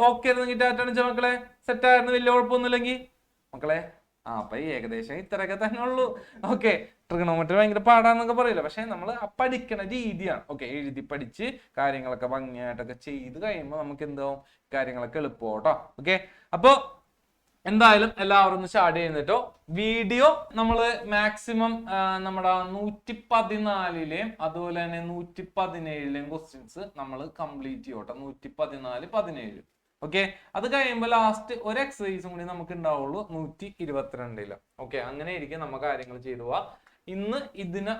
Okay ആയിരുന്നെങ്കിൽ ടാറ്റാണിച്ച മക്കളെ, set ആയിരുന്നു, വലിയ കുഴപ്പമൊന്നുമില്ലെങ്കിൽ മക്കളെ. അപ്പൊ ഏകദേശം ഇത്രയൊക്കെ തന്നെ ഉള്ളൂ. ഓക്കെ, ട്രിഗണോമെട്രി ഭയങ്കര പാടാന്നൊക്കെ പറയില്ല, പക്ഷെ നമ്മൾ പഠിക്കണ രീതിയാണ്. ഓക്കെ, എഴുതി പഠിച്ച് കാര്യങ്ങളൊക്കെ ഭംഗിയായിട്ടൊക്കെ ചെയ്ത് കഴിയുമ്പോൾ നമുക്ക് എന്താവും, കാര്യങ്ങളൊക്കെ എളുപ്പമോ കേട്ടോ. ഓക്കെ, അപ്പൊ എന്തായാലും എല്ലാവരും ഒന്ന് സ്റ്റാർട്ട് ചെയ്യുന്നിട്ടോ. വീഡിയോ നമ്മൾ മാക്സിമം നമ്മുടെ 114ലെയും അതുപോലെ തന്നെ 117ലെയും ക്വസ്റ്റ്യൻസ് നമ്മൾ കംപ്ലീറ്റ് ചെയ്യോട്ടെ. 114, 17. ഓക്കെ, അത് കഴിയുമ്പോൾ ലാസ്റ്റ് ഒരു എക്സസൈസും കൂടി നമുക്ക് ഉണ്ടാവുള്ളൂ 122ല്. ഓക്കെ, അങ്ങനെ ആയിരിക്കും നമ്മൾ കാര്യങ്ങൾ ചെയ്തു പോവാ. ഇന്ന് ഇതിനെ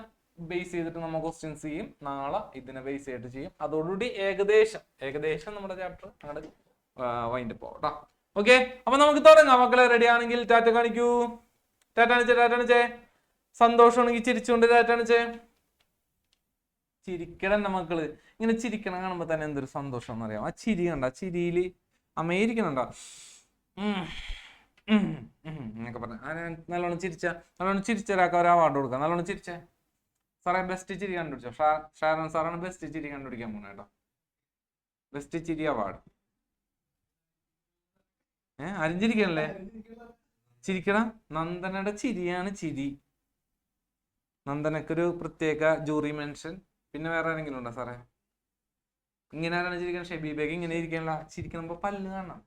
ബേസ് ചെയ്തിട്ട് നമ്മൾ ക്വസ്റ്റ്യൻസ് ചെയ്യും, നാളെ ഇതിനെ ബേസ് ചെയ്തിട്ട് ചെയ്യും. അതോടുകൂടി ഏകദേശം നമ്മുടെ ചാപ്റ്റർ അങ്ങോട്ട് വൈൻഡ് പോകട്ടോ. ഓക്കെ, അപ്പൊ നമുക്ക് തുടങ്ങാം മക്കളെ. റെഡി ആണെങ്കിൽ ടാറ്റ കാണിക്കൂ. ടാറ്റാണിച്ചേ. സന്തോഷമാണെങ്കിൽ ചിരിച്ചുകൊണ്ട് ടാറ്റാണിച്ചേ. ചിരിക്കണ മക്കള്, ഇങ്ങനെ ചിരിക്കണം കാണുമ്പോ തന്നെ എന്തൊരു സന്തോഷം എന്നറിയാം. ആ ചിരി കണ്ട, ചിരിയില് അമേരിക്കനുണ്ടോ എന്നൊക്കെ പറഞ്ഞ നല്ലോണം ചിരിച്ചൊരാൾക്ക് ഒരു അവാർഡ് കൊടുക്കാം. നല്ലോണം ചിരിച്ചേ സാറേ. ബെസ്റ്റ് ചിരി കണ്ടുപിടിച്ചോ. ഷാരൻ സാറാണ് ബെസ്റ്റ് ചിരി കണ്ടുപിടിക്കാൻ പോണേ കേട്ടോ. ബെസ്റ്റ് ചിരി അവാർഡ്. ആരും ചിരിക്കണല്ലേ? ചിരിക്കണം. നന്ദനയുടെ ചിരിയാണ് ചിരി. നന്ദനക്കൊരു പ്രത്യേക ജൂറി മെൻഷൻ. പിന്നെ വേറെ ആരെങ്കിലും ഉണ്ടോ സാറേ? ഇങ്ങനെ ആരാണ് ചിരിക്കണം? ഷെബീബേക്ക് ഇങ്ങനെ ഇരിക്കാനുള്ള ചിരിക്കുമ്പോ പല്ല് കാണാം.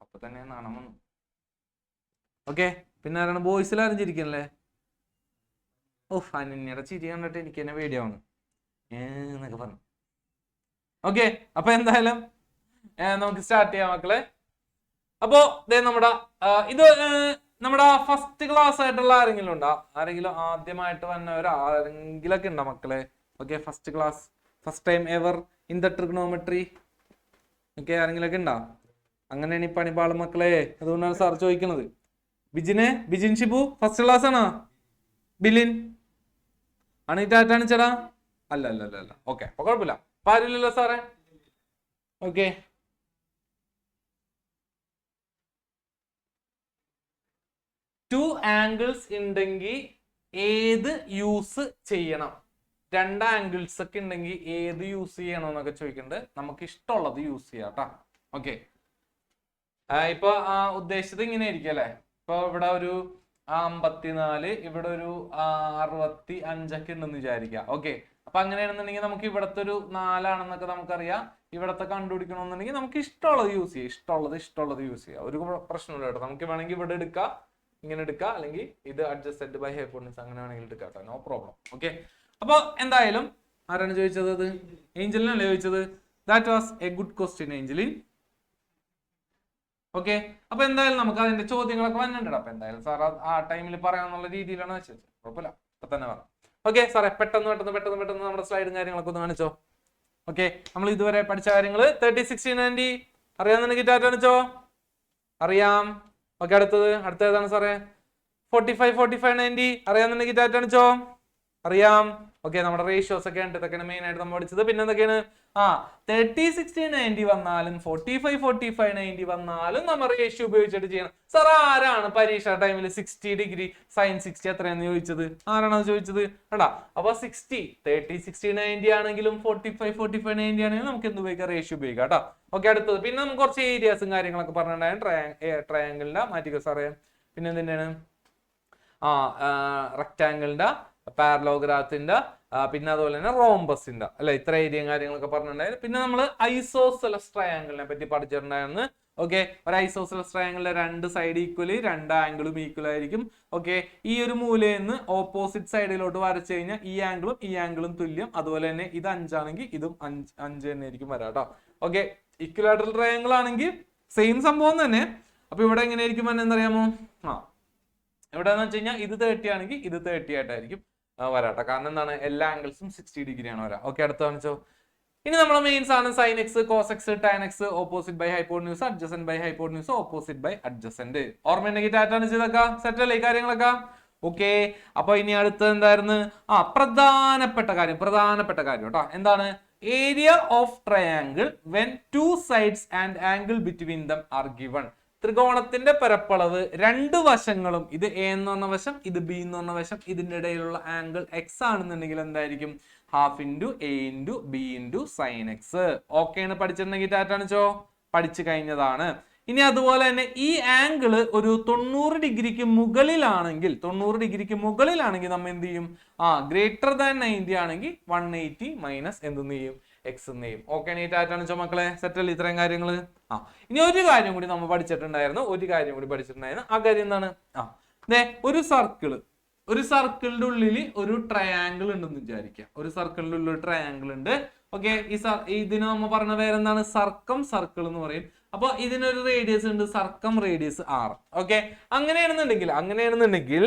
അപ്പൊ തന്നെ നാണം വന്നു. ഓക്കെ, പിന്നെ ആരാണ്? ബോയ്സിൽ ആരും ചിരിക്കണല്ലേ? അനന്യയുടെ ചിരി കണ്ടിട്ട് എനിക്ക് തന്നെ പേടിയാവുന്നു എന്നൊക്കെ പറഞ്ഞു. ഓക്കെ, അപ്പൊ എന്തായാലും നമുക്ക് സ്റ്റാർട്ട് ചെയ്യാം മക്കളെ. അപ്പോ നമ്മുടെ ഫസ്റ്റ് ക്ലാസ് ആയിട്ടുള്ള ആരെങ്കിലും ഉണ്ടോ? ആരെങ്കിലും ആദ്യമായിട്ട് വന്നവർ ആരെങ്കിലൊക്കെ ഉണ്ടോ മക്കളെ? Okay, first class, first time ever in the trigonometry. Okay, ആരെങ്കിലൊക്കെ ഉണ്ടോ? അങ്ങനെയാണ് ഈ പണിപാളും മക്കളെ, അതുകൊണ്ടാണ് സാർ ചോദിക്കുന്നത്. ബിജിൻ ഷിബു ഫസ്റ്റ് ക്ലാസ് ആണോ? ബിലിൻ ആണ് ഈ ടാറ്റാണിച്ചടാ? അല്ല. ഓക്കെ, അപ്പൊ കുഴപ്പമില്ല. അപ്പൊ ആരില്ലല്ലോ സാറേ? ഓക്കെ, ടു ആംഗിൾസ് ഉണ്ടെങ്കിൽ ഏത് യൂസ് ചെയ്യണം? രണ്ട് ആംഗിൾസ് ഒക്കെ ഉണ്ടെങ്കിൽ ഏത് യൂസ് ചെയ്യണം എന്നൊക്കെ ചോദിക്കുന്നുണ്ട്. നമുക്ക് ഇഷ്ടമുള്ളത് യൂസ് ചെയ്യാം കേട്ടോ. ഓക്കെ, ഇപ്പൊ ഉദ്ദേശിച്ചത് ഇങ്ങനെ ആയിരിക്കും അല്ലെ? ഇപ്പൊ ഇവിടെ ഒരു 54, ഇവിടെ ഒരു 65 ഒക്കെ ഉണ്ടെന്ന് വിചാരിക്കാം. ഓക്കെ, അപ്പൊ അങ്ങനെയാണെന്നുണ്ടെങ്കിൽ നമുക്ക് ഇവിടത്തെ ഒരു 4 നമുക്കറിയാം. ഇവിടത്തെ കണ്ടുപിടിക്കണമെന്നുണ്ടെങ്കിൽ നമുക്ക് ഇഷ്ടമുള്ളത് യൂസ് ചെയ്യാം. ഇഷ്ടമുള്ളത് യൂസ് ചെയ്യാം. ഒരു പ്രശ്നമില്ല കേട്ടോ. നമുക്ക് വേണമെങ്കിൽ ഇവിടെ എടുക്കാം, ഇങ്ങനെ എടുക്കുക, അല്ലെങ്കിൽ ഇത് അഡ്ജസ്റ്റഡ് ബൈ ഹൈപ്പോട്ടനസ് അങ്ങനെ വേണമെങ്കിൽ എടുക്കാം കേട്ടോ. No problem. ഓക്കെ, അപ്പൊ എന്തായാലും ആരാണ് ചോദിച്ചത്? അത് ഏഞ്ചലിനല്ലേ ചോദിച്ചത്. That was A good question Angeline. Okay, അപ്പൊ എന്തായാലും നമുക്ക് അതിന്റെ ചോദ്യങ്ങളൊക്കെ വന്നിട്ടുണ്ട്. അപ്പൊ എന്തായാലും സാർ ആ ടൈമിൽ പറയാന്നുള്ള രീതിയിലാണ് വെച്ചത്. കുഴപ്പമില്ല, അപ്പൊ തന്നെ പറയാം. ഓക്കെ സാറേ, പെട്ടെന്ന് നമ്മുടെ സ്ലൈഡും കാര്യങ്ങളൊക്കെ ഒന്ന് കാണിച്ചോ. ഓക്കെ, നമ്മൾ ഇതുവരെ പഠിച്ച കാര്യങ്ങള് 30, 60, 90 അറിയാന്നുണ്ടെങ്കിൽ ടാറ്റ കാണിച്ചോ. അറിയാം. ഓക്കെ, അടുത്തത് ഏതാണ് സാറേ? 45, 45, 90 അറിയാന്നുണ്ടെങ്കിൽ ടാറ്റ കാണിച്ചോ. അറിയാം. ഓക്കെ, നമ്മുടെ റേഷ്യോസ് ഒക്കെ ഉണ്ട്. ഇതൊക്കെയാണ് മെയിൻ ആയിട്ട് നമ്മൾ പഠിച്ചത്. പിന്നെ എന്തൊക്കെയാണ്? 30, 60, 90 വന്നാലും 45, 45, 90 വന്നാലും നമ്മൾ റേഷ്യോ ഉപയോഗിച്ചിട്ട് ചെയ്യണം. സാർ ആരാണ് പരീക്ഷ ടൈമിൽ 60 ഡിഗ്രി സൈൻ 60 എത്രയാന്ന് ചോദിച്ചത്? ആരാണ് ചോദിച്ചത്? എടാ, അപ്പൊ 60, 30, 60, 90 ആണെങ്കിലും 45, 45, 90 ആണെങ്കിലും നമുക്ക് എന്ത് ഉപയോഗിക്കാം? റേഷ്യോ ഉപയോഗിക്കാം കേട്ടോ. ഓക്കെ, അടുത്തത് പിന്നെ നമുക്ക് കുറച്ച് ഏരിയാസും കാര്യങ്ങളൊക്കെ പറഞ്ഞിട്ടുണ്ടായിരുന്നു. ട്രയാങ്കിളിന്റെ മാറ്റിക്കോ സാറേ. പിന്നെ എന്തിനാണ്? റെക്ടാങ്കിളിന്റെ, പാരലോഗ്രാഫിന്റെ, പിന്നെ അതുപോലെ തന്നെ റോംബസിന്റെ അല്ലെ, ഇത്ര ഏരിയയും കാര്യങ്ങളൊക്കെ പറഞ്ഞിട്ടുണ്ടായിരുന്നു. പിന്നെ നമ്മൾ ഐസോസെലസ് ട്രയാങ്കിളിനെ പറ്റി പഠിച്ചിട്ടുണ്ടായിരുന്നു. ഓക്കെ, ഒരു ഐസോസെലസ് ട്രയാങ്കിളിന്റെ രണ്ട് സൈഡ് ഈക്വലി, രണ്ട് ആംഗിളും ഈക്വൽ ആയിരിക്കും. ഓക്കെ, ഈ ഒരു മൂലയിൽ നിന്ന് ഓപ്പോസിറ്റ് സൈഡിലോട്ട് വരച്ചു കഴിഞ്ഞാൽ ഈ ആംഗിളും തുല്യം. അതുപോലെ തന്നെ ഇത് 5 ആണെങ്കിൽ ഇതും 5 തന്നെ ആയിരിക്കും വരാം കേട്ടോ. ഓക്കെ, ഇക്വലാറ്ററൽ ട്രയാങ്കിൾ ആണെങ്കിൽ സെയിം സംഭവം തന്നെ. അപ്പൊ ഇവിടെ എങ്ങനെയായിരിക്കും എന്നറിയാമോ? എവിടെന്ന് വെച്ച് കഴിഞ്ഞാൽ ഇത് 30 ആണെങ്കിൽ ഇത് 30 ആയിട്ടായിരിക്കും വരാട്ടെ. കാരണം എന്താണ്? എല്ലാ ആംഗിൾസും 60 ഡിഗ്രി ആണ് വരാം. ഓക്കെ, അടുത്ത കാണിച്ചോ. ഇനി നമ്മളെ മെയിൻ സാധനം sine x, cos x, tan x, opposite by hypotenuse, adjacent by hypotenuse, opposite by adjacent. ഓർമ്മയുണ്ടെങ്കിൽ ടാറ്റാണ് ചെയ്തൊക്കെ സെറ്റ് അല്ലേ ഈ കാര്യങ്ങളൊക്കെ? ഓക്കെ, അപ്പൊ ഇനി അടുത്ത് എന്തായിരുന്നു? പ്രധാനപ്പെട്ട കാര്യം കേട്ടോ. എന്താണ്? Area of triangle when 2 sides and angle between them are given. ത്രികോണത്തിന്റെ പരപ്പളവ് രണ്ട് വശങ്ങളും, ഇത് എ എന്ന് പറഞ്ഞ വശം, ഇത് ബി എന്ന് പറഞ്ഞ വശം, ഇതിന്റെ ഇടയിലുള്ള ആംഗിൾ എക്സ് ആണെന്നുണ്ടെങ്കിൽ എന്തായിരിക്കും? Half into A into B into sine X. ഓക്കെയാണ് പഠിച്ചിട്ടുണ്ടെങ്കിൽ ടാറ്റാണിച്ചോ, പഠിച്ചു കഴിഞ്ഞതാണ്. ഇനി അതുപോലെ തന്നെ ഈ ആംഗിള് ഒരു 90 ഡിഗ്രിക്ക് മുകളിലാണെങ്കിൽ, 90 ഡിഗ്രിക്ക് മുകളിലാണെങ്കിൽ നമ്മൾ എന്ത് ചെയ്യും, ഗ്രേറ്റർ ദാൻ 90 ആണെങ്കിൽ 180 മൈനസ് എന്തെന്ന് ചെയ്യും, എക്സ് എന്ന് ചെയ്യും. ഓക്കെ ഈ ടാറ്റാണിച്ചോ മക്കളെ, സെറ്റല്ലേ ഇത്രയും കാര്യങ്ങൾ. ഇനി ഒരു കാര്യം കൂടി നമ്മൾ പഠിച്ചിട്ടുണ്ടായിരുന്നു, ആ കാര്യം എന്താണ്, ഒരു സർക്കിളിന്റെ ഉള്ളിൽ ഒരു ട്രയാങ്കിൾ ഉണ്ടെന്ന് വിചാരിക്കാം. ഒരു സർക്കിളിന്റെ ഉള്ളിൽ ഒരു ട്രയാങ്കിൾ ഉണ്ട്. ഓക്കെ, ഇതിന് നമ്മൾ പറഞ്ഞ പേരെന്താണ്, സർക്കം സർക്കിൾ എന്ന് പറയും. അപ്പൊ ഇതിനൊരു റേഡിയസ് ഉണ്ട്, സർക്കം റേഡിയസ് ആർ. ഓക്കെ, അങ്ങനെയാണെന്നുണ്ടെങ്കിൽ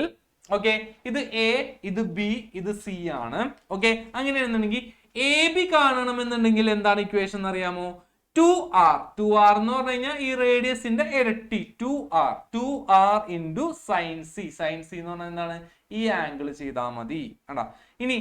ഓക്കെ, ഇത് എ, ഇത് ബി, ഇത് സി ആണ്. ഓക്കെ, അങ്ങനെയാണെന്നുണ്ടെങ്കിൽ എ ബി കാണണമെന്നുണ്ടെങ്കിൽ എന്താണ് ഇക്വേഷൻ എന്ന് അറിയാമോ, 2r. 2r എന്ന് പറഞ്ഞു കഴിഞ്ഞാൽ ഈ റേഡിയസിന്റെ ഇരട്ടി 2r into sine C. Sine C എന്ന് പറഞ്ഞാൽ എന്താണ്, ഈ ആംഗിൾ ചെയ്താൽ മതി. ഇനി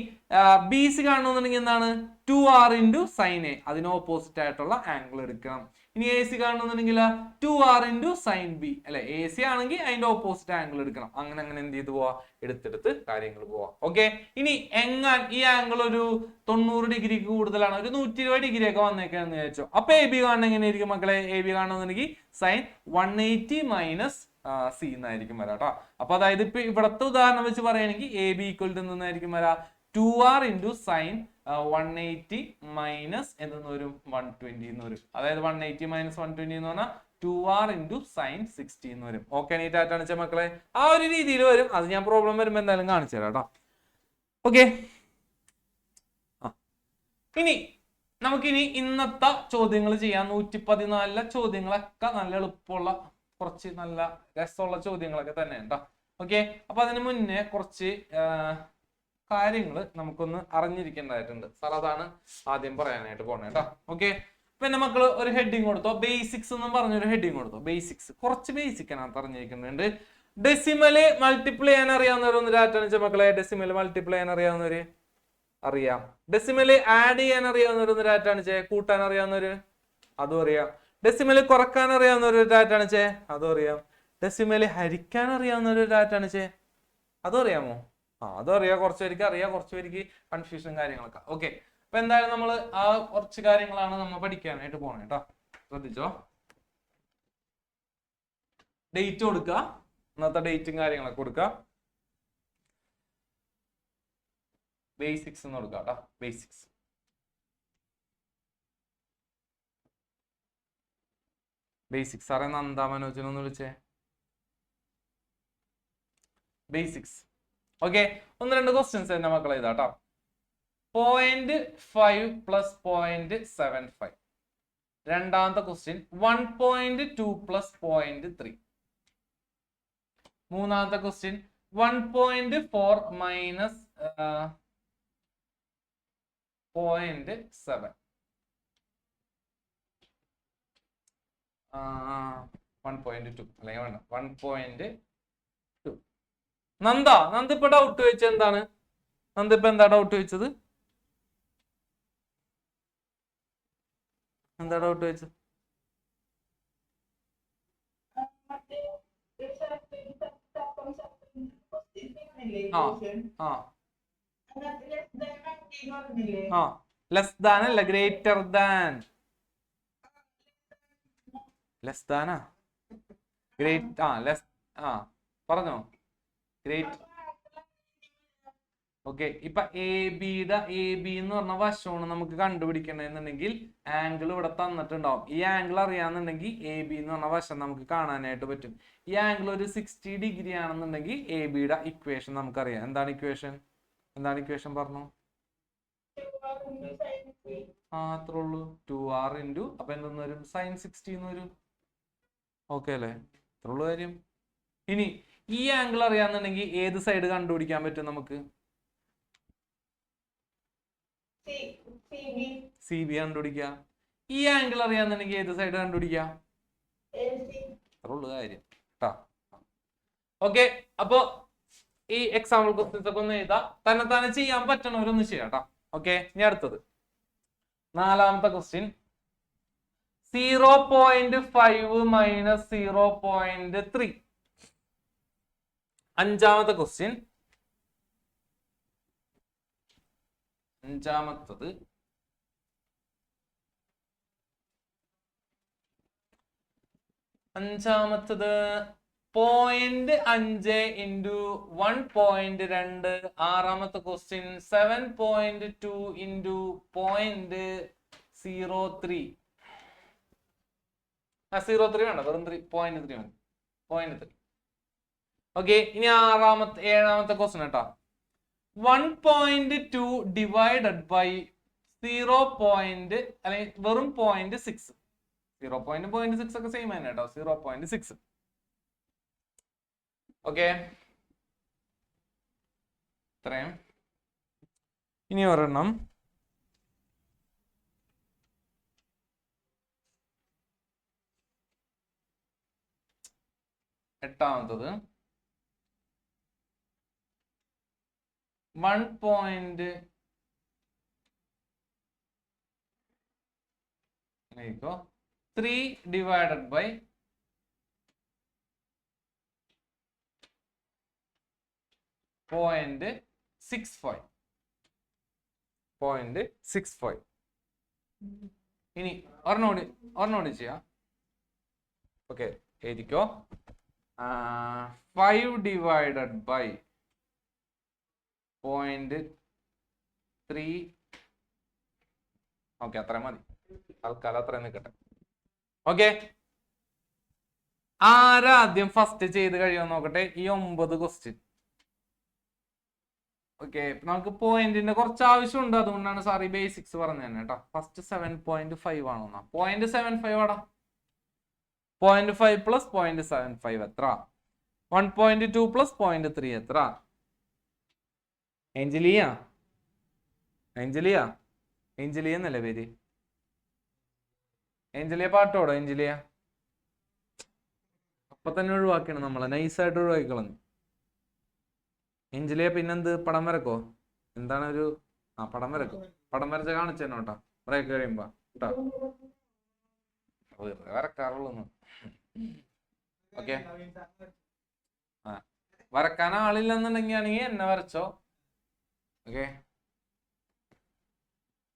ബി സി കാണണമെന്നുണ്ടെങ്കിൽ എന്താണ്, 2r ഇൻറ്റു സൈൻ എ, അതിന് ഓപ്പോസിറ്റ് ആയിട്ടുള്ള ആംഗിൾ എടുക്കണം. ഇനി എ സി കാണണമെന്നുണ്ടെങ്കിൽ 2r ഇൻറ്റു സൈൻ ബി, അല്ലെ, എ സി ആണെങ്കിൽ അതിന്റെ ഓപ്പോസിറ്റ് ആംഗിൾ എടുക്കണം. അങ്ങനെ എന്ത് ചെയ്ത് പോവാ, എടുത്തെടുത്ത് കാര്യങ്ങൾ പോവാം. ഓക്കെ, ഇനി ഈ ആംഗിൾ ഒരു 90 ഡിഗ്രിക്ക് കൂടുതലാണ്, ഒരു 120 ഡിഗ്രി ഒക്കെ വന്നേക്കാന്ന് വിചാരിച്ചോ. അപ്പൊ എ ബി കാണുന്ന എങ്ങനെയായിരിക്കും മക്കളെ, എ ബി കാണണമെന്നുണ്ടെങ്കിൽ സൈൻ 180 മൈനസ് സി എന്നായിരിക്കും വരാം കേട്ടോ. അപ്പൊ അതായത് ഇപ്പൊ ഇവിടത്തെ ഉദാഹരണം വെച്ച് പറയുകയാണെങ്കിൽ എ ബി ഈക്വൽ ടു എന്തായിരിക്കും വരാം, 2r ഇൻറ്റു സൈൻ 180 മൈനസ് എന്തെന്ന് വരും, 120 എന്ന് വരും. അതായത് 180 മൈനസ് 120 എന്ന് പറഞ്ഞാൽ 2r ഇൻറ്റു സൈൻ 60 എന്ന് വരും. ഓക്കെ, നീറ്റായിട്ടാണ് വെച്ചാൽ മക്കളെ, ആ ഒരു രീതിയിൽ വരും. അത് ഞാൻ പ്രോബ്ലം വരുമ്പോൾ എന്തായാലും കാണിച്ചു തരാം കേട്ടോ. ഓക്കെ, ഇനി നമുക്കിനി ഇന്നത്തെ ചോദ്യങ്ങൾ ചെയ്യാം. 114 ചോദ്യങ്ങളൊക്കെ നല്ല എളുപ്പമുള്ള, കുറച്ച് നല്ല രസമുള്ള ചോദ്യങ്ങളൊക്കെ തന്നെ കേട്ടോ. ഓക്കെ, അപ്പൊ അതിന് മുന്നേ കുറച്ച് കാര്യങ്ങൾ നമുക്കൊന്ന് അറിഞ്ഞിരിക്കേണ്ടതായിട്ടുണ്ട്. സാർ അതാണ് ആദ്യം പറയാനായിട്ട് പോണേ കേട്ടോ. ഓക്കെ, പിന്നെ മക്കള് ഒരു ഹെഡിങ് കൊടുത്തോ, ബേസിക്സ് എന്നും പറഞ്ഞൊരു ഹെഡിങ് കൊടുത്തോ. ബേസിക്സ് കുറച്ച് ബേസിക് അതിനകത്ത് അറിഞ്ഞിരിക്കുന്നുണ്ട്. ഡെസിമല് മൾട്ടിപ്ലൈ ചെയ്യാൻ അറിയാവുന്നവരൊന്ന് ഡാറ്റ മക്കളെ, ഡെസിമല് മൾട്ടിപ്ലൈ ചെയ്യാൻ അറിയാവുന്നവര് അറിയാം. ഡെസിമല് ആഡ് ചെയ്യാൻ അറിയാവുന്നവരൊന്ന് ഡാറ്റ അണിച്ചേ, കൂട്ടാൻ അറിയാവുന്നവര് അതും അറിയാം. ഡെസിമല് കുറക്കാൻ അറിയാവുന്നവര് ഡാറ്റ അണിച്ചേ, അതും അറിയാം. ഡെസിമല് ഹരിക്കാൻ അറിയാവുന്നവര് ഡാറ്റ അണിച്ചേ, അതും അറിയാമോ? അതും അറിയാം. കുറച്ച് പേർക്ക് അറിയാം, കുറച്ച് പേർക്ക് കൺഫ്യൂഷൻ കാര്യങ്ങളൊക്കെ. ഓക്കെ, അപ്പൊ എന്തായാലും നമ്മൾ ആ കുറച്ച് കാര്യങ്ങളാണ് നമ്മൾ പഠിക്കാനായിട്ട് പോണേ കേട്ടോ. ശ്രദ്ധിച്ചോ, ഡേറ്റ് കൊടുക്കുക, ഇന്നത്തെ ഡേറ്റും കാര്യങ്ങളൊക്കെ കൊടുക്കുക. ബേസിക്സ് എന്ന് കൊടുക്കുക കേട്ടോ, ബേസിക്സ്. ബേസിക്സ് സാറേ നന്ദാ മനോജനൊന്ന് വിളിച്ചേ. ബേസിക്സ്. ഓക്കെ, 1-2 ക്വസ്റ്റ്യൻസ് എന്റെ മക്കളെ ഇതാട്ടോ. 0.5 പ്ലസ് 0.75. രണ്ടാമത്തെ ക്വസ്റ്റ്യൻ 1.2 പ്ലസ് 0.3. മൂന്നാമത്തെ ക്വസ്റ്റ്യൻ 1.4 മൈനസ് 0.7. 1.2 അല്ലെങ്കിൽ വേണ്ട 1.2. നന്ദ ഇപ്പൊ ഡൗട്ട് ചോദിച്ചത് എന്താണ്? നന്ദ ഇപ്പൊ എന്താ ഡൗട്ട് ചോദിച്ചത്? എന്താ ഡൗട്ട് ചോദിച്ചത്? ലെസ് ദാൻ അല്ല, ഗ്രേറ്റർ ദാൻ. ലെസ് ദാനാ ഗ്രേറ്റ്, ലെസ്, പറഞ്ഞോ ഗ്രേറ്റ്. ഓക്കെ, ഇപ്പൊ എ ബി എന്ന് പറഞ്ഞ വശമാണ് നമുക്ക് കണ്ടുപിടിക്കണമെന്നുണ്ടെങ്കിൽ ആംഗിൾ ഇവിടെ തന്നിട്ടുണ്ടാവും. ഈ ആംഗിൾ അറിയാന്നുണ്ടെങ്കിൽ എ ബി എന്ന് പറഞ്ഞ വശം നമുക്ക് കാണാനായിട്ട് പറ്റും. ഈ ആംഗിൾ ഒരു 60 ഡിഗ്രി ആണെന്നുണ്ടെങ്കിൽ എ ബിയുടെ ഇക്വേഷൻ നമുക്കറിയാം. എന്താണ് ഇക്വേഷൻ പറഞ്ഞു? അത്രേ ഉള്ളൂ, 2r ഇൻറ്റു അപ്പൊ എന്തെന്ന് വരും, സൈൻ 60 എന്ന് വരും. ഓക്കെ അല്ലേ, അത്രേ ഉള്ളൂ കാര്യം. ഇനി ഈ ആംഗിൾ അറിയാന്നുണ്ടെങ്കിൽ ഏത് സൈഡ് കണ്ടുപിടിക്കാൻ പറ്റും നമുക്ക്? സി ബി കണ്ടുപിടിക്കുക. ഈ ആംഗിൾ അറിയാന്നുണ്ടെങ്കിൽ ഏത് സൈഡ് കണ്ടുപിടിക്കാം? അത്രേ കാര്യം കേട്ടാ. ഓക്കെ, അപ്പൊ ഈ എക്സാമ്പിൾ ക്വസ്റ്റ്യൻസ് ഒക്കെ ഒന്ന് എഴുതാം. തന്നെ ചെയ്യാൻ പറ്റണവരൊന്ന് ചെയ്യാം കേട്ടോ. ഓക്കെ, ഇനി അടുത്തത് 4ാമത്തെ ക്വസ്റ്റ്യൻ 0.5 മൈനസ് 0.3. 5ാമത്തെ ക്വസ്റ്റ്യൻ അഞ്ചാമത്തത് അഞ്ചാമത്തത് 0.5 ഇൻറ്റു 1.2. ആറാമത്തെ ക്വസ്റ്റ്യൻ 7.2 ഇൻറ്റു 0.03. 03 വേണ്ട, വെറും 0.3 മതി. 0.3. ഓക്കെ, ഇനി ഏഴാമത്തെ ക്വസ്റ്റ്യൻ കേട്ടോ. 1.2 ഡിവൈഡഡ് ബൈ 0. അല്ലെങ്കിൽ വെറും 0.6. 0.6 ഒക്കെ സെയിം തന്നെ കേട്ടോ. 0.6. ഓക്കെ, ഇത്രയും. ഇനി ഒരെണ്ണം എട്ടാമത്തത് 1.3 ഡിവൈഡഡ് ബൈ 0.65. 0.65. ഇനി ഒരെണ്ണോട് ചെയ്യാം. ഓക്കെ, എഴുതിക്കോ. 5 ഡിവൈഡഡ് ബൈ 0.3. ഓക്കെ, അത്രയും മതി. തൽക്കാലം അത്രയും നിൽക്കട്ടെ. ഓക്കെ, ആരാദ്യം ഫസ്റ്റ് ചെയ്ത് കഴിയുമോ നോക്കട്ടെ. ഈ 9 ക്വസ്റ്റ്യൻ. ഓക്കെ, നമുക്ക് പോയിന്റിന്റെ കുറച്ച് ആവശ്യമുണ്ട്, അതുകൊണ്ടാണ് സാർ ഈ ബേസിക്സ് പറഞ്ഞു തന്നെ കേട്ടോ. ഫസ്റ്റ് 7.5 ആണോ? 0.75 ആടാ. 0.5 പ്ലസ് 0.75 എത്ര? 1.2 പ്ലസ് 0.3 എത്ര? ഏഞ്ചലിയ എന്നല്ലേ പേര്? ഏഞ്ചലിയ പാട്ടോടോ? ഏഞ്ചലിയ അപ്പൊ തന്നെ ഒഴിവാക്കണം, നമ്മളെ നൈസായിട്ട് ഒഴിവാക്കിക്കളഞ്ഞു. ഏഞ്ചലിയ പിന്നെന്ത്? പടം വരക്കോ? എന്താണ് ഒരു പടം വരക്കോ? പടം വരച്ച കാണിച്ചെന്നോ കേട്ടോ, ബ്രേക്ക് കഴിയുമ്പോ കേട്ടോ. വെറുതെ വരക്കാറുള്ളൂ. ഓക്കെ, വരക്കാൻ ആളില്ലെന്നുണ്ടെങ്കിൽ ആണെങ്കിൽ എന്നെ വരച്ചോ. ഓക്കെ,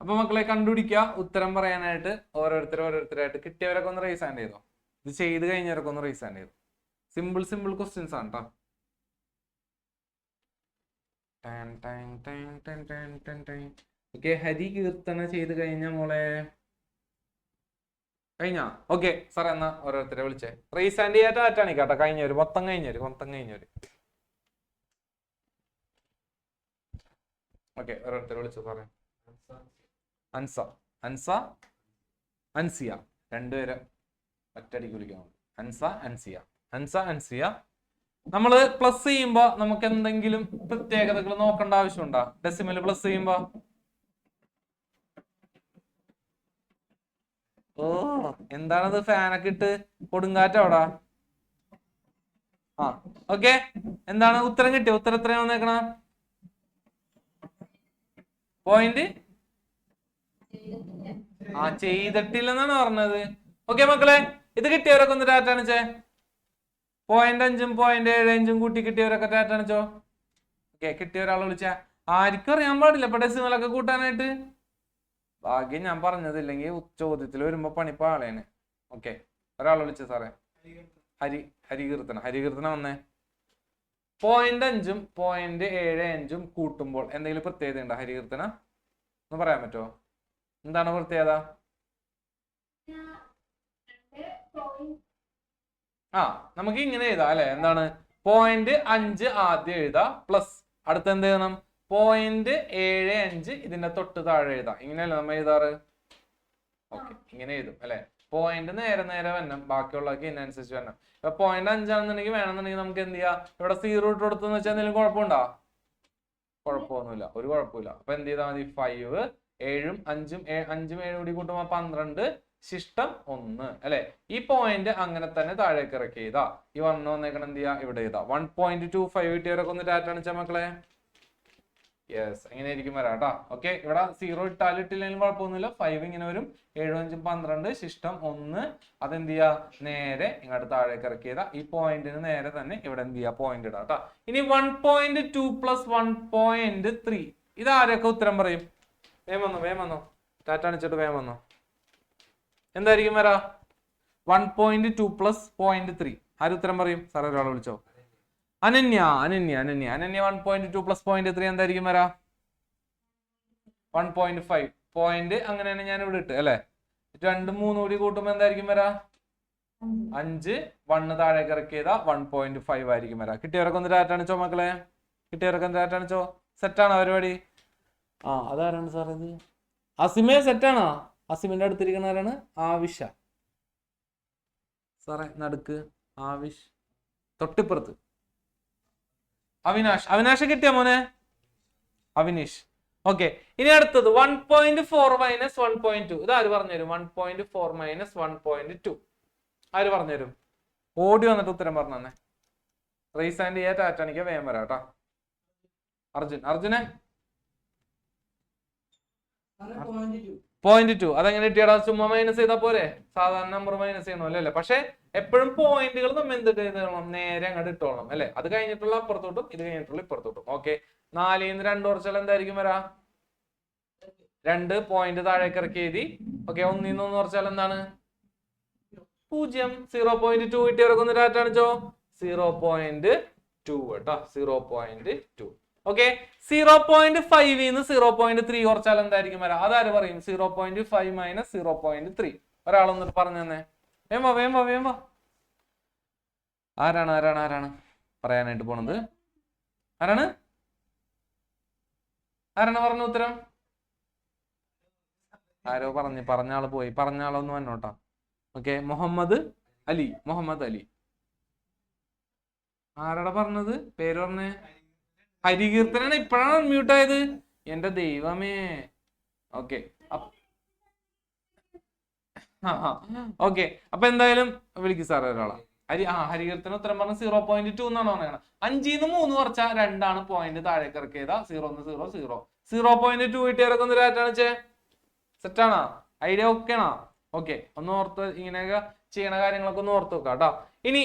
അപ്പൊ മക്കളെ കണ്ടുപിടിക്കുക. ഉത്തരം പറയാനായിട്ട് ഓരോരുത്തരായിട്ട് കിട്ടിയവരൊക്കെ ഒന്ന് റൈസ് ഹാൻഡ് ചെയ്തോ. ഇത് ചെയ്ത് കഴിഞ്ഞവരൊക്കെ ഒന്ന് റൈസ് ഹാൻഡ് ചെയ്തു. സിമ്പിൾ ക്വസ്റ്റ്യൻസ് ആണ് കേട്ടോ. ഓക്കെ, ഹരി കീർത്തന ചെയ്ത് കഴിഞ്ഞ മോളെ കഴിഞ്ഞ. ഓക്കെ സാർ, എന്നാ ഓരോരുത്തരെ വിളിച്ചേ. റൈസ് ഹാൻഡ് ചെയ്യാൻ ആറ്റാണ് കേട്ടോ. കഴിഞ്ഞവര് മൊത്തം കഴിഞ്ഞവര്. ഓക്കെ, ഓരോരുത്തരെ വിളിച്ചു സാറേ. അൻസിയ രണ്ടുപേരെ ഒറ്റടിക്ക് വിളിക്കാൻ. അൻസിയ. നമ്മള് പ്ലസ് ചെയ്യുമ്പോ നമുക്ക് എന്തെങ്കിലും പ്രത്യേകതകൾ നോക്കേണ്ട ആവശ്യമുണ്ടോ? ഡെസിമൽ പ്ലസ് ചെയ്യുമ്പോ എന്താണത്? ഫാനൊക്കെ ഇട്ട് കൊടുങ്കാറ്റ് അവിടെ. ഓക്കെ, എന്താണ് ഉത്തരം കിട്ടിയ? ഉത്തരം എത്രയാണ് വന്നേക്കണ? പോയിന്റ് ചെയ്തിട്ടില്ലെന്നാണ് പറഞ്ഞത്. ഓക്കെ മക്കളെ, ഇത് കിട്ടിയവരൊക്കെ ഒന്ന് ടാറ്റ കാണിച്ചേ. 0.5 0.75 കൂട്ടി കിട്ടിയവരൊക്കെ ടാറ്റ കാണിച്ചോ. ഓക്കെ, കിട്ടിയ ഒരാളെ വിളിച്ചാ. ആർക്കും അറിയാൻ പാടില്ല ഇപ്പൊ ഡെസിമലൊക്കെ കൂട്ടാനായിട്ട്. ഭാഗ്യം ഞാൻ പറഞ്ഞതില്ലെങ്കിൽ ചോദ്യത്തിൽ വരുമ്പോ പണിപ്പാളേന്. ഓക്കെ, ഒരാളെ വിളിച്ച സാറേ. ഹരികീർത്തന വന്നേ. 0.5 0.75 കൂട്ടുമ്പോൾ എന്തെങ്കിലും പ്രത്യേകത ഉണ്ടോ ഹരികീർത്തന? ഒന്ന് പറയാൻ പറ്റുമോ? എന്താണ് പ്രത്യേകത? നമുക്ക് ഇങ്ങനെ എഴുതാം അല്ലെ. എന്താണ്? 0.5 ആദ്യം എഴുതാം, പ്ലസ് അടുത്ത് എന്ത് ചെയ്യണം? 0.75 ഇതിന്റെ തൊട്ട് താഴെ എഴുതാം. ഇങ്ങനെയല്ലേ നമ്മൾ എഴുതാറ്? ഓക്കെ, ഇങ്ങനെ എഴുതും അല്ലെ. പോയിന്റ് നേരെ വരണം, ബാക്കിയുള്ളതൊക്കെ ഇതിനനുസരിച്ച് വരണം. ഇപ്പൊ 0.5 ആണെന്നുണ്ടെങ്കിൽ വേണമെന്നുണ്ടെങ്കിൽ നമുക്ക് എന്ത് ചെയ്യാം? ഇവിടെ 0 ഇട്ട് കൊടുത്തെന്ന് വെച്ചാൽ എന്തെങ്കിലും കുഴപ്പമുണ്ടോ? കുഴപ്പമൊന്നുമില്ല, ഒരു കുഴപ്പമില്ല. അപ്പൊ എന്ത് ചെയ്താൽ മതി? 5 7 5 7 കൂടി കൂട്ടുമ്പോ 12 ശിഷ്ടം 1 അല്ലെ. ഈ പോയിന്റ് അങ്ങനെ തന്നെ താഴേക്ക് ഇറക്കി ചെയ്താ. ഈ 1 വന്നേക്കണം എന്ത് ചെയ്യാ? ഇവിടെ ചെയ്താ. 1.25 കിട്ടിയവരൊക്കെ ഒന്ന് ടാറ്റ കാണിച്ചാ മക്കളെ. യെസ്, ഇങ്ങനെ ആയിരിക്കും വരാം കേട്ടോ. ഓക്കെ, ഇവിടെ 0 ഇട്ടില്ലെങ്കിലും കുഴപ്പമൊന്നുമില്ല. 5 ഇങ്ങനെ വരും. 7 5 12 ശിഷ്ടം 1. അതെന്ത് ചെയ്യാ? നേരെ ഇങ്ങോട്ട് താഴേക്ക് ഇറക്കി ചെയ്താ. ഈ പോയിന്റിന് നേരെ തന്നെ ഇവിടെ എന്ത് ചെയ്യാ? പോയിന്റ് ഇടാം കേട്ടോ. ഇനി 1.2 പ്ലസ് 1.3 ഇതാരൊക്കെ ഉത്തരം പറയും? വേഗം വന്നോ ടാറ്റ അണിച്ചിട്ട് വേഗം വന്നോ. എന്തായിരിക്കും വരാ? 1.2 + 0.3. ആര് ഉത്തരം പറയും? സാറേ ഒരാളെ വിളിച്ചോ. അനന്യ 1.2 + 0.3 എന്തായിരിക്കും വരാ? 1.5. പോയിന്റ് അങ്ങനെയാണ് ഞാൻ ഇവിടെ ഇട്ട് അല്ലെ. 2 3 കൂടി കൂട്ടുമ്പോ എന്തായിരിക്കും വരാ? 5. 1 താഴേക്ക് ഇറക്കിയതാ 1.5 ആയിരിക്കും വരാ. കിട്ടിയവരൊക്കെ ഒന്ന് ടാറ്റ അണിച്ചോ മക്കളെ. കിട്ടിയവരൊക്കെ ടാറ്റ അണിച്ചോ. സെറ്റാണോ പരിപാടി? അതാരാണ് സാർ ഇത്? അസിമേ സെറ്റാണോ? അസിമിന്റെ അടുത്തിരിക്കുന്ന ആരാണ്? ആവിഷ സാറേ നടുക്ക്. ആവിഷ് തൊട്ടിപ്പുറത്ത് അവിനാഷ് കിട്ടിയ മോനെ? അവിനീഷ്. ഓക്കെ, ഇനി അടുത്തത് 1.4 - 1.2. ഇത് ആര് പറഞ്ഞുതരും? 1.4 - 1.2 ആര് പറഞ്ഞുതരും? ഓടി വന്നിട്ട് ഉത്തരം പറഞ്ഞു തന്നെ. റൈസ് ആൻഡ് ചെയ്യാ ടാറ്റ അണിക്ക വേഗം വരാം കേട്ടാ. അർജുനെ 0.2 അതെങ്ങനെ കിട്ടിയടാ? ചുമ്മാ മൈനസ് ചെയ്താൽ പോരെ? സാധാരണ നമ്പർ മൈനസ് ചെയ്യണമല്ലോ അല്ലെ. പക്ഷെ എപ്പോഴും പോയിന്റുകൾ നമ്മൾ എന്ത് ചെയ്തോളണം? നേരെ അങ്ങോട്ട് ഇട്ടോളണം അല്ലെ. അത് കഴിഞ്ഞിട്ടുള്ള അപ്പുറത്തോട്ടും ഇത് കഴിഞ്ഞിട്ടുള്ള ഇപ്പുറത്തോട്ടും. ഓക്കെ, 4 ന്ന് 2 കുറച്ചാൽ എന്തായിരിക്കും വരാ? 2 പോയിന്റ് താഴേക്ക് ഇറക്കി എഴുതി. ഓക്കെ, 1 ന്ന് 1 കുറച്ചാൽ എന്താണ്? 0. 0.2 കിട്ടിയവരൊക്കെ ഒന്ന് ടാറ്റ അണിച്ചോ. 0.2 കേട്ടോ. 0.2. ഓക്കെ, 0.5 ന്ന് 0.3 കുറച്ചാൽ എന്തായിരിക്കും വരാ? അതാര് പറയും? 0.5 - 0.3. ഒരാളൊന്നിട്ട് പറഞ്ഞു തന്നെ. വേം വാ. ആരാണ് പറയാനായിട്ട് പോണത്? ആരാണ് പറഞ്ഞ ഉത്തരം? ആരോ പറഞ്ഞ ആള് പോയി. പറഞ്ഞ ആളൊന്ന് വന്നോട്ടാ. ഓക്കെ, മുഹമ്മദ് അലി. ആരാടാ പറഞ്ഞത്? പേര് പറഞ്ഞേ. ഹരികീർത്തനാണ്. ഇപ്പോഴാണ് അൺമ്യൂട്ട് ആയത്. എന്റെ ദൈവമേ. ഓക്കെ ഓക്കെ, അപ്പൊ എന്തായാലും വിളിക്കും സാറേ ഒരാളാ. ഹരികീർത്തന ഉത്തരം പറഞ്ഞ 0.2 എന്നാണ് പറയുന്നത്. 5 ന്ന് 3 കുറച്ചാ 2 പോയിന്റ് താഴേക്ക് ഇറക്കിയതാ. 0 ന്ന് 0 0.2 കിട്ടിയവരൊക്കെ ഒന്ന് ടാറ്റാണിച്ചേ. സെറ്റാണോ? ഐഡിയ ഓക്കെ ആണോ? ഓക്കെ, ഒന്ന് ഓർത്ത് ഇങ്ങനെയൊക്കെ ചെയ്യണ കാര്യങ്ങളൊക്കെ ഒന്ന് ഓർത്ത് വെക്കാം കേട്ടോ. ഇനി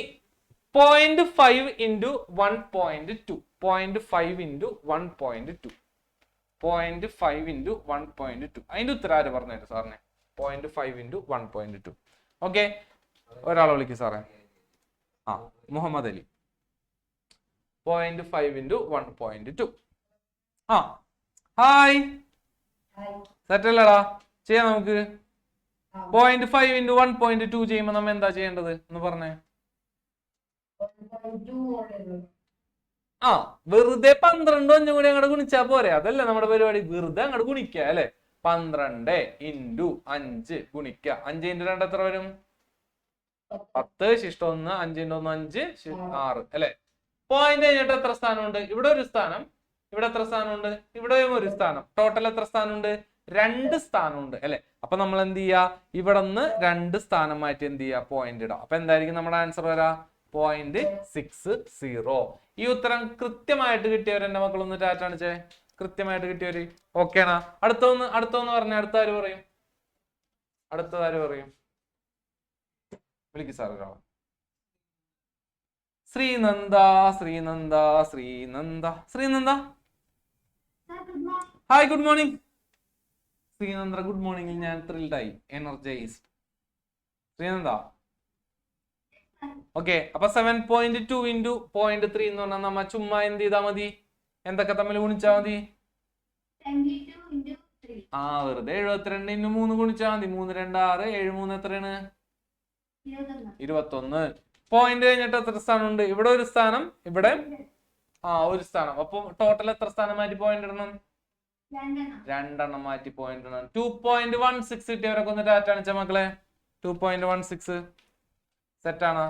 0.5 × 1.2. 0.5 × 1.2. 0.5 × 1.2 അതിന്റെ ഉത്തരം ആര് പറഞ്ഞു സാറിനെ? 0.5 × 1.2. ഓക്കെ, ഒരാളെ വിളിക്കും സാറേ. മുഹമ്മദ് അലി. 0.5 × 1.2. ഹായ്, സെറ്റല്ലടാ? ചെയ്യാം നമുക്ക്. 0.5 × 1.2 ചെയ്യുമ്പോ നമ്മ എന്താ ചെയ്യേണ്ടത് എന്ന് പറഞ്ഞേ. വെറുതെ 12 5 കൂടി അങ്ങോട്ട് ഗുണിച്ചാ പോരെ? അതല്ല നമ്മുടെ പരിപാടി. വെറുതെ അങ്ങോട്ട് ഗുണിക്ക അല്ലെ. 12 × 5 ഗുണിക്ക. 5 × 2 എത്ര വരും? 10. ശിഷ്ടം 1. 5 × 1 5. 6 അല്ലെ. പോയിന്റ് കഴിഞ്ഞിട്ട് എത്ര സ്ഥാനമുണ്ട്? ഇവിടെ ഒരു സ്ഥാനം. ഇവിടെ എത്ര സ്ഥാനമുണ്ട്? ഇവിടെയും ഒരു സ്ഥാനം. ടോട്ടൽ എത്ര സ്ഥാനമുണ്ട്? 2 സ്ഥാനമുണ്ട് അല്ലെ. അപ്പൊ നമ്മൾ എന്ത് ചെയ്യാ? ഇവിടെ നിന്ന് 2 സ്ഥാനം മാറ്റി എന്ത് ചെയ്യാ? പോയിന്റ് ഇടാം. അപ്പൊ എന്തായിരിക്കും നമ്മുടെ ആൻസർ വരാ? 0.60. ഈ ഉത്തരം കൃത്യമായിട്ട് കിട്ടിയവർ എന്റെ മക്കളൊന്ന് ടാറ്റ കാണിച്ചേ. കൃത്യമായിട്ട് കിട്ടിയവര് ഓക്കെ ആണോ? അടുത്തൊന്ന് പറഞ്ഞ. അടുത്താര് പറയും? വിളിക്ക് സാർ ഒരാളെ. Sreenanda. Hi, good morning Sreenanda. Good മോർണിംഗിൽ ഞാൻ ത്രിൽഡായി, എനർജൈസ്ഡ്. ശ്രീനന്ദ ഓക്കെ. അപ്പൊ 7.2 × 0.3 എന്ന് പറഞ്ഞാൽ നമ്മ ചുമ്മാ എന്ത് ചെയ്താ മതി? എന്തൊക്കെ തമ്മിൽ ഗുണിച്ചാ മതി? വെറുതെ 72 × 3 ഗുണിച്ചാ മതി. 3 2 6 7 3 എത്രയാണ്? 21. പോയിന്റ് കഴിഞ്ഞിട്ട് എത്ര സ്ഥാനം ഉണ്ട്? ഇവിടെ ഒരു സ്ഥാനം, ഇവിടെ ഒരു സ്ഥാനം. അപ്പൊ ടോട്ടൽ എത്ര സ്ഥാനം മാറ്റി പോയിന്റ് ഇടണം? 2 മാറ്റി പോയിന്റ് ഇടണം. 2.16 കിട്ടിയവരൊക്കെ ഒന്ന് ടാറ്റ കാണിച്ച മക്കളെ. 2.16 സെറ്റ് ആണ്.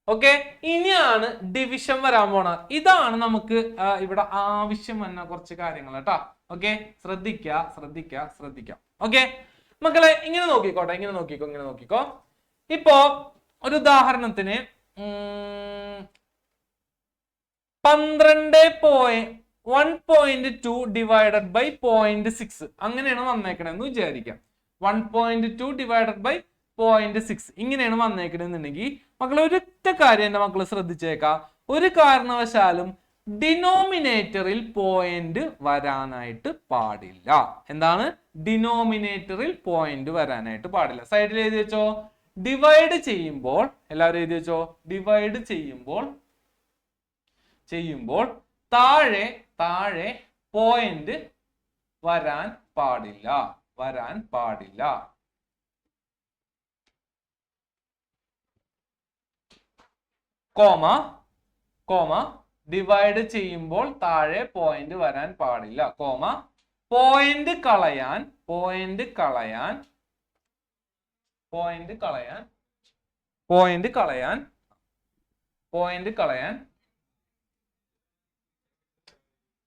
ഓക്കെ, ഇനിയാണ് ഡിവിഷൻ വരാൻ പോണ. ഇതാണ് നമുക്ക് ഇവിടെ ആവശ്യം വന്ന കുറച്ച് കാര്യങ്ങൾ കേട്ടാ. ഓക്കെ, ശ്രദ്ധിക്ക. ഓക്കെ മക്കളെ, ഇങ്ങനെ നോക്കിക്കോ. ഇപ്പോ ഒരു ഉദാഹരണത്തിന് 1.2 ഡിവൈഡഡ് ബൈ 0.6 അങ്ങനെയാണ് വന്നേക്കണെന്ന് വിചാരിക്കാം. 1.2 ഡിവൈഡഡ് ബൈ 0.6 ഇങ്ങനെയാണ് വന്നേക്കണെന്നുണ്ടെങ്കിൽ മക്കളെ ഒരൊറ്റ കാര്യം എന്റെ മക്കള് ശ്രദ്ധിച്ചേക്കാം. ഒരു കാരണവശാലും ഡിനോമിനേറ്ററിൽ പോയിന്റ് വരാനായിട്ട് പാടില്ല. എന്താണ്? ഡിനോമിനേറ്ററിൽ പോയിന്റ് വരാനായിട്ട് പാടില്ല. സൈഡിൽ എഴുതി വെച്ചോ. ഡിവൈഡ് ചെയ്യുമ്പോൾ, എല്ലാവരും എഴുതി വെച്ചോ, ഡിവൈഡ് ചെയ്യുമ്പോൾ താഴെ പോയിന്റ് വരാൻ പാടില്ല. കോമ ഡിവൈഡ് ചെയ്യുമ്പോൾ താഴെ പോയിന്റ് വരാൻ പാടില്ല. കോമ പോയിന്റ് കളയാൻ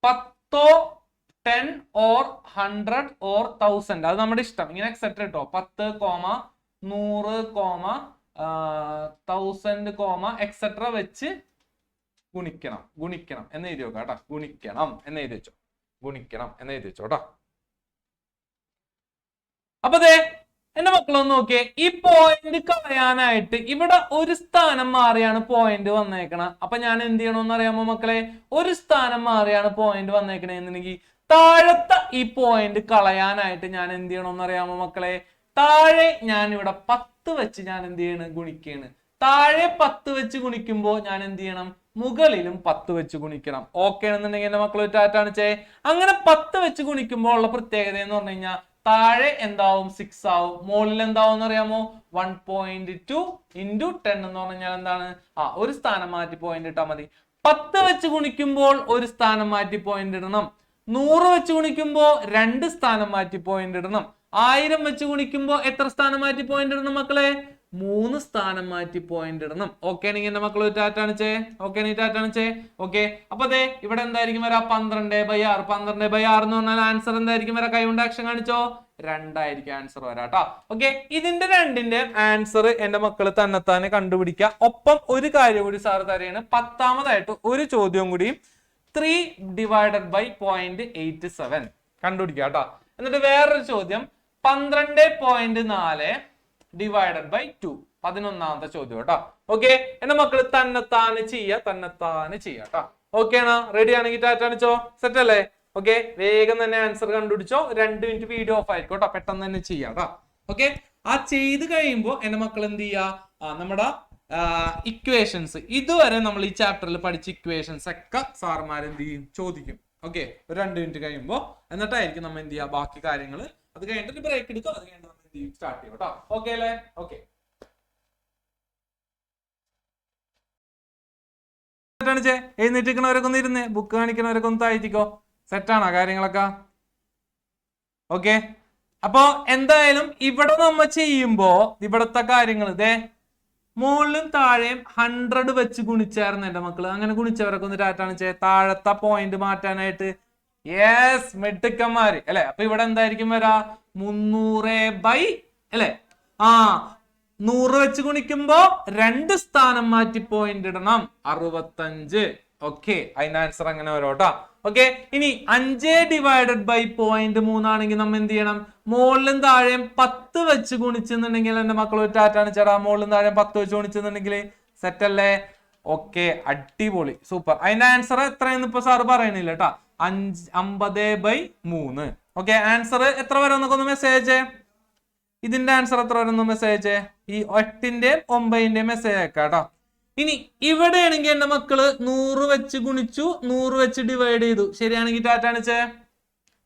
10 10 or 100 or 1000 അത് നമ്മുടെ ഇഷ്ടം. ഇങ്ങനെ എക്സെട്ര കേട്ടോ. 10, 100, 1000, എക്സെട്ര വെച്ച് ഗുണിക്കണം എന്ന് എഴുതി വെക്കാം കേട്ടോ. ഗുണിക്കണം എന്ന് എഴുതി വെച്ചോ കേട്ടോ. അപ്പൊ ദേ എന്റെ മക്കളൊന്ന് നോക്കിയേ. ഈ പോയിന്റ് കളയാനായിട്ട് ഇവിടെ ഒരു സ്ഥാനം മാറിയാണ് പോയിന്റ് വന്നേക്കണം. അപ്പൊ ഞാൻ എന്ത് ചെയ്യണമെന്ന് അറിയാമോ മക്കളെ? ഒരു സ്ഥാനം മാറിയാണ് പോയിന്റ് വന്നേക്കണേ എന്നുണ്ടെങ്കിൽ താഴത്തെ ഈ പോയിന്റ് കളയാനായിട്ട് ഞാൻ എന്ത് ചെയ്യണമെന്ന് അറിയാമോ മക്കളെ? താഴെ ഞാൻ ഇവിടെ 10 വെച്ച് ഞാൻ എന്ത് ചെയ്യണം? ഗുണിക്കുകയാണ്. താഴെ 10 വെച്ച് ഗുണിക്കുമ്പോൾ ഞാൻ എന്ത് ചെയ്യണം? മുകളിലും 10 വെച്ച് ഗുണിക്കണം. ഓക്കെ എന്നുണ്ടെങ്കിൽ എന്റെ മക്കൾ ടാറ്റാണിച്ചേ. അങ്ങനെ 10 വെച്ച് ഗുണിക്കുമ്പോൾ ഉള്ള പ്രത്യേകത എന്ന് പറഞ്ഞു കഴിഞ്ഞാൽ താഴെ എന്താവും? 6 ആവും. മുകളിൽ എന്താവും അറിയാമോ? 1.2 into 10 എന്ന് പറഞ്ഞാൽ എന്താണ്? ഒരു സ്ഥാനം മാറ്റി പോയിന്റ് ഇട്ടാൽ മതി. 10 വെച്ച് ഗുണിക്കുമ്പോൾ ഒരു സ്ഥാനം മാറ്റി പോയിന്റ് ഇടണം. 100 വെച്ച് ഗുണിക്കുമ്പോൾ 2 സ്ഥാനം മാറ്റി പോയിന്റ് ഇടണം. 1000 വെച്ച് ഗുണിക്കുമ്പോൾ എത്ര സ്ഥാനം മാറ്റി പോയിന്റ് ഇടണം മക്കളെ? 3 സ്ഥാനം മാറ്റി പോയിന്റ് ഇടണം. ഓക്കെ ആണെങ്കിൽ എന്റെ മക്കൾ ടാറ്റാണിച്ചേ. ഓക്കെ അപ്പൊ അതെ ഇവിടെ എന്തായിരിക്കും വരാ? 12/6. 12/6 എന്ന് പറഞ്ഞാൽ ആൻസർ എന്തായിരിക്കും വരാ? കൈകൊണ്ട് ആക്ഷൻ കാണിച്ചോ. 2 ആയിരിക്കും ആൻസർ വരാട്ടോ. ഓക്കെ ഇതിന്റെ രണ്ടിന്റെ ആൻസർ എന്റെ മക്കൾ തന്നെത്താനെ കണ്ടുപിടിക്കുക. ഒപ്പം ഒരു കാര്യം കൂടി സാർ തരെയാണ്. 10ാമതായിട്ട് ഒരു ചോദ്യം കൂടി 3 divided by 0.87 കണ്ടുപിടിക്കുക കേട്ടോ. എന്നിട്ട് വേറൊരു ചോദ്യം 12.4 divided by 2 11ാമത്തെ ചോദ്യം കേട്ടോ. ഓക്കെ എന്റെ മക്കൾ തന്നെത്താനെ ചെയ്യാട്ടോ. ഓക്കെ ആണോ? റെഡി ആണെങ്കിൽ ടാറ്റാണിച്ചോ. സെറ്റ് അല്ലേ? ഓക്കെ വേഗം തന്നെ ആൻസർ കണ്ടുപിടിച്ചോ. 2 മിനിറ്റ് വീഡിയോ ഓഫ് ആയിരിക്കും കേട്ടോ. പെട്ടെന്ന് തന്നെ ചെയ്യാട്ടോ. ഓക്കെ ആ ചെയ്ത് കഴിയുമ്പോൾ എന്റെ മക്കൾ എന്ത് ചെയ്യാ? നമ്മുടെ ഇക്വേഷൻസ് ഇതുവരെ നമ്മൾ ഈ ചാപ്റ്ററിൽ പഠിച്ച ഇക്വേഷൻസ് ഒക്കെ സാർമാർ എന്ത് ചെയ്യും? ചോദിക്കും. ഓക്കെ ഒരു 2 മിനിറ്റ് കഴിയുമ്പോൾ എന്നിട്ടായിരിക്കും നമ്മൾ എന്ത് ചെയ്യുക? ബാക്കി കാര്യങ്ങൾ അത് കഴിഞ്ഞിട്ട് ബ്രേക്ക് എടുക്കും. അത് കഴിഞ്ഞിട്ട് നമ്മൾ എന്ത് ചെയ്യും? സ്റ്റാർട്ട് ചെയ്യും കേട്ടോ. ഓക്കെ അല്ലേ? ഓക്കെ എഴുന്നേറ്റിരിക്കണവരൊക്കെ ഒന്ന് ഇരുന്നേ. ബുക്ക് കാണിക്കണവരൊക്കെ ഒന്ന് താഴ്ത്തിക്കോ. സെറ്റാണോ കാര്യങ്ങളൊക്കെ? ഓക്കെ അപ്പൊ എന്തായാലും ഇവിടെ നമ്മ ചെയ്യുമ്പോ ഇവിടത്തെ കാര്യങ്ങൾ ഇതേ മുകളിലും താഴെയും 100 വെച്ച് ഗുണിച്ചായിരുന്നു എന്റെ മക്കള്. അങ്ങനെ ഗുണിച്ചവരൊക്കെ ഒന്ന് ടാറ്റാണിച്ചേ. താഴത്തെ പോയിന്റ് മാറ്റാനായിട്ട്. യെസ് മിടുക്കന്മാര് അല്ലെ? അപ്പൊ ഇവിടെ എന്തായിരിക്കും വരാ? 300 അല്ലെ? 100 വെച്ച് ഗുണിക്കുമ്പോ 2 സ്ഥാനം മാറ്റി പോയിന്റ് ഇടണം. 65. ഓക്കെ അതിന്റെ ആൻസർ അങ്ങനെ വരും കേട്ടോ. ഓക്കെ ഇനി 5 divided by 0.3 ആണെങ്കിൽ നമ്മൾ എന്ത് ചെയ്യണം? മുകളിലും താഴെയും 10 വെച്ച് ഗുണിച്ചെന്നുണ്ടെങ്കിൽ എന്റെ മക്കൾ ഒരു ടാറ്റാണ് ചേട്ടാ. മുകളിലും താഴെയും 10 വെച്ച് ഗുണിച്ചെന്നുണ്ടെങ്കിൽ സെറ്റ് അല്ലേ? ഓക്കെ അടിപൊളി സൂപ്പർ. അതിന്റെ ആൻസർ എത്രയെന്ന് ഇപ്പൊ സാറ് പറയണില്ല കേട്ടോ. 50/3. ഓക്കെ ആൻസർ എത്ര വരെ എന്നൊക്കെ ഒന്ന് മെസ്സേജ്. ഇതിന്റെ ആൻസർ എത്ര വരെ ഒന്ന് മെസ്സേജ്. ഈ 8ന്റെയും 9ന്റെയും മെസ്സേജ് അയക്കാം കേട്ടോ. ഇനി ഇവിടെ ആണെങ്കിൽ എന്റെ മക്കള് 100 വെച്ച് ഗുണിച്ചു, 100 വെച്ച് ഡിവൈഡ് ചെയ്തു. ശരിയാണെങ്കിൽ ടാറ്റാണിച്ചേ.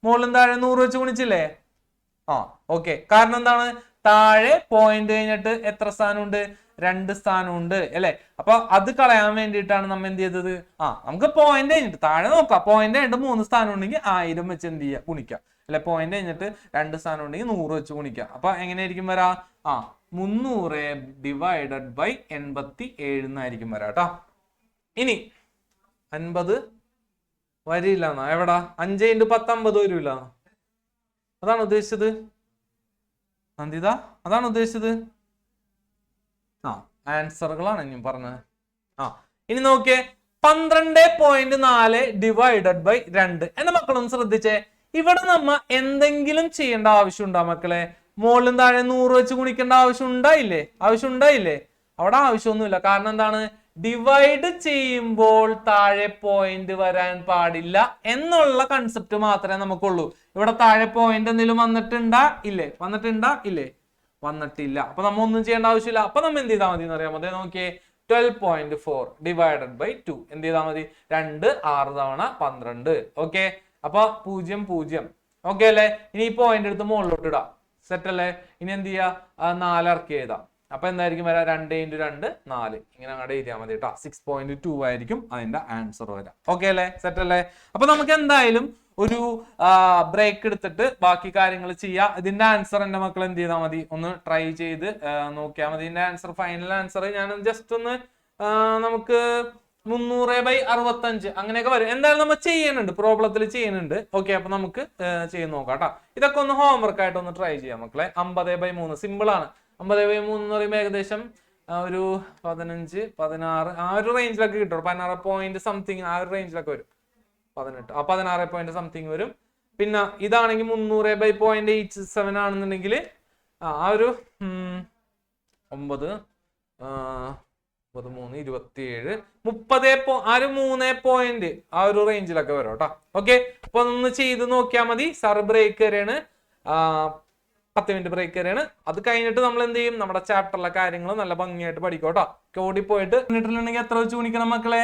മുകളിലും താഴെ 100 വെച്ച് ഗുണിച്ചില്ലേ? ഓക്കെ കാരണം എന്താണ്? താഴെ പോയിന്റ് കഴിഞ്ഞിട്ട് എത്ര സ്ഥാനമുണ്ട്? 2 സ്ഥാനമുണ്ട് അല്ലെ? അപ്പൊ അത് കളയാൻ വേണ്ടിയിട്ടാണ് നമ്മൾ എന്ത് ചെയ്തത്? നമുക്ക് പോയിന്റ് കഴിഞ്ഞിട്ട് താഴെ നോക്കാം. പോയിന്റ് കഴിഞ്ഞിട്ട് 3 സ്ഥാനം ഉണ്ടെങ്കിൽ 1000 വെച്ച് എന്ത് ചെയ്യുക? ഗുണിക്കാം അല്ലെ? പോയിന്റ് കഴിഞ്ഞിട്ട് 2 സ്ഥാനം ഉണ്ടെങ്കിൽ 100 വെച്ച് ഗുണിക്കാം. അപ്പൊ എങ്ങനെയായിരിക്കും വരാ? 300 divided by 87 എന്നായിരിക്കും വരാ കേട്ടോ. ഇനി 50 വരില്ലാന്നോ? എവിടാ? 5 × 10 50 വരില്ല. അതാണ് ഉദ്ദേശിച്ചത് നന്ദിത? അതാണ് ഉദ്ദേശിച്ചത്? ആൻസറുകളാണ് ഞാൻ പറഞ്ഞത്. ഇനി നോക്കിയേ 12.4 divided by 2. എന്റെ മക്കളൊന്ന് ശ്രദ്ധിച്ചേ. ഇവിടെ നമ്മ എന്തെങ്കിലും ചെയ്യേണ്ട ആവശ്യം ഉണ്ടോ മക്കളെ? മുകളിലും താഴെ 100 വെച്ച് ഗുണിക്കേണ്ട ആവശ്യം ഉണ്ടായില്ലേ? അവിടെ ആവശ്യമൊന്നുമില്ല. കാരണം എന്താണ്? ഡിവൈഡ് ചെയ്യുമ്പോൾ താഴെ പോയിന്റ് വരാൻ പാടില്ല എന്നുള്ള കൺസെപ്റ്റ് മാത്രമേ നമുക്കുള്ളൂ. ഇവിടെ താഴെ പോയിന്റ് എന്തെങ്കിലും വന്നിട്ടുണ്ടാ ഇല്ലേ? വന്നിട്ടില്ല. അപ്പൊ നമ്മ ഒന്നും ചെയ്യേണ്ട ആവശ്യമില്ല. അപ്പൊ നമ്മ എന്ത് ചെയ്താൽ മതി എന്ന് അറിയാം. അതെ നോക്കിയേ, 12.4 ഡിവൈഡഡ് ബൈ 2 എന്ത് ചെയ്താൽ മതി? 2 6 തവണ 12. ഓക്കെ, അപ്പൊ 0 0. ഓക്കെ അല്ലെ? ഇനി ഈ പോയിന്റ് എടുത്ത് മുകളിലോട്ട് ഇടാം. സെറ്റ് അല്ലേ? ഇനി എന്ത് ചെയ്യാ? 4 ഇറക്കി എഴുതാം. അപ്പൊ എന്തായിരിക്കും വരാം? 2 × 2 4. ഇങ്ങനെ അങ്ങോട്ട് എഴുതിയാൽ മതി കേട്ടോ. 6.2 ആയിരിക്കും അതിന്റെ ആൻസർ വരാം. ഓക്കെ അല്ലേ? സെറ്റ് അല്ലേ? അപ്പൊ നമുക്ക് എന്തായാലും ഒരു ബ്രേക്ക് എടുത്തിട്ട് ബാക്കി കാര്യങ്ങൾ ചെയ്യാം. ഇതിന്റെ ആൻസർ എന്റെ മക്കൾ എന്ത് ചെയ്താൽ മതി? ഒന്ന് ട്രൈ ചെയ്ത് നോക്കിയാൽ മതി. ഇതിന്റെ ആൻസർ, ഫൈനൽ ആൻസർ ഞാൻ ജസ്റ്റ് ഒന്ന് നമുക്ക് 300/65 അങ്ങനെയൊക്കെ വരും. എന്തായാലും നമ്മൾ ചെയ്യുന്നുണ്ട്, പ്രോബ്ലത്തിൽ ചെയ്യുന്നുണ്ട്. ഓക്കെ, അപ്പൊ നമുക്ക് ചെയ്ത് നോക്കാം കേട്ടോ. ഇതൊക്കെ ഒന്ന് ഹോംവർക്ക് ആയിട്ട് ഒന്ന് ട്രൈ ചെയ്യാം മക്കളെ. 50/3 സിമ്പിൾ ആണ്. 50/3 എന്ന് പറയുമ്പോൾ ഏകദേശം ഒരു 15 16 ആ ഒരു റേഞ്ചിലൊക്കെ കിട്ടും. 16 പോയിന്റ് സംതിങ് ആ ഒരു റേഞ്ചിലൊക്കെ വരും. 18 16 പോയിന്റ് സംതിങ് വരും. പിന്നെ ഇതാണെങ്കിൽ 300/0.87 ആണെന്നുണ്ടെങ്കിൽ ആ ഒരു 9 13 27 30 ആ ഒരു 3 പോയിന്റ് ആ ഒരു റേഞ്ചിലൊക്കെ വരും കേട്ടോ. ഓക്കെ, അപ്പൊ ഒന്ന് ചെയ്ത് നോക്കിയാൽ മതി. സാർ ബ്രേക്ക് വരെയാണ്, 10 മിനിറ്റ് ബ്രേക്ക് വരെയാണ്. അത് കഴിഞ്ഞിട്ട് നമ്മൾ എന്ത് ചെയ്യും? നമ്മുടെ ചാപ്റ്ററിലെ കാര്യങ്ങൾ നല്ല ഭംഗിയായിട്ട് പഠിക്കും കേട്ടോ. ഓടി പോയിട്ട് മിനിറ്റിലുണ്ടെങ്കിൽ എത്ര വെച്ച് ഗുണിക്കണം മക്കളെ?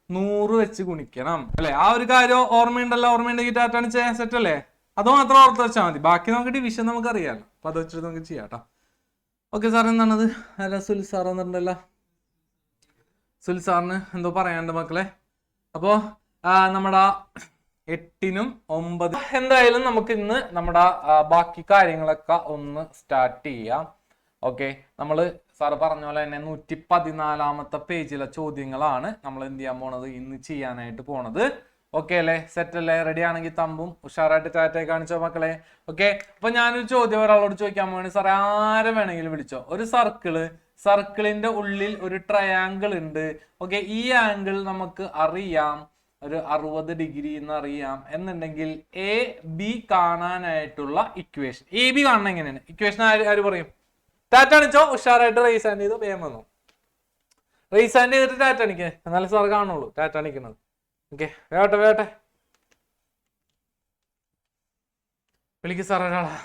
100 വെച്ച് ഗുണിക്കണം അല്ലെ? ആ ഒരു കാര്യം ഓർമ്മയുണ്ടല്ലോ? ഓർമ്മയുണ്ടെങ്കിൽ ടാറ്റാണ് ചെയ്യാൻ സെറ്റ് അല്ലേ? അതോ മാത്രം ഓർത്ത് വെച്ചാൽ മതി. ബാക്കി നമുക്ക് ഡിവിഷൻ നമുക്ക് അറിയാമല്ലോ. അപ്പൊ അത് വെച്ചിട്ട് നമുക്ക് ചെയ്യാം കേട്ടോ. ഓക്കെ സാർ, എന്താണത്? അല്ല, സുൽ സാർ വന്നിട്ടുണ്ടല്ലോ. സുൽ സാറിന് എന്തോ പറയാനുണ്ട് മക്കളെ. അപ്പോ നമ്മുടെ 8നും 9 എന്തായാലും നമുക്ക് ഇന്ന് നമ്മുടെ ബാക്കി കാര്യങ്ങളൊക്കെ ഒന്ന് സ്റ്റാർട്ട് ചെയ്യാം. ഓക്കെ, നമ്മൾ സാറ് പറഞ്ഞ പോലെ തന്നെ 114-ാമത്തെ പേജിലെ ചോദ്യങ്ങളാണ് നമ്മൾ എന്ത് ചെയ്യാൻ പോണത്? ഇന്ന് ചെയ്യാനായിട്ട് പോണത്. ഓക്കെ അല്ലേ? സെറ്റ് അല്ലേ? റെഡി ആണെങ്കിൽ തമ്പും ഉഷാറായിട്ട് ടാറ്റയെ കാണിച്ചോ മക്കളെ. ഓക്കെ, അപ്പൊ ഞാനൊരു ചോദ്യം ഒരാളോട് ചോദിക്കാൻ പോവാണ്. സാറേ, ആരെ വേണമെങ്കിലും വിളിച്ചോ. ഒരു സർക്കിളിന്റെ ഉള്ളിൽ ഒരു ട്രയാങ്കിൾ ഉണ്ട്. ഓക്കെ, ഈ ആംഗിൾ നമുക്ക് അറിയാം ഒരു 60 ഡിഗ്രി എന്ന് അറിയാം എന്നുണ്ടെങ്കിൽ AB കാണാനായിട്ടുള്ള ഇക്വേഷൻ. AB കാണണം എങ്ങനെയാണ്? ഇക്വേഷൻ ആര് പറയും? ടാറ്റ അണിച്ചോ. ഉഷാറായിട്ട് റേസ് ഹാൻഡ് ചെയ്തോ. വേഗം വന്നു റേസ് ഹാൻഡ് ചെയ്തിട്ട് ടാറ്റ അണിക്കേ, എന്നാലും സാർ കാണുള്ളൂ ടാറ്റ അണിക്കുന്നത്. ഓക്കെ, വേട്ടെ വിളിക്ക് സാർ ഒരാളാ.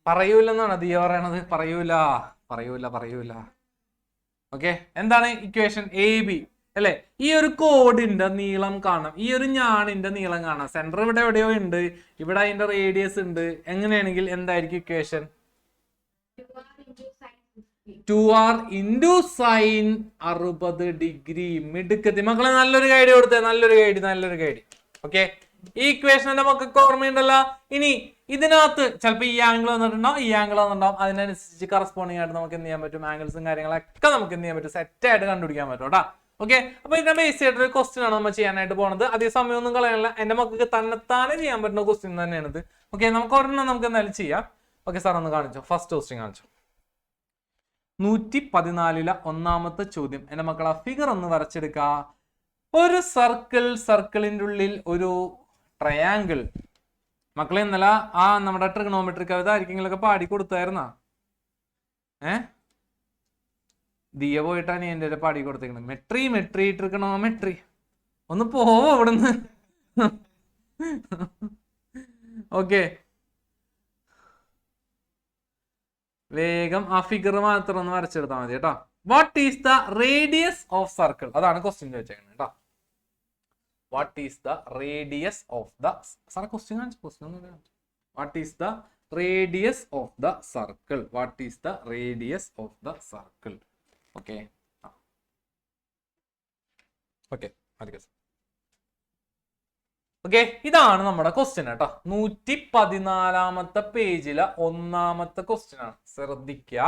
പറയൂലെന്നാണ് ദിയ പറയണത്. പറയൂല. ഓക്കെ, എന്താണ് ഇക്വേഷൻ? AB അല്ലെ? ഈ ഒരു കോഡിന്റെ നീളം കാണാം, ഈ ഒരു ഞാണിന്റെ നീളം കാണാം. സെന്റർ ഇവിടെ എവിടെയോ ഉണ്ട്, ഇവിടെ അതിന്റെ റേഡിയസ് ഉണ്ട്. എങ്ങനെയാണെങ്കിൽ എന്തായിരിക്കും ഇക്വേഷൻ? 2r × sin 60 degree. മിടുക്കത്തി മക്കളെ, നല്ലൊരു ഗൈഡ് കൊടുത്തേ. നല്ലൊരു ഗൈഡ്. ഓക്കെ, ഈ ഇക്വേഷൻ എന്റെ മക്കൾക്ക് ഓർമ്മയുണ്ടല്ലോ. ഇനി ഇതിനകത്ത് ചിലപ്പോൾ ഈ ആംഗിൾ വന്നിട്ടുണ്ടാവും, അതിനനുസരിച്ച് കറസ്പോണ്ടിങ് ആയിട്ട് നമുക്ക് എന്ത് ചെയ്യാൻ പറ്റും? ആംഗിൾസും കാര്യങ്ങളൊക്കെ നമുക്ക് എന്ത് ചെയ്യാൻ പറ്റും? സെറ്റ് ആയിട്ട് കണ്ടുപിടിക്കാൻ പറ്റും കേട്ടോ. ഓക്കെ, അപ്പൊ ഇതിന്റെ ബേസ് ആയിട്ടൊരു ക്വസ്റ്റ്യൻ ആണ് നമ്മൾ ചെയ്യാനായിട്ട് പോണത്. അതേ സമയമൊന്നും കളയാനില്ല. എന്റെ മക്കൾക്ക് തന്നെത്താനെ ചെയ്യാൻ പറ്റുന്ന ക്വസ്റ്റ്യൻ തന്നെയാണിത്. ഓക്കെ, നമുക്ക് ഒരെണ്ണം നമുക്ക് എന്തായാലും ചെയ്യാം. ഓക്കെ സാർ, ഒന്ന് കാണിച്ചോ. ഫസ്റ്റ് ക്വസ്റ്റ്യൻ കാണിച്ചോ. 114-ലെ 1ാമത്തെ ചോദ്യം. എന്റെ മക്കൾ ആ ഫിഗർ ഒന്ന് വരച്ചെടുക്ക. ഒരു സർക്കിളിന്റെ ഉള്ളിൽ ഒരു ട്രയാങ്കിൾ. മക്കളെ, ഇന്നലെ നമ്മുടെ ട്രിഗണോമെട്രി കവിത ആയിരിക്കെങ്കിലൊക്കെ പാടി കൊടുത്തായിരുന്ന? ദിയ പോയിട്ടാണ് എന്റെ പാടി കൊടുത്തേക്കുന്നത്. മെട്രി ട്രിഗണോമെട്രി. ഒന്ന് പോവോ ഇവിടുന്ന്? ഓക്കെ, വേഗം ആ ഫിഗർ മാത്രം ഒന്ന് വരച്ചെടുത്താൽ മതി കേട്ടോ. What is the radius of circle? അതാണ് ക്വസ്റ്റ്യൻ ചോദിച്ചേക്കുന്നത് കേട്ടോ. What is the radius of the sir? Question what is the radius of the circle? What is the radius of the circle? Okay, ഇതാണ് നമ്മുടെ question കേട്ടോ. 114-ാമത്തെ പേജിലെ 1ാമത്തെ question ആണ്. ശ്രദ്ധിക്കുക.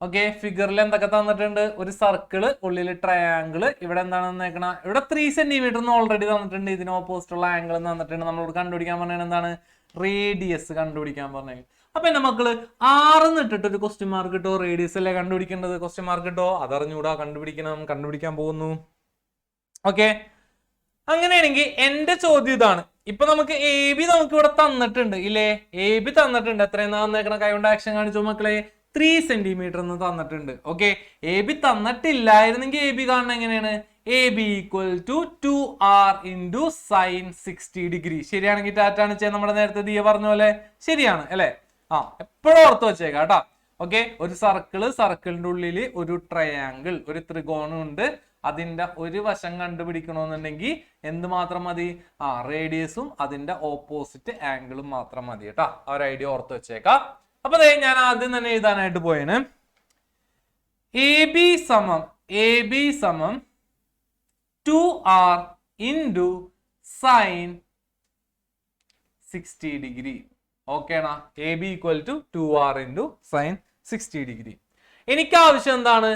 Okay, ഫിഗറിൽ എന്തൊക്കെ തന്നിട്ടുണ്ട്? ഒരു സർക്കിള്, ഉള്ളിൽ ട്രയാങ്കിള്. ഇവിടെ എന്താണ് തന്നേക്കണ? ഇവിടെ 3 സെന്റിമീറ്റർ ഓൾറെഡി തന്നിട്ടുണ്ട്. ഇതിന് ഓപ്പോസിറ്റ് ഉള്ള ആംഗിൾ തന്നിട്ടുണ്ട്. നമ്മളോട് കണ്ടുപിടിക്കാൻ പറഞ്ഞത് എന്താണ്? റേഡിയസ് കണ്ടുപിടിക്കാൻ പറഞ്ഞത്. അപ്പൊ എന്റെ മക്കള് 6 ഇട്ടിട്ട് ഒരു ക്വസ്റ്റ്യൻ മാർക്ക് ഇട്ടോ. റേഡിയസ് അല്ലേ കണ്ടുപിടിക്കേണ്ടത്? ക്വസ്റ്റ്യൻ മാർക്ക് ഇട്ടോ. അതറിഞ്ഞൂടാ, കണ്ടുപിടിക്കാൻ പോകുന്നു. ഓക്കെ, അങ്ങനെയാണെങ്കിൽ എന്റെ ചോദ്യം ഇതാണ്. ഇപ്പൊ നമുക്ക് AB നമുക്ക് ഇവിടെ തന്നിട്ടുണ്ട് ഇല്ലേ? AB തന്നിട്ടുണ്ട്. എത്രയെന്നാ തന്നേക്കണ? കൈ കൊണ്ട് ആക്ഷൻ കാണിച്ചോ മക്കളെ. 3 സെന്റിമീറ്റർ എന്ന് തന്നിട്ടുണ്ട്. ഓക്കെ, എ ബി തന്നിട്ടില്ലായിരുന്നെങ്കിൽ എ ബി കാണണം എങ്ങനെയാണ്? A B equal to 2r into sine 60 degree. ശരിയാണെങ്കിൽ ടാറ്റാണ് ചെയ്യാൻ നമ്മുടെ നേരത്തെ ദിയ പറഞ്ഞ പോലെ ശരിയാണ് അല്ലെ? എപ്പോഴും ഓർത്ത് വെച്ചേക്കാം കേട്ടോ. ഓക്കെ, ഒരു സർക്കിളിന്റെ ഉള്ളിൽ ഒരു ട്രയാങ്കിൾ, ഒരു ത്രികോണം ഉണ്ട്. അതിന്റെ ഒരു വശം കണ്ടുപിടിക്കണമെന്നുണ്ടെങ്കിൽ എന്ത് മാത്രം മതി? റേഡിയസും അതിന്റെ ഓപ്പോസിറ്റ് ആംഗിളും മാത്രം മതി കേട്ടോ. ആ ഒരു ഐഡിയ ഓർത്ത് വെച്ചേക്കാം. അപ്പൊ ഞാൻ ആദ്യം തന്നെ എഴുതാനായിട്ട് പോയേന് എ ബി സമം 2r ഇൻറ്റു സൈൻ 60 ഡിഗ്രി. ഓക്കേണാ? A B equal to 2r into sine 60 degree. എനിക്ക് ആവശ്യം എന്താണ്?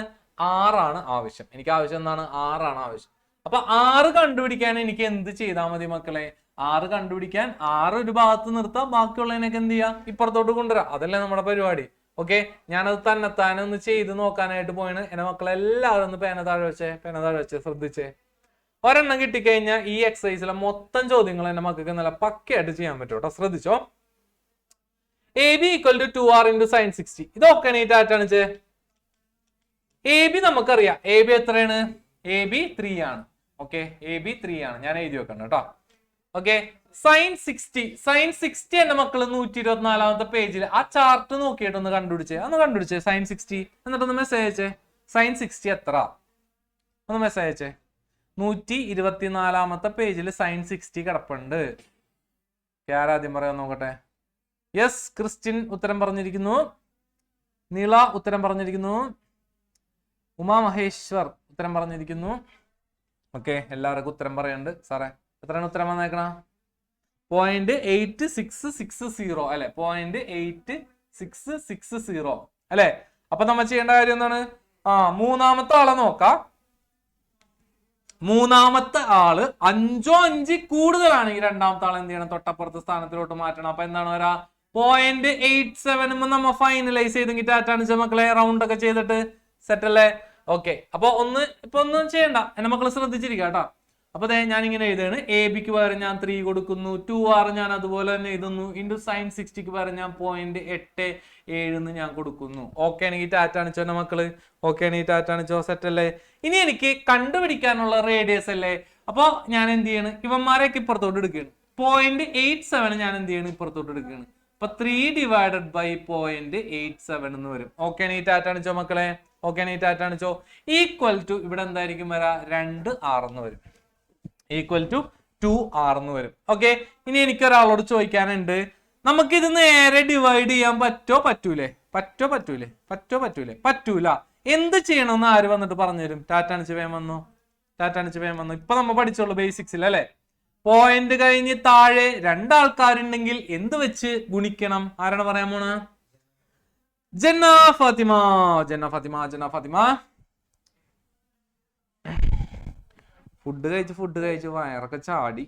ആറാണ് ആവശ്യം. എനിക്ക് ആവശ്യം എന്താണ്? ആറാണ് ആവശ്യം. അപ്പൊ 6 കണ്ടുപിടിക്കാൻ എനിക്ക് എന്ത് ചെയ്താൽ മതി മക്കളെ? 6 കണ്ടുപിടിക്കാൻ 6 ഒരു ഭാഗത്ത് നിർത്താം, ബാക്കിയുള്ളതിനൊക്കെ എന്ത് ചെയ്യാം? ഇപ്പുറത്തോട്ട് കൊണ്ടുവരാം. അതല്ലേ നമ്മുടെ പരിപാടി. ഓക്കെ, ഞാനത് തന്നെത്താനെ ഒന്ന് ചെയ്ത് നോക്കാനായിട്ട് പോയാണ്. എന്റെ മക്കളെ എല്ലാവരും ഒന്ന് പേന താഴെ വെച്ചേ ശ്രദ്ധിച്ചേ. ഒരെണ്ണം കിട്ടിക്കഴിഞ്ഞാൽ ഈ എക്സസൈസിലെ മൊത്തം ചോദ്യങ്ങൾ എന്റെ മക്കൾക്ക് നല്ല പക്കയായിട്ട് ചെയ്യാൻ പറ്റും കേട്ടോ. ശ്രദ്ധിച്ചോ. A B equal to 2r into sine 60. ഇതൊക്കെ നീറ്റായിട്ടാണ് ചേ. എ ബി നമുക്കറിയാം. എ ബി എത്രയാണ്? എ ബി 3 ആണ്. ഓക്കെ, എ ബി 3 ആണ്. ഞാൻ എഴുതി വെക്കണം കേട്ടോ. ഓക്കെ, സൈൻ 60 എന്റെ മക്കള് 124 പേജിൽ ആ ചാർട്ട് നോക്കിയിട്ട് ഒന്ന് കണ്ടുപിടിച്ചേ സൈൻ 60. എന്നിട്ടൊന്ന് മെസ്സേജ് അയച്ചേ. സൈൻ 60 എത്ര? ഒന്ന് മെസ്സേജ് അയച്ചേ. 124 പേജിൽ സൈൻ 60 കിടപ്പുണ്ട്. ആരാദ്യം പറയാൻ നോക്കട്ടെ. യെസ്, ക്രിസ്ത്യൻ ഉത്തരം പറഞ്ഞിരിക്കുന്നു. നീള ഉത്തരം പറഞ്ഞിരിക്കുന്നു. ഉമാ മഹേശ്വർ ഉത്തരം പറഞ്ഞിരിക്കുന്നു. ഓക്കെ, എല്ലാവർക്കും ഉത്തരം പറയുന്നുണ്ട്. സാറേ എത്രയാണ് ഉത്തരം വന്നേക്കണ? 0.8660 അല്ലെ? 0.8660 അല്ലെ? അപ്പൊ നമ്മൾ ചെയ്യേണ്ട കാര്യം എന്താണ്? മൂന്നാമത്തെ ആളെ നോക്കാം. മൂന്നാമത്തെ ആള് 5 കൂടുതലാണെങ്കിൽ രണ്ടാമത്തെ ആൾ എന്ത് ചെയ്യണം? തൊട്ടപ്പുറത്തെ സ്ഥാനത്തിലോട്ട് മാറ്റണം. അപ്പൊ എന്താണ് വരാ? 0.87 നമ്മ ഫൈനലൈസ് ചെയ്തെങ്കിൽ ടാറ്റാണ് മക്കളെ. റൗണ്ട് ഒക്കെ ചെയ്തിട്ട് സെറ്റ് അല്ലേ? ഓക്കെ, അപ്പൊ ഒന്നും ചെയ്യണ്ട, എന്റെ മക്കളെ ശ്രദ്ധിച്ചിരിക്കുക കേട്ടോ. അപ്പൊ ഞാൻ ഇങ്ങനെ എഴുതാണ്. എ ബിക്ക് പകരം ഞാൻ 3 കൊടുക്കുന്നു. 2r ഞാൻ അതുപോലെ തന്നെ എഴുതുന്നു. ഇൻറ്റു സൈൻ 60ക്ക് പകരം ഞാൻ 0.87 ഞാൻ കൊടുക്കുന്നു. ഓക്കെ ആണെങ്കിൽ ടാറ്റ അണിച്ചോ എന്റെ മക്കള്. ഓക്കെ ആണെങ്കിൽ ടാറ്റ അണിച്ചോ. സെറ്റ് അല്ലേ? ഇനി എനിക്ക് കണ്ടുപിടിക്കാനുള്ള റേഡിയസ് അല്ലേ? അപ്പൊ ഞാൻ എന്ത് ചെയ്യണം? ഇവന്മാരെയൊക്കെ ഇപ്പുറത്തോട്ട് എടുക്കുകയാണ്. 0.87 ഞാൻ എന്ത് ചെയ്യണം? ഇപ്പുറത്തോട്ട് എടുക്കുകയാണ്. അപ്പൊ 3 ഡിവൈഡഡ് ബൈ 0.87 എന്ന് വരും. ഓക്കെ ആണെങ്കിൽ ടാറ്റ അണിച്ചോ മക്കളെ. ഓക്കെ ആണെങ്കിൽ ടാറ്റ അണിച്ചോ. ഈക്വൽ ടു ഇവിടെ എന്തായിരിക്കും വരാ? 2r എന്ന് വരും. ഈക്വൽ ടു 2r എന്ന് വരും. ഓക്കെ, ഇനി എനിക്കൊരാളോട് ചോദിക്കാനുണ്ട്. നമുക്കിത് നേരെ ഡിവൈഡ് ചെയ്യാൻ പറ്റൂലേ? പറ്റൂല. എന്ത് ചെയ്യണമെന്ന് ആര് വന്നിട്ട് പറഞ്ഞുതരും? ടാറ്റ അണിച്ച് വേഗം വന്നു. ഇപ്പൊ നമ്മൾ പഠിച്ചോളൂ ബേസിക്സിൽ അല്ലെ? പോയിന്റ് കഴിഞ്ഞ് താഴെ 2 ആൾക്കാരുണ്ടെങ്കിൽ എന്ത് വെച്ച് ഗുണിക്കണം? ആരാണ് പറയാൻ പോണ? ജന്ന ഫാത്തിമ. ഫുഡ് കഴിച്ച് വയറൊക്കെ ചാടി.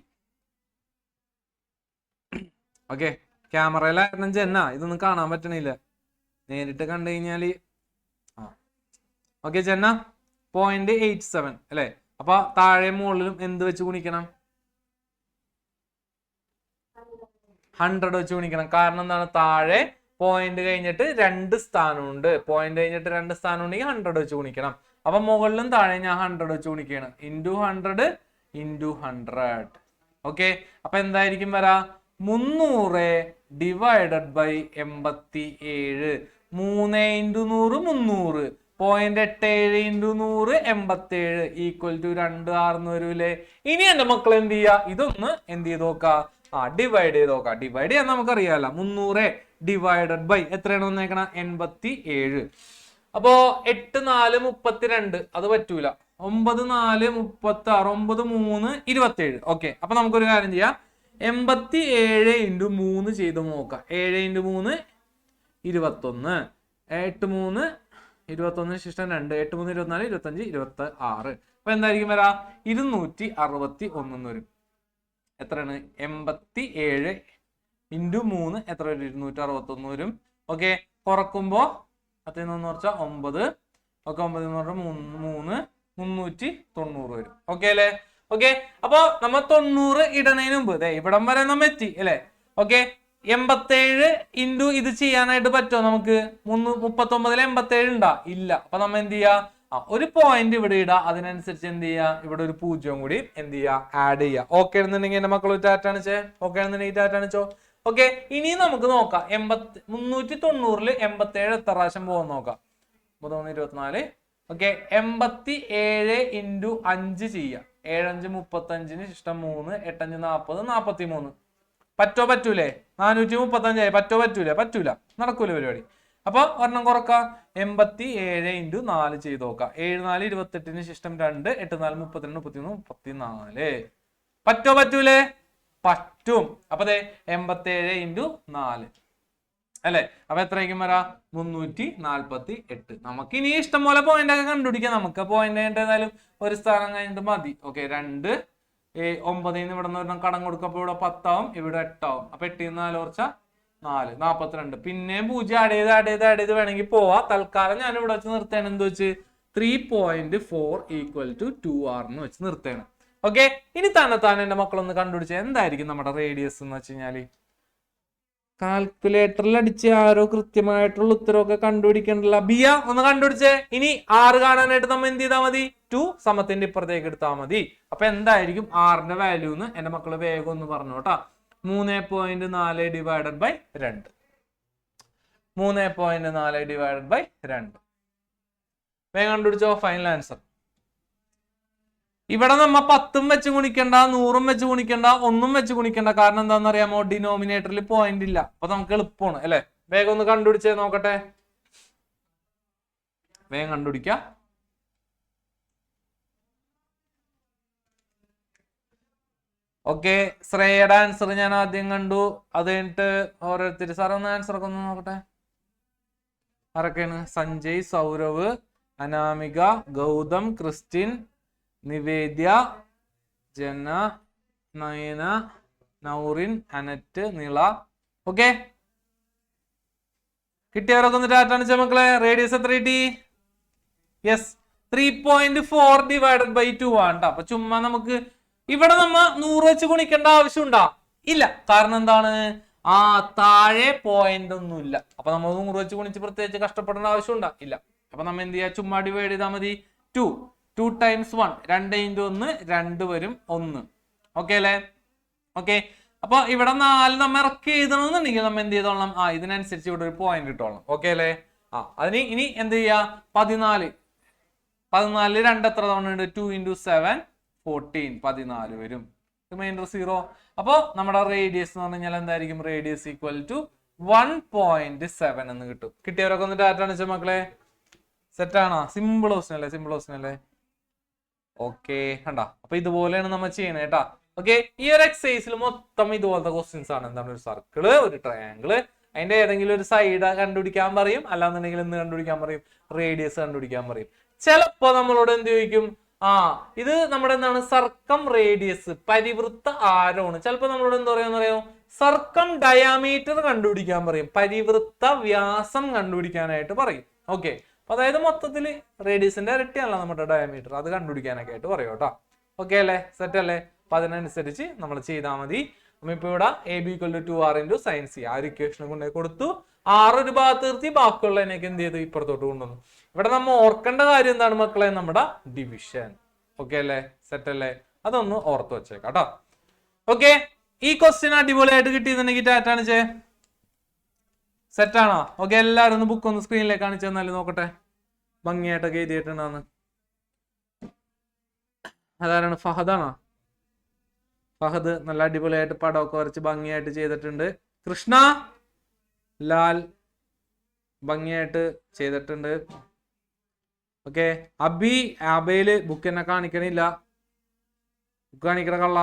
ഓക്കെ, ക്യാമറയിലായിരുന്നു ജന്ന. ഇതൊന്നും കാണാൻ പറ്റണില്ല, നേരിട്ട് കണ്ടു കഴിഞ്ഞാല്. ഓക്കെ ജന്ന, 0.87 അല്ലെ? അപ്പൊ താഴെ മുകളിലും എന്ത് വെച്ച് ഗുണിക്കണം? 100 വെച്ച് ഗുണിക്കണം. കാരണം എന്താണ്? താഴെ പോയിന്റ് കഴിഞ്ഞിട്ട് 2 സ്ഥാനമുണ്ട്. ഉണ്ടെങ്കിൽ 100 വെച്ച് ഗുണിക്കണം. അപ്പൊ മുകളിലും താഴെ ഞാൻ 100 വെച്ച് ഗുണിക്കുകയാണ്. ഇൻറ്റു 100. ഓക്കെ, അപ്പൊ എന്തായിരിക്കും വരാ? 300 divided by 87. 3 into 100 300. 0.87 into 100 87 equal to 2r എന്ന് വരൂലേ? ഇനി എന്റെ മക്കൾ എന്ത് ചെയ്യാ? ഇതൊന്ന് എന്ത് ചെയ്ത് നോക്കാം? ഡിവൈഡ് ചെയ്ത് നോക്കാം. ഡിവൈഡ് ചെയ്യാൻ നമുക്കറിയാലോ. 300 ഡിവൈഡഡ് ബൈ എത്രയാണ് വന്നേക്കണ? 87. അപ്പോ 8 4 32 അത് പറ്റൂല. 9 4 36 9 3 27. ഓക്കെ, അപ്പൊ നമുക്കൊരു കാര്യം ചെയ്യാം. 87 ഇൻറ്റു 3 ചെയ്ത് നോക്കാം. 7 ഇൻറ്റു 3 21. 8 3 21 ശിഷ്ടം 2. 8 3 24 25 26. അപ്പൊ എന്തായിരിക്കും വരാ? 261 എന്ന് വരും. എത്രയാണ്? 87 ഇൻറ്റു 3 എത്ര വരും? 261 വരും. ഓക്കെ, കുറക്കുമ്പോ 10 കുറച്ചാൽ 9. ഓക്കെ, 9 എന്ന് പറഞ്ഞാൽ 3 390 വരും. ഓക്കെ അല്ലെ? ഓക്കെ, അപ്പൊ നമ്മ 90 ഇടണതിന് മുമ്പ് ഇവിടം വരെ നമ്മ എത്തി അല്ലെ? ഓക്കെ, 87 ഇൻറ്റു ഇത് ചെയ്യാനായിട്ട് പറ്റുമോ നമുക്ക്? 39 87 ഉണ്ടാ? ഇല്ല. അപ്പൊ നമ്മ എന്ത് ചെയ്യാ? ഒരു പോയിന്റ് ഇവിടെ ഇടാ, അതിനനുസരിച്ച് എന്ത് ചെയ്യാ? ഇവിടെ ഒരു 0 കൂടി എന്ത് ചെയ്യാ? ആഡ് ചെയ്യാ. ഓക്കെ എന്നുണ്ടെങ്കിൽ എന്റെ മക്കൾ ടാറ്റാണിച്ചേ. ഓക്കെ എന്നുണ്ടെങ്കിൽ ടാറ്റാണിച്ചോ. ഓക്കെ, ഇനി നമുക്ക് നോക്കാം 390 87 എത്ര പ്രാവശ്യം പോകുന്ന നോക്കാം. 3 24. ഓക്കെ, 87 ഇൻറ്റു 5 ചെയ്യാം. 7 5 35 ശിഷ്ടം 3 8 5 40 43. പറ്റോ? പറ്റൂലേ? 435 പറ്റോ? പറ്റൂല. പറ്റൂല, നടക്കൂല പരിപാടി. അപ്പൊ ഒരെണ്ണം കുറക്കാം. 87 ഇൻറ്റു 4 ചെയ്ത് നോക്കാം. 7 4 28 ശിഷ്ടം 2 8 4 32 33 34. പറ്റോ? പറ്റൂലേ? പറ്റും. അപ്പൊ 87 ഇൻറ്റു 4 അല്ലെ? അപ്പൊ എത്രയ്ക്കും വരാ? 348. നമുക്ക് ഇനി ഇഷ്ടം പോലെ പോയിന്റ് ഒക്കെ കണ്ടുപിടിക്കാം. നമുക്ക് പോയിന്റ് ഏതായാലും ഒരു സ്ഥാനം കഴിഞ്ഞിട്ട് മതി. ഓക്കെ, 2 9 ഇവിടെ നിന്ന് കടം കൊടുക്കപ്പോ ഇവിടെ 10 ആവും, ഇവിടെ 8 ആവും. അപ്പൊ 8 4 കുറച്ച 4 42. പിന്നെയും 0 ആഡ് ചെയ്ത് വേണമെങ്കിൽ പോവാ. തൽക്കാലം ഞാൻ ഇവിടെ വെച്ച് നിർത്തേണ്. എന്ത് വെച്ച്? 3.4 ഈക്വൽ ടു 2r എന്ന് വെച്ച് നിർത്തേണ്. ഓക്കെ, ഇനി തന്നെ എന്റെ മക്കളൊന്ന് കണ്ടുപിടിച്ച എന്തായിരിക്കും നമ്മുടെ റേഡിയസ് എന്ന് വെച്ച് കഴിഞ്ഞാല് കാൽക്കുലേറ്ററിൽ അടിച്ച് ആരോ കൃത്യമായിട്ടുള്ള ഉത്തരവൊക്കെ കണ്ടുപിടിക്കണ്ടല്ല. ബിയ ഒന്ന് കണ്ടുപിടിച്ചേ. ഇനി 6 കാണാനായിട്ട് നമ്മൾ എന്ത് ചെയ്താൽ മതി? 2 സമത്തിന്റെ ഇപ്പുറത്തേക്ക് എടുത്താൽ മതി. അപ്പൊ എന്തായിരിക്കും ആറിന്റെ വാല്യൂ എന്ന് എന്റെ മക്കള് വേഗം ഒന്ന് പറഞ്ഞു കേട്ടാ. 3.4 ഡിവൈഡഡ് ബൈ 2. 3.4 divided by 2. വേഗം കണ്ടുപിടിച്ചോ. Final answer. ഇവിടെ നമ്മ 10 വെച്ച് ഗുണിക്കണ്ട, 100 വെച്ച് ഗുണിക്കണ്ട, 1 വെച്ച് ഗുണിക്കണ്ട. കാരണം എന്താണെന്ന് അറിയാമോ? ഡിനോമിനേറ്ററിൽ പോയിന്റ് ഇല്ല. അപ്പൊ നമുക്ക് എളുപ്പമാണ് അല്ലെ? വേഗം ഒന്ന് കണ്ടുപിടിച്ചേ നോക്കട്ടെ. വേഗം കണ്ടുപിടിക്ക. ഓക്കെ, ശ്രേയയുടെ ആൻസർ ഞാൻ ആദ്യം കണ്ടു. അത് കഴിഞ്ഞിട്ട് ഓരോരുത്തർ സാർ ഒന്ന് ആൻസർ ഒക്കെ ഒന്ന് നോക്കട്ടെ. ആരൊക്കെയാണ്? സഞ്ജയ്, സൗരവ്, അനാമിക, ഗൗതം, ക്രിസ്റ്റിൻ, നിവേദ്യ, ജന, നയന, നൗറിൻ, അനറ്റ്, നിള. ഓക്കെ, കിട്ടിയവരൊക്കെ ഒന്ന് ടാറ്റാണിച്ച മക്കളെ. റേഡിയസ് എത്ര കിട്ടി? യെസ്, 3.4 ഡിവൈഡഡ് ബൈ 2 ആണ്. അപ്പൊ ചുമ്മാ നമുക്ക് ഇവിടെ നമ്മ 100 വെച്ച് ഗുണിക്കേണ്ട ആവശ്യമുണ്ടാ? ഇല്ല. കാരണം എന്താണ്? താഴെ പോയിന്റ് ഒന്നും ഇല്ല. അപ്പൊ നമ്മൾ 100 വെച്ച് ഗുണിച്ച് പ്രത്യേകിച്ച് കഷ്ടപ്പെടേണ്ട ആവശ്യമുണ്ടാ? ഇല്ല. അപ്പൊ നമ്മ എന്ത് ചെയ്യാ? ചുമ്മാ ഡിവൈഡ് ചെയ്താൽ മതി. 2 ടൈംസ് 1 2 ഇൻറ്റു 1 2 വരും 1. ഓക്കെ അല്ലേ? ഓക്കെ, അപ്പൊ ഇവിടെ 4 നമ്മ ഇറക്കി എഴുതണമെന്നുണ്ടെങ്കിൽ നമ്മ എന്ത് ചെയ്തോളണം? ഇതിനനുസരിച്ച് ഇവിടെ ഒരു പോയിന്റ് ഇട്ടോളണം. ഓക്കെ അല്ലേ? അതിന് ഇനി എന്ത് ചെയ്യാ? 14 2 എത്ര തവണ ഉണ്ട്? 2 ഇൻറ്റു 7 14 14 വരും. റിമൈൻഡർ 0. അപ്പൊ നമ്മുടെ റേഡിയസ് എന്ന് പറഞ്ഞാൽ എന്തായിരിക്കും? റേഡിയസ് ഈക്വൽ ടു 1.7 എന്ന് കിട്ടും. കിട്ടിയവരൊക്കെ ഒന്ന് ടാറ്റ കാണിച്ച മക്കളെ. സെറ്റ് ആണോ? സിമ്പിൾ ക്വസ്റ്റ്യൻ അല്ലേ? സിമ്പിൾ ക്വസ്റ്റ്യൻ അല്ലേ? ഓക്കെ, കണ്ടാ? അപ്പൊ ഇതുപോലെയാണ് നമ്മൾ ചെയ്യണേ കേട്ടാ. ഓക്കെ, ഈ ഒരു എക്സസൈസിൽ മൊത്തം ഇതുപോലത്തെ ക്വസ്റ്റ്യൻസ് ആണ്. എന്താണ്? ഒരു സർക്കിള്, ഒരു ട്രയാങ്കിള്, അതിന്റെ ഏതെങ്കിലും ഒരു സൈഡ് കണ്ടുപിടിക്കാൻ പറയും. അല്ലാന്നുണ്ടെങ്കിൽ എന്ത് കണ്ടുപിടിക്കാൻ പറയും? റേഡിയസ് കണ്ടുപിടിക്കാൻ പറയും. ചിലപ്പോ നമ്മളോട് എന്ത് ചോദിക്കും? ഇത് നമ്മുടെ എന്താണ്? സർക്കം റേഡിയസ്, പരിവൃത്ത ആരമാണ്. ചിലപ്പോ നമ്മളോട് എന്താ പറയാന്നറിയോ? സർക്കം ഡയാമീറ്റർ കണ്ടുപിടിക്കാൻ പറയും. പരിവൃത്ത വ്യാസം കണ്ടുപിടിക്കാനായിട്ട് പറയും. ഓക്കെ, അതായത് മൊത്തത്തില് റേഡിയസിന്റെ ഇരട്ടിയാണല്ലോ നമ്മുടെ ഡയമീറ്റർ. അത് കണ്ടുപിടിക്കാനൊക്കെ ആയിട്ട് പറയും കേട്ടോ. ഓക്കെ അല്ലേ? സെറ്റ് അല്ലേ? അപ്പൊ അതിനനുസരിച്ച് നമ്മൾ ചെയ്താൽ മതി. നമ്മളിപ്പോ ഇവിടെ AB = 2r × sin c ആ ഒരു ഇക്വേഷൻ കൊണ്ടേ കൊടുത്തു. 6 ഒരു ഭാഗത്ത് നിർത്തി, ബാക്കിയുള്ളതിനൊക്കെ എന്ത് ചെയ്തു? ഇപ്പുറത്തോട്ട് കൊണ്ടുവന്നു. ഇവിടെ നമ്മൾ ഓർക്കേണ്ട കാര്യം എന്താണ് മക്കളെ? നമ്മുടെ ഡിവിഷൻ. ഓക്കെ അല്ലേ? സെറ്റ് അല്ലേ? അതൊന്ന് ഓർത്ത് വെച്ചേക്കാം കേട്ടോ. ഓക്കെ, ഈ ക്വസ്റ്റ്യൻ അടിപൊളിയായിട്ട് കിട്ടിയെന്നുണ്ടെങ്കിൽ ടാറ്റ കാണിച്ചേ. സെറ്റ് ആണോ? ഓക്കെ, എല്ലാവരും ഒന്ന് ബുക്ക് ഒന്ന് സ്ക്രീനിലേക്ക് കാണിച്ചു തന്നാലും നോക്കട്ടെ. ഭംഗിയായിട്ടൊക്കെ എഴുതിയിട്ടുണ്ടാന്ന്. അതാരാണ്? ഫഹദാണോ? ഫഹദ് നല്ല അടിപൊളിയായിട്ട് പടമൊക്കെ വരച്ച് ഭംഗിയായിട്ട് ചെയ്തിട്ടുണ്ട്. കൃഷ്ണ ലാൽ ഭംഗിയായിട്ട് ചെയ്തിട്ടുണ്ട്. ഓക്കെ, അബയില് ബുക്ക് എന്നെ കാണിക്കണില്ല. ബുക്ക് കാണിക്കണ കള്ള.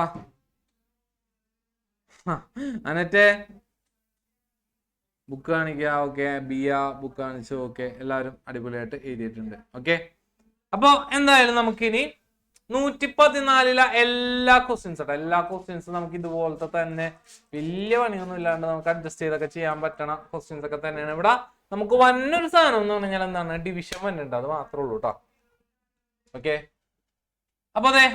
അനറ്റെ ബുക്ക് കാണിക്കുക. ഓക്കെ, ബിയ ബുക്ക് കാണിച്ചു. ഓക്കെ, എല്ലാവരും അടിപൊളിയായിട്ട് എഴുതിയിട്ടുണ്ട്. ഓക്കെ, അപ്പൊ എന്തായാലും നമുക്കിനി 114 എല്ലാ ക്വസ്റ്റ്യൻസും നമുക്ക് ഇതുപോലത്തെ തന്നെ വലിയ പണിയൊന്നും ഇല്ലാണ്ട് നമുക്ക് അഡ്ജസ്റ്റ് ചെയ്തൊക്കെ ചെയ്യാൻ പറ്റണ ക്വസ്റ്റ്യൻസ് ഒക്കെ തന്നെയാണ്. ഇവിടെ നമുക്ക് വന്നൊരു സാധനം എന്ന് പറഞ്ഞാൽ എന്താണ്? ഡിവിഷൻ വന്നിട്ടുണ്ട്. അത് മാത്രമേ ഉള്ളൂ കേട്ടോ. ഓക്കെ, അപ്പൊ അതെ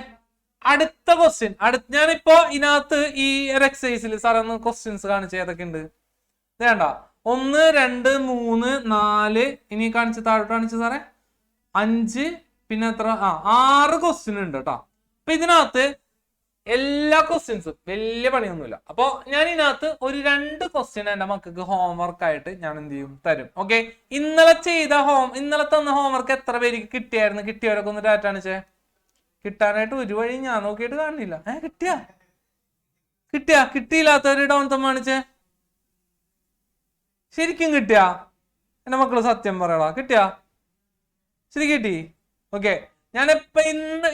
അടുത്ത ക്വസ്റ്റ്യൻ. ഞാനിപ്പോ ഇതിനകത്ത് ഈ ഒരു എക്സസൈസിൽ സാർ ഒന്ന് ക്വസ്റ്റ്യൻസ് കാണിച്ച ഏതൊക്കെ ഉണ്ട്? വേണ്ട 1 2 3 4 ഇനി കാണിച്ച് താഴോട്ട് കാണിച്ചു സാറേ 5 പിന്നെ എത്ര 6 ക്വസ്റ്റ്യൻ ഉണ്ട് കേട്ടോ. അപ്പൊ ഇതിനകത്ത് എല്ലാ ക്വസ്റ്റ്യൻസും വലിയ പണിയൊന്നുമില്ല. അപ്പൊ ഞാൻ ഇതിനകത്ത് ഒരു 2 ക്വസ്റ്റ്യൻ എന്റെ മക്കൾക്ക് ഹോംവർക്ക് ആയിട്ട് ഞാൻ എന്ത് ചെയ്യും തരും. ഓക്കെ, ഇന്നലെ തന്ന ഹോംവർക്ക് എത്ര പേർക്ക് കിട്ടിയായിരുന്നു? കിട്ടിയവരൊക്കെ ഒന്ന് ഡാറ്റ കാണിച്ചേ. കിട്ടാനായിട്ട് ഒരു വഴി ഞാൻ നോക്കിയിട്ട് കാണുന്നില്ല. കിട്ടിയില്ലാത്തവര് ഡൗൺ തമ്മ കാണിച്ചേ. ശരിക്കും കിട്ടിയാ? എന്റെ മക്കള് സത്യം പറയടാ, കിട്ടിയാ? ശരി കിട്ടി. ഓക്കെ, ഞാൻ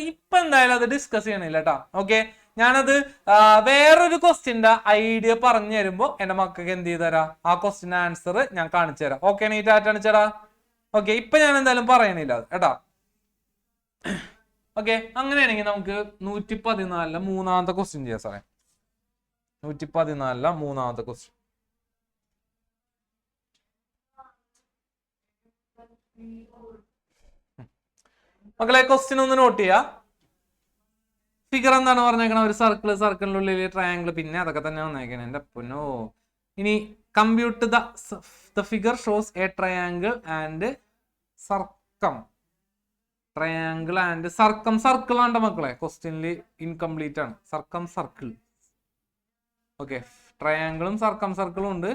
ഇപ്പൊ എന്തായാലും അത് ഡിസ്കസ് ചെയ്യണില്ല കേട്ടാ. ഓക്കെ, ഞാനത് വേറൊരു ക്വസ്റ്റ്യന്റെ ഐഡിയ പറഞ്ഞു തരുമ്പോ എന്റെ മക്കൾക്ക് എന്ത് ചെയ്ത് തരാം, ആ ക്വസ്റ്റ്യൻ ആൻസർ ഞാൻ കാണിച്ചു തരാം. ഓക്കെ, നീ ടാറ്റ കാണിച്ചടാ. ഓക്കെ, ഇപ്പൊ ഞാൻ എന്തായാലും പറയണില്ല അത് കേട്ടാ. ഓക്കെ, അങ്ങനെയാണെങ്കിൽ നമുക്ക് 114 മൂന്നാമത്തെ ക്വസ്റ്റ്യൻ ചെയ്യാം സാറേ. 114 മൂന്നാമത്തെ ക്വസ്റ്റ്യൻ. മക്കളെ ക്വസ്റ്റ്യൻ ഒന്ന് നോട്ട് ചെയ്യാ. ഫിഗർ എന്താണ് പറഞ്ഞേക്കണ? ഒരു സർക്കിളിനുള്ളിൽ ട്രയാങ്കിൾ, പിന്നെ അതൊക്കെ തന്നെ വന്നേക്കണേ എന്റെ പൊന്നോ. ഇനി compute the figure shows a triangle and circum. Triangle and circle ആണ്ട മക്കളെ, ക്വസ്റ്റ്യനിൽ ഇൻകംപ്ലീറ്റ് ആണ്. സർക്കിൾ. ഓക്കെ, ട്രയാങ്കിളും സർക്കിളും ഉണ്ട്.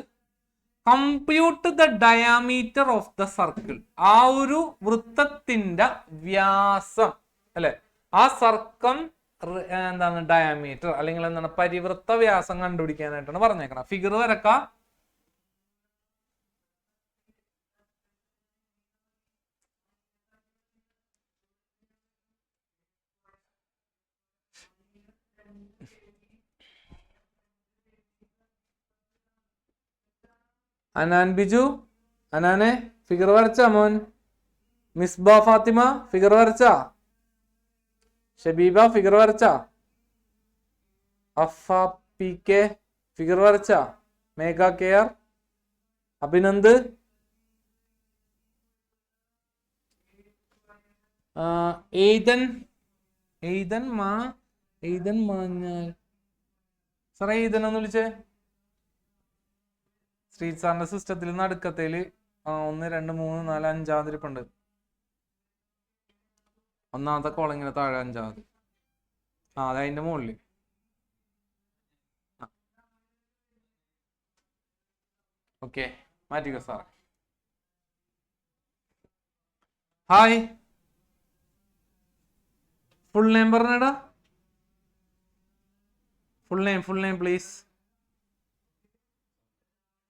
Compute the diameter of the circle. ആ ഒരു വൃത്തത്തിന്റെ വ്യാസം അല്ലെ, ആ സർക്കം എന്താണ് ഡയാമീറ്റർ അല്ലെങ്കിൽ എന്താണ് പരിവൃത്ത വ്യാസം കണ്ടുപിടിക്കാനായിട്ടാണ് പറഞ്ഞേക്കണം. ഫിഗർ വരക്കാം. അനാൻ ബിജു, അനാനെ ഫിഗർ വരച്ച മോൻ. മിസ്ബ ഫാത്തിമ ഫിഗർ വരച്ച. ഷബീബ ഫിഗർ വരച്ച. അഫ പി കെ ഫിഗർ വരച്ച. മേഘ കെ ആർ, അഭിനന്ദ്, എയ്തൻ മാഞ്ഞാൽ സാറേ. എയ്തൻ ഒന്ന് വിളിച്ചേ. ശ്രീ സാറിന്റെ സിസ്റ്റത്തിൽ നടുക്കത്തേല് 1 2 3 4 5 ഇരിപ്പുണ്ട്. ഒന്നാമത്തെ കോളങ്ങിന് താഴെ 5. അത് അതിന്റെ മുകളിൽ. ഓക്കെ, മാറ്റിക്കോ സാറേ. ഹായ്, ഫുൾ നെയിം പറഞ്ഞടാ. Full name please.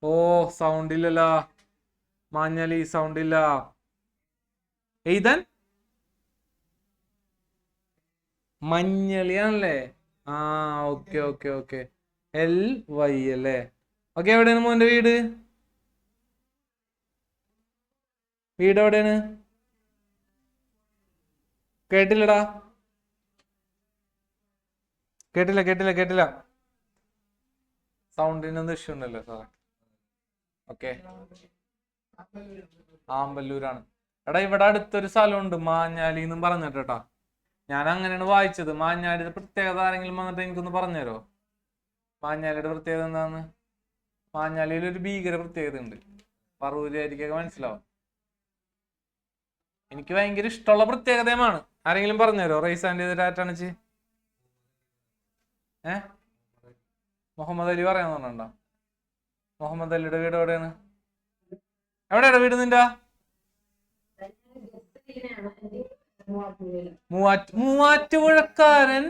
ഓ സൗണ്ട് ഇല്ലല്ലോ മാഞ്ഞാലി, സൗണ്ട് ഇല്ല. എയ്തൻ മഞ്ഞളിയാണല്ലേ. ഓക്കെ. LY അല്ലേ. ഓക്കെ, എവിടെയാണ് മോന്റെ വീട്? എവിടെയാണ്? കേട്ടില്ലടാ, കേട്ടില്ല. സൗണ്ടിനൊന്നും ഇഷ്യൂ ഉണ്ടല്ലോ സാറേ. ഓക്കെ, ആമ്പല്ലൂരാണ്. എടാ ഇവിടെ അടുത്തൊരു സ്ഥലമുണ്ട് മാഞ്ഞാലി എന്നും പറഞ്ഞിട്ടാ. ഞാൻ അങ്ങനെയാണ് വായിച്ചത്. മാഞ്ഞാലിയുടെ പ്രത്യേകത ആരെങ്കിലും വന്നിട്ട് എനിക്കൊന്ന് പറഞ്ഞുതരോ? മാഞ്ഞാലിയുടെ പ്രത്യേകത എന്താന്ന്? മാഞ്ഞാലിയിൽ ഒരു ഭീകര പ്രത്യേകത ഉണ്ട്. പറവൂരായിരിക്കൊക്കെ മനസ്സിലാവും. എനിക്ക് ഭയങ്കര ഇഷ്ടമുള്ള പ്രത്യേകതയുമാണ്. ആരെങ്കിലും പറഞ്ഞുതരോ? റൈസ് ആൻഡ് ചെയ്തിട്ടാണിച്ച് മുഹമ്മദ് അലി പറയാൻ പറഞ്ഞോ? മുഹമ്മദ് അലിയുടെ വീട് എവിടെയാണ്? എവിടെയാണ് വീട് നിന്റെ? മൂവാറ്റുപുഴക്കാരൻ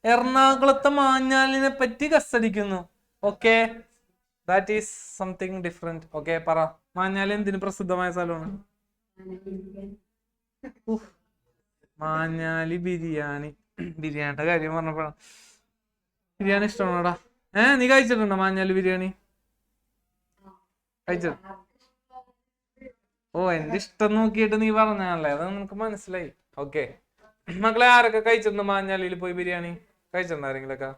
എറണാകുളത്തെ മാഞ്ഞാലിനെ പറ്റി കസടിക്കുന്നു. Okay, that is something different. Okay, പറ. മാഞ്ഞാലി എന്തിനു പ്രസിദ്ധമായ സ്ഥലമാണ്? മാഞ്ഞാലി ബിരിയാണിയുടെ കാര്യം പറഞ്ഞപ്പോഴാണ്. ബിരിയാണി ഇഷ്ടമാണോടാ? നീ കഴിച്ചിട്ടുണ്ടോ മാഞ്ഞാലി ബിരിയാണി? കഴിച്ചോ? ഓ, എന്റെ ഇഷ്ടം നോക്കിയിട്ട് നീ പറഞ്ഞല്ലേ, അത് നിനക്ക് മനസ്സിലായി. ഓക്കെ, മക്കളെ ആരൊക്കെ കഴിച്ചിട്ടുണ്ട് മാഞ്ഞാലിയിൽ പോയി ബിരിയാണി? കഴിച്ചിട്ടുണ്ടോ ആരെങ്കിലൊക്കെ?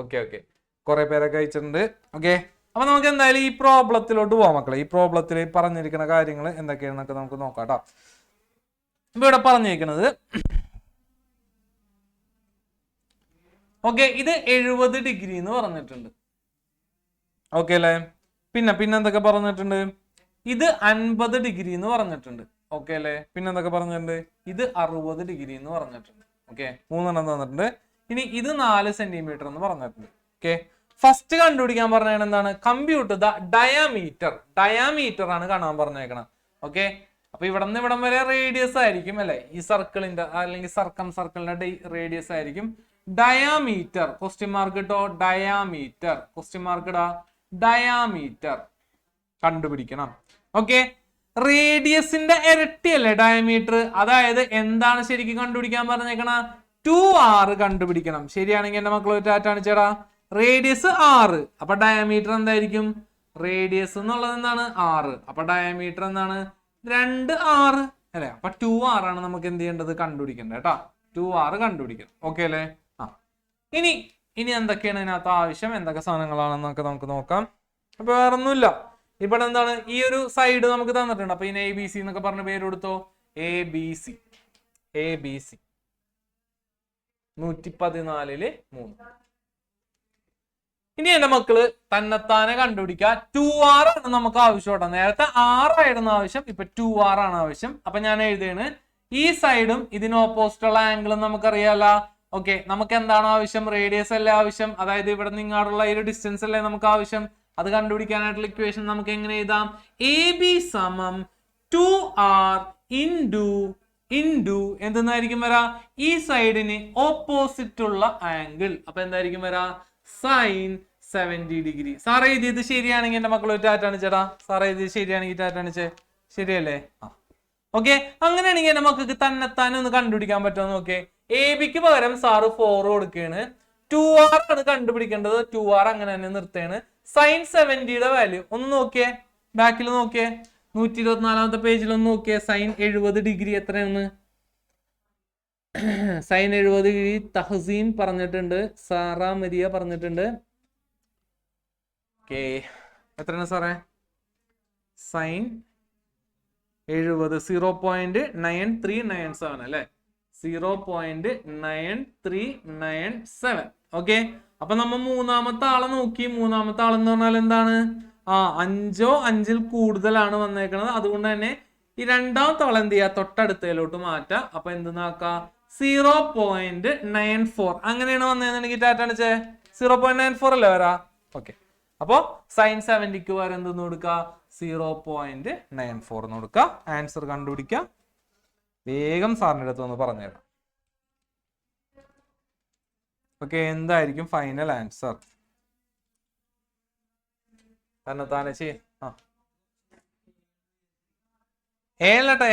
ഓക്കെ, കുറെ പേരൊക്കെ കഴിച്ചിട്ടുണ്ട്. ഓക്കെ, അപ്പൊ നമുക്ക് എന്തായാലും ഈ പ്രോബ്ലത്തിലോട്ട് പോവാം മക്കളെ. ഈ പ്രോബ്ലത്തിൽ പറഞ്ഞിരിക്കുന്ന കാര്യങ്ങൾ എന്തൊക്കെയാണെന്നൊക്കെ നമുക്ക് നോക്കാം കേട്ടോ. ഇപ്പൊ ഇവിടെ പറഞ്ഞിരിക്കുന്നത് ഓക്കെ, ഇത് 70 ഡിഗ്രി എന്ന് പറഞ്ഞിട്ടുണ്ട്. ഓക്കെ അല്ലേ? പിന്നെ എന്തൊക്കെ പറഞ്ഞിട്ടുണ്ട്? ഇത് 50 ഡിഗ്രി എന്ന് പറഞ്ഞിട്ടുണ്ട്. ഓക്കെ അല്ലേ? പിന്നെ എന്തൊക്കെ പറഞ്ഞിട്ടുണ്ട്? ഇത് 60 ഡിഗ്രി എന്ന് പറഞ്ഞിട്ടുണ്ട്. ഓക്കെ, 3 എണ്ണം തന്നിട്ടുണ്ട്. ഇനി ഇത് 4 സെന്റിമീറ്റർ എന്ന് പറഞ്ഞിട്ടുണ്ട്. ഓക്കെ, ഫസ്റ്റ് കണ്ടുപിടിക്കാൻ പറഞ്ഞാൽ എന്താണ്? Compute the diameter. ഡയാമീറ്റർ ആണ് കാണാൻ പറഞ്ഞേക്കണം. ഓക്കെ, അപ്പൊ ഇവിടെ നിന്ന് ഇവിടം വരെ റേഡിയസ് ആയിരിക്കും അല്ലെ, ഈ സർക്കിളിന്റെ അല്ലെങ്കിൽ സർക്കിളിന്റെ റേഡിയസ് ആയിരിക്കും. ഡയാമീറ്റർ ക്വസ്റ്റ്യൻ മാർക്ക് ഇട്ടോ, ഡയാമീറ്റർ ക്വസ്റ്റ്യൻ മാർക്ക് ഇടാ, ഡയാമീറ്റർ കണ്ടുപിടിക്കണം. ഓക്കെ, റേഡിയസിന്റെ ഇരട്ടി അല്ലേ ഡയമീറ്റർ? അതായത് എന്താണ് ശരിക്കും കണ്ടുപിടിക്കാൻ പറഞ്ഞേക്കണ? 2r കണ്ടുപിടിക്കണം. ശരിയാണെങ്കിൽ എന്റെ മക്കൾ ടാറ്റാണ് ചേടാ. റേഡിയസ് 6, അപ്പൊ ഡയമീറ്റർ എന്തായിരിക്കും? റേഡിയസ് എന്നുള്ളത് എന്താണ്? 6, അപ്പൊ ഡയമീറ്റർ എന്താണ്? 2r അല്ലെ? അപ്പൊ 2r ആണ് നമുക്ക് എന്ത് ചെയ്യേണ്ടത്? കണ്ടുപിടിക്കേണ്ടത് കേട്ടാ. 2r കണ്ടുപിടിക്കണം. ഓക്കെ അല്ലേ? ഇനി എന്തൊക്കെയാണ് ഇതിനകത്ത് ആവശ്യം, എന്തൊക്കെ സാധനങ്ങളാണെന്നൊക്കെ നമുക്ക് നോക്കാം. അപ്പൊ വേറെ ഒന്നുമില്ല. ഇവിടെ എന്താണ്? ഈ ഒരു സൈഡ് നമുക്ക് തന്നിട്ടുണ്ട്. അപ്പൊ ഇതിന് ABC എന്നൊക്കെ പറഞ്ഞ പേര് കൊടുത്തോ. ABC 114 3. ഇനി എന്റെ മക്കള് തന്നെത്താനെ കണ്ടുപിടിക്കുക. 2r ആണ് നമുക്ക് ആവശ്യം. നേരത്തെ 6 ആയിരുന്നു ആവശ്യം, ഇപ്പൊ 2r ആണ് ആവശ്യം. അപ്പൊ ഞാൻ എഴുതിയാണ് ഈ സൈഡും ഇതിന് ഓപ്പോസിറ്റ് ഉള്ള ആംഗിളും നമുക്കറിയാലോ. ഓക്കെ, നമുക്ക് എന്താണ് ആവശ്യം? റേഡിയസ് അല്ലേ ആവശ്യം. അതായത് ഇവിടെ നിന്ന് ഇങ്ങോട്ടുള്ള ഈ ഒരു ഡിസ്റ്റൻസ് അല്ലേ നമുക്ക് ആവശ്യം. അത് കണ്ടുപിടിക്കാനായിട്ടുള്ള ഇക്വേഷൻ നമുക്ക് എങ്ങനെ എഴുതാം? AB = 2r ഇൻറ്റു എന്തെന്നായിരിക്കും വരാ? ഈ സൈഡിന് ഓപ്പോസിറ്റ് ഉള്ള ആംഗിൾ. അപ്പൊ എന്തായിരിക്കും വരാ? sin 70 degree. സാറേ എഴുതിയത് ശരിയാണെങ്കിൽ എന്റെ മക്കൾ ടാറ്റാണ് ചേട്ടാ. സാറേ എഴുതിയത് ശരിയാണെങ്കിൽ ടാറ്റാണ് ചേ. ശരിയല്ലേ? ഓക്കെ, അങ്ങനെയാണെങ്കിൽ എന്റെ മക്കൾക്ക് തന്നെത്താനെ ഒന്ന് കണ്ടുപിടിക്കാൻ പറ്റുമോ നോക്കേ. ABക്ക് പകരം സാറ് 4 കൊടുക്കുകയാണ്. 2r ആണ് കണ്ടുപിടിക്കേണ്ടത്. 2r അങ്ങനെ തന്നെ നിർത്തുകയാണ്. sin 70യുടെ വാല്യൂ ഒന്ന് നോക്കിയേ, ബാക്കിൽ നോക്കിയേ, 124ാമത്തെ പേജിൽ ഒന്ന് നോക്കിയേ. sin 70 ഡിഗ്രി എത്രയാണ്? sin 70 ഡിഗ്രി തഹസീൻ പറഞ്ഞിട്ടുണ്ട്, സാറ മരിയ പറഞ്ഞിട്ടുണ്ട്. ഓക്കെ, എത്രയാണ് സാറേ? sin 70 0.9397 അല്ലെ? 0.9397. ഓക്കെ, അപ്പൊ നമ്മ മൂന്നാമത്തെ ആളെ നോക്കി. മൂന്നാമത്തെ ആളെന്ന് പറഞ്ഞാൽ എന്താണ്? 5 5ൽ കൂടുതലാണ് വന്നേക്കുന്നത്. അതുകൊണ്ട് തന്നെ ഈ രണ്ടാമത്തെ ആൾ എന്ത് ചെയ്യാ? തൊട്ടടുത്തയിലോട്ട് മാറ്റാം. അപ്പൊ എന്തെന്നാക്കാ? 0.94 അങ്ങനെയാണ് വന്നതെന്നുണ്ടെങ്കിൽ ടാറ്റാണ് ചേ. 0.94 അല്ലേ വരാ? ഓക്കെ, അപ്പോ sin 70ക്ക് വരെ എന്തെന്ന് കൊടുക്കുക? 0.94 എന്ന് കൊടുക്കുക. ആൻസർ കണ്ടുപിടിക്കുക. വേഗം സാറിന്റെ അടുത്ത് ഒന്ന് പറഞ്ഞുതരാം. ഓക്കെ, എന്തായിരിക്കും ഫൈനൽ ആൻസർ? തന്നെത്താനെ ചെയ്യ. ഏലട്ടെ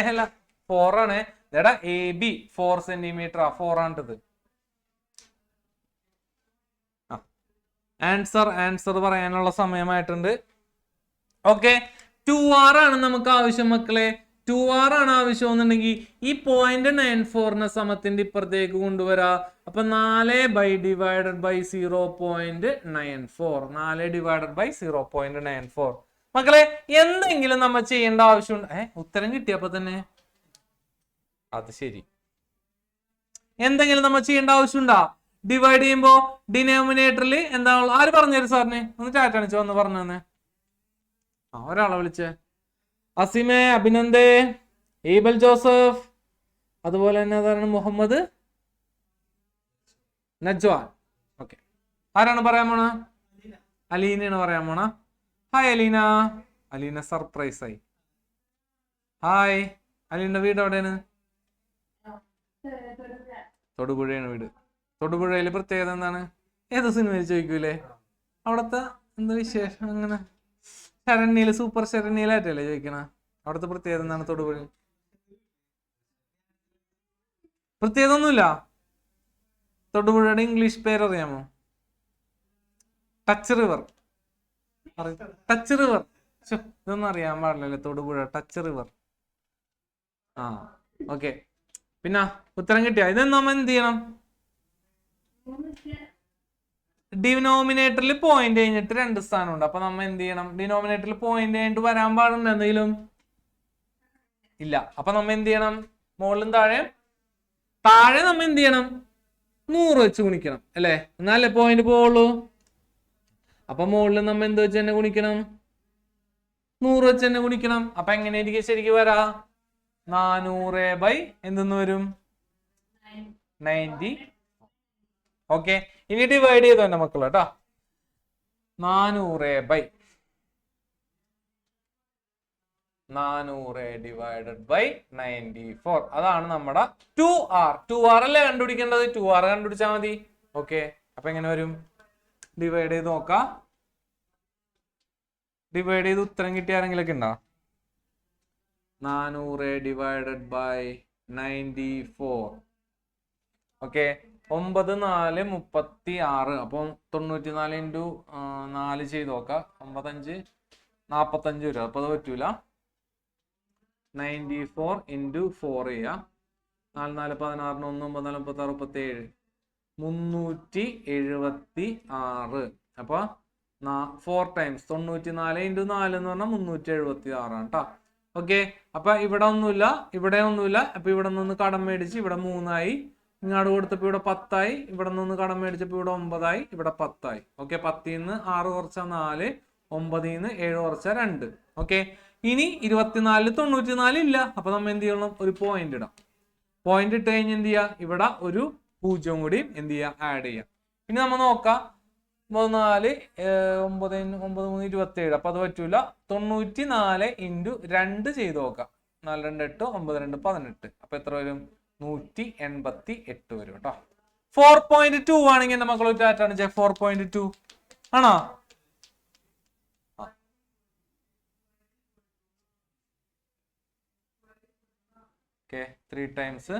4 ആണ്. എടാ AB 4 സെന്റിമീറ്റർ 4 ആണിട്ടത്. ആൻസർ പറയാനുള്ള സമയമായിട്ടുണ്ട്. ഓക്കെ, 2r ആണ് നമുക്ക് ആവശ്യം മക്കളെ. 2r ആണ് ആവശ്യം എന്നുണ്ടെങ്കിൽ ഈ 0.94 സമത്തിന്റെ ഇപ്പുറത്തേക്ക് കൊണ്ടുവരാ. അപ്പൊ 4/0.94 മക്കളെ എന്തെങ്കിലും നമ്മൾ ചെയ്യേണ്ട ആവശ്യമുണ്ട്? ഉത്തരം കിട്ടിയപ്പോ തന്നെ അത് ശരി. എന്തെങ്കിലും നമ്മൾ ചെയ്യേണ്ട ആവശ്യമുണ്ടോ? ഡിവൈഡ് ചെയ്യുമ്പോ ഡിനോമിനേറ്ററിൽ എന്താ? ആര് പറഞ്ഞുതരും സാറിന്? ഒന്ന് ചാറ്റ് കാണിച്ചോ, ഒന്ന് പറഞ്ഞു തന്നെ. ഒരാളെ വിളിച്ചേ. അസിമെ, അഭിനന്ദേ, ഏബൽ ജോസഫ്, അതുപോലെ തന്നെ അതാണ് മുഹമ്മദ് നജ്വാൻ. ഓക്കെ, ആരാണ് പറയാൻ പോണ? അലീനയാണ് പറയാൻ പോണ. ഹായ് അലീന. അലീന സർപ്രൈസ് ആയി. ഹായ്, അലീനയുടെ വീട് എവിടെയാണ്? തൊടുപുഴയാണ് വീട്. തൊടുപുഴയിലെ പ്രത്യേകത എന്താണ്? ഏത് സിനിമയിൽ ചോദിക്കൂലേ? അവിടത്തെ എന്താ വിശേഷം? അങ്ങനെ ശരണ്യയില് സൂപ്പർ ശരണ്യയിലായിട്ടല്ലേ ചോദിക്കണ? അവിടുത്തെ പ്രത്യേകത എന്താണ്? തൊടുപുഴ പ്രത്യേകത ഒന്നുമില്ല. തൊടുപുഴയുടെ ഇംഗ്ലീഷ് പേരറിയാമോ? Touch river. ടച്ച് റിവർ ഇതൊന്നും അറിയാൻ പാടില്ലല്ലേ? Thodupuzha touch river. ഓക്കെ, പിന്നെ ഉത്തരം കിട്ടിയ ഇത് നമ്മ എന്ത് ചെയ്യണം? ഡിനോമിനേറ്ററിൽ പോയിന്റ് കഴിഞ്ഞിട്ട് 2 സ്ഥാനമുണ്ട്. അപ്പൊ നമ്മ എന്ത് ചെയ്യണം? ഡിനോമിനേറ്ററിൽ പോയിന്റ് കഴിഞ്ഞിട്ട് വരാൻ പാടുണ്ട് എന്തെങ്കിലും? ഇല്ല. അപ്പൊ നമ്മ എന്ത് ചെയ്യണം? മുകളിലും താഴെ നമ്മ എന്ത് ചെയ്യണം? 100 വെച്ച് ഗുണിക്കണം അല്ലെ, എന്നാലേ പോയിന്റ് പോവുള്ളൂ. അപ്പൊ മുകളിൽ നമ്മ എന്ത് വെച്ച് തന്നെ ഗുണിക്കണം, 100 വെച്ച് തന്നെ ഗുണിക്കണം. അപ്പൊ എങ്ങനെയായിരിക്കും ശരിക്കും വരാ, 400 എന്തെന്ന് വരും, 90. ഓക്കെ, ഇനി ഡിവൈഡ് ചെയ്തോ എന്റെ മക്കൾ കേട്ടോ. 400 ഡിവൈഡഡ് ബൈ 94, അതാണ് നമ്മുടെ 2r. 2r അല്ലേ കണ്ടുപിടിക്കേണ്ടത്, 2r കണ്ടുപിടിച്ചാൽ മതി. ഓക്കെ, അപ്പൊ എങ്ങനെ വരും, ഡിവൈഡ് ചെയ്ത് നോക്കാം. ഡിവൈഡ് ചെയ്ത് ഉത്തരം കിട്ടിയ ആരെങ്കിലൊക്കെ ഉണ്ടോ? 400 ഡിവൈഡഡ് ബൈ 94. ഓക്കെ, 9 4 36. അപ്പം 94 ഇൻറ്റു 4 ചെയ്ത് നോക്കാം. 95 45 വരും. അപ്പൊ അത് പറ്റൂല. 94 ഇൻറ്റു 4 ചെയ്യാം. 4 4 16 1 9 4 36 376. അപ്പൊ 4 ടൈംസ് 94 ഇൻറ്റു 4 എന്ന് പറഞ്ഞാൽ 376 ആണ് കേട്ടോ. ഓക്കെ, അപ്പൊ ഇവിടെ ഒന്നുമില്ല, ഇവിടെ ഒന്നുമില്ല. അപ്പൊ ഇവിടെ നിന്ന് കടം മേടിച്ച് ഇവിടെ 3 ആയി, ഇങ്ങോട്ട് കൊടുത്തപ്പോ ഇവിടെ 10 ആയി, ഇവിടെ നിന്ന് കടം മേടിച്ചപ്പോ ഇവിടെ 9 ആയി, ഇവിടെ 10 ആയി. ഓക്കെ, 10 ന്ന് 6 കുറച്ച 4, 9 ന്ന് 7 കുറച്ച 2. ഓക്കെ, ഇനി 24 94 ഇല്ല. അപ്പൊ നമ്മൾ എന്ത് ചെയ്യണം, ഒരു പോയിന്റ് ഇടാം. പോയിന്റ് ഇട്ട് കഴിഞ്ഞ് എന്ത് ചെയ്യാ, ഇവിടെ ഒരു 0 കൂടി എന്ത് ചെയ്യാ, ആഡ് ചെയ്യാം. ഇനി നമ്മൾ നോക്കാം, 4 9 9 3 27. അപ്പൊ അത് പറ്റൂല. 94 ഇൻറ്റു 2 ചെയ്ത് നോക്കാം. 4 2 8 9 2 18. അപ്പൊ എത്ര വരും, 188 വരും കേട്ടോ. 4.2 ആണെങ്കിൽ എന്റെ മക്കൾ ആയിട്ടാണ് 4.2 ആണോ? Okay, 3 times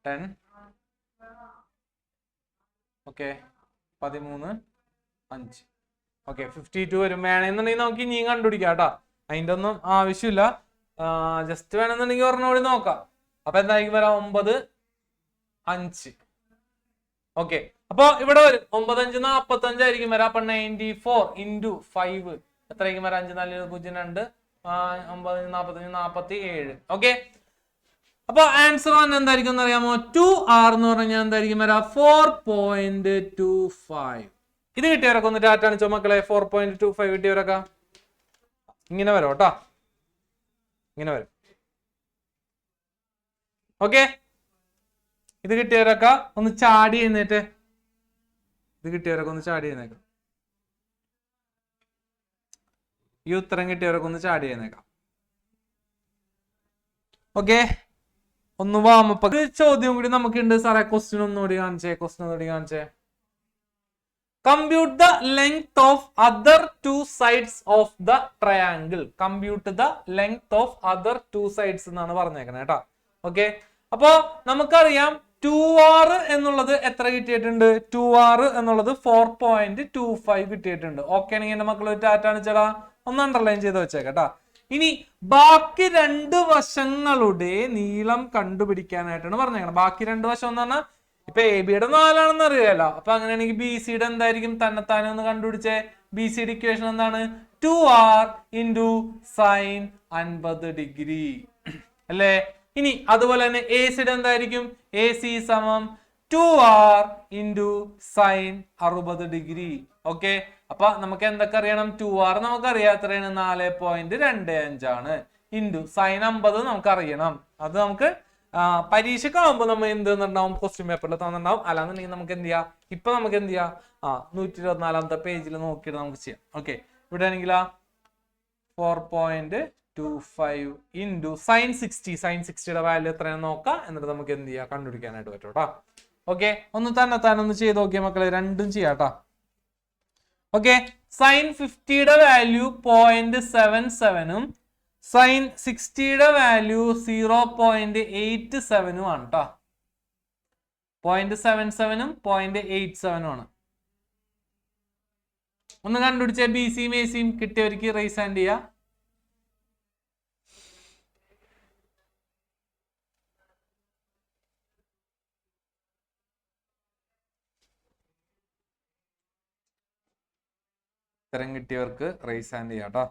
10. ഓക്കെ, 13 5. ഓക്കെ, 52 വരും. വേണമെന്നുണ്ടെങ്കിൽ നമുക്ക് ഇനിയും കണ്ടുപിടിക്കാം കേട്ടോ, അതിന്റെ ഒന്നും ആവശ്യമില്ല. ജസ്റ്റ് വേണമെന്നുണ്ടെങ്കിൽ ഒരെണ്ണോടി നോക്കാം. അപ്പൊ എന്തായിരിക്കും വരാം, 9 5. ഓക്കെ, അപ്പൊ ഇവിടെ വരും 9 5 45 ആയിരിക്കും വരാം. അപ്പൊ 94 ഇൻറ്റു 5 എത്രയായിരിക്കും വരാം, 5 4 0 2 9 45 47. ഓക്കെ, അപ്പൊ ആൻസർ വന്ന് എന്തായിരിക്കും എന്ന് അറിയാമോ, 2r എന്ന് പറഞ്ഞാൽ എന്തായിരിക്കും വരാം, 4.25. ഇത് കിട്ടിയവരൊക്കെ ഒന്ന് ടാറ്റ കാണിച്ചോ മക്കളെ. 4.25 കിട്ടിയവരൊക്കെ ഇങ്ങനെ വരും കേട്ടോ, ഇങ്ങനെ വരും. ഓക്കെ, ഇത് കിട്ടിയവരൊക്കെ ഒന്ന് ചാടി എഴുന്നേറ്റ്. ഇത് കിട്ടിയവരൊക്കെ ഒന്ന് ചാടി എഴുന്നേക്കാം. ഈ ഉത്തരം കിട്ടിയവരൊക്കെ ഒന്ന് ചാടി എഴുന്നേക്കാം. ഓക്കെ, ഒന്ന് വാമപ്പ് ചോദ്യം കൂടി നമുക്കുണ്ട് സാറേ. ക്വസ്റ്റ്യൻ ഒന്നുകൂടി കാണിച്ചേ. Compute the length of other 2 sides of the triangle. Compute the length of other 2 sides എന്നാണ് പറഞ്ഞേക്കണേ കേട്ടോ. ഓക്കെ, അപ്പോ നമുക്കറിയാം 2r എന്നുള്ളത് എത്ര കിട്ടിയിട്ടുണ്ട്, 2r എന്നുള്ളത് 4.25 കിട്ടിയിട്ടുണ്ട്. ഓക്കെ ആണെങ്കിൽ എന്റെ മക്കൾ ടാറ്റാണ് ചേട്ടാ, ഒന്ന് അണ്ടർലൈൻ ചെയ്ത് വെച്ചേക്കട്ടാ. ഇനി ബാക്കി 2 വശങ്ങളുടെ നീളം കണ്ടുപിടിക്കാനായിട്ടാണ് പറഞ്ഞേക്കണം. ബാക്കി 2 വശം എന്ന് പറഞ്ഞാൽ ഇപ്പൊ എ ബിയുടെ 4 ആണെന്ന് അറിയാലോ. അപ്പൊ അങ്ങനെയാണെങ്കിൽ ബി സിയുടെ എന്തായിരിക്കും, തന്നെത്താനെ ഒന്ന് കണ്ടുപിടിച്ചേ. ബി സിയുടെ ഇക്വേഷൻ എന്താണ്, 2r ഇൻറ്റു സൈൻ 50 ഡിഗ്രി അല്ലേ. ഇനി അതുപോലെ തന്നെ എ സിയുടെ എന്തായിരിക്കും, എ സി സമം 2r into sine 60 degree. Okay, അപ്പൊ നമുക്ക് എന്തൊക്കെ അറിയണം, 2r നമുക്കറിയാം എത്രയാണ്, 4.25 ആണ്. ഇൻറ്റു സൈൻ 50 നമുക്ക് അറിയണം. അത് നമുക്ക് പരീക്ഷക്കാവുമ്പോ നമ്മൾ എന്ത് തന്നിട്ടുണ്ടാവും, ക്വസ്റ്റ്യൻ പേപ്പറിൽ തന്നിട്ടുണ്ടാവും. അല്ലാന്നുണ്ടെങ്കിൽ നമുക്ക് എന്ത് ചെയ്യാം, ഇപ്പൊ നമുക്ക് എന്ത് ചെയ്യാം, 124ാമത്തെ പേജിൽ നോക്കിയിട്ട് നമുക്ക് ചെയ്യാം. ഓക്കെ, ഇവിടെ ആണെങ്കിൽ 4.25 ഇൻറ്റു സൈൻ 60. സൈൻ 60യുടെ വാല്യൂ എത്രയാണെന്ന് നോക്കാം. എന്നിട്ട് നമുക്ക് എന്ത് ചെയ്യാം, കണ്ടുപിടിക്കാനായിട്ട് പറ്റും കേട്ടോ. ഓക്കെ, ഒന്ന് തന്നെത്താനൊന്ന് ചെയ്ത് നോക്കിയ മക്കളെ, രണ്ടും ചെയ്യാം കേട്ടോ. ഓക്കെ, സൈൻ 50യുടെ വാല്യൂ 0.77ഉം സൈൻ 60യുടെ വാല്യൂ 0.87 ആണ് കേട്ടോ. 0.77ഉം 0.87ഉം ആണ്. ഒന്ന് കണ്ടുപിടിച്ച ബി സിയും എ സിയും കിട്ടിയവർക്ക് റൈസ് ഹാൻഡ് ചെയ്യാം. ഉത്തരം കിട്ടിയവർക്ക് റൈസ് ഹാൻഡ് ചെയ്യാം കേട്ടോ.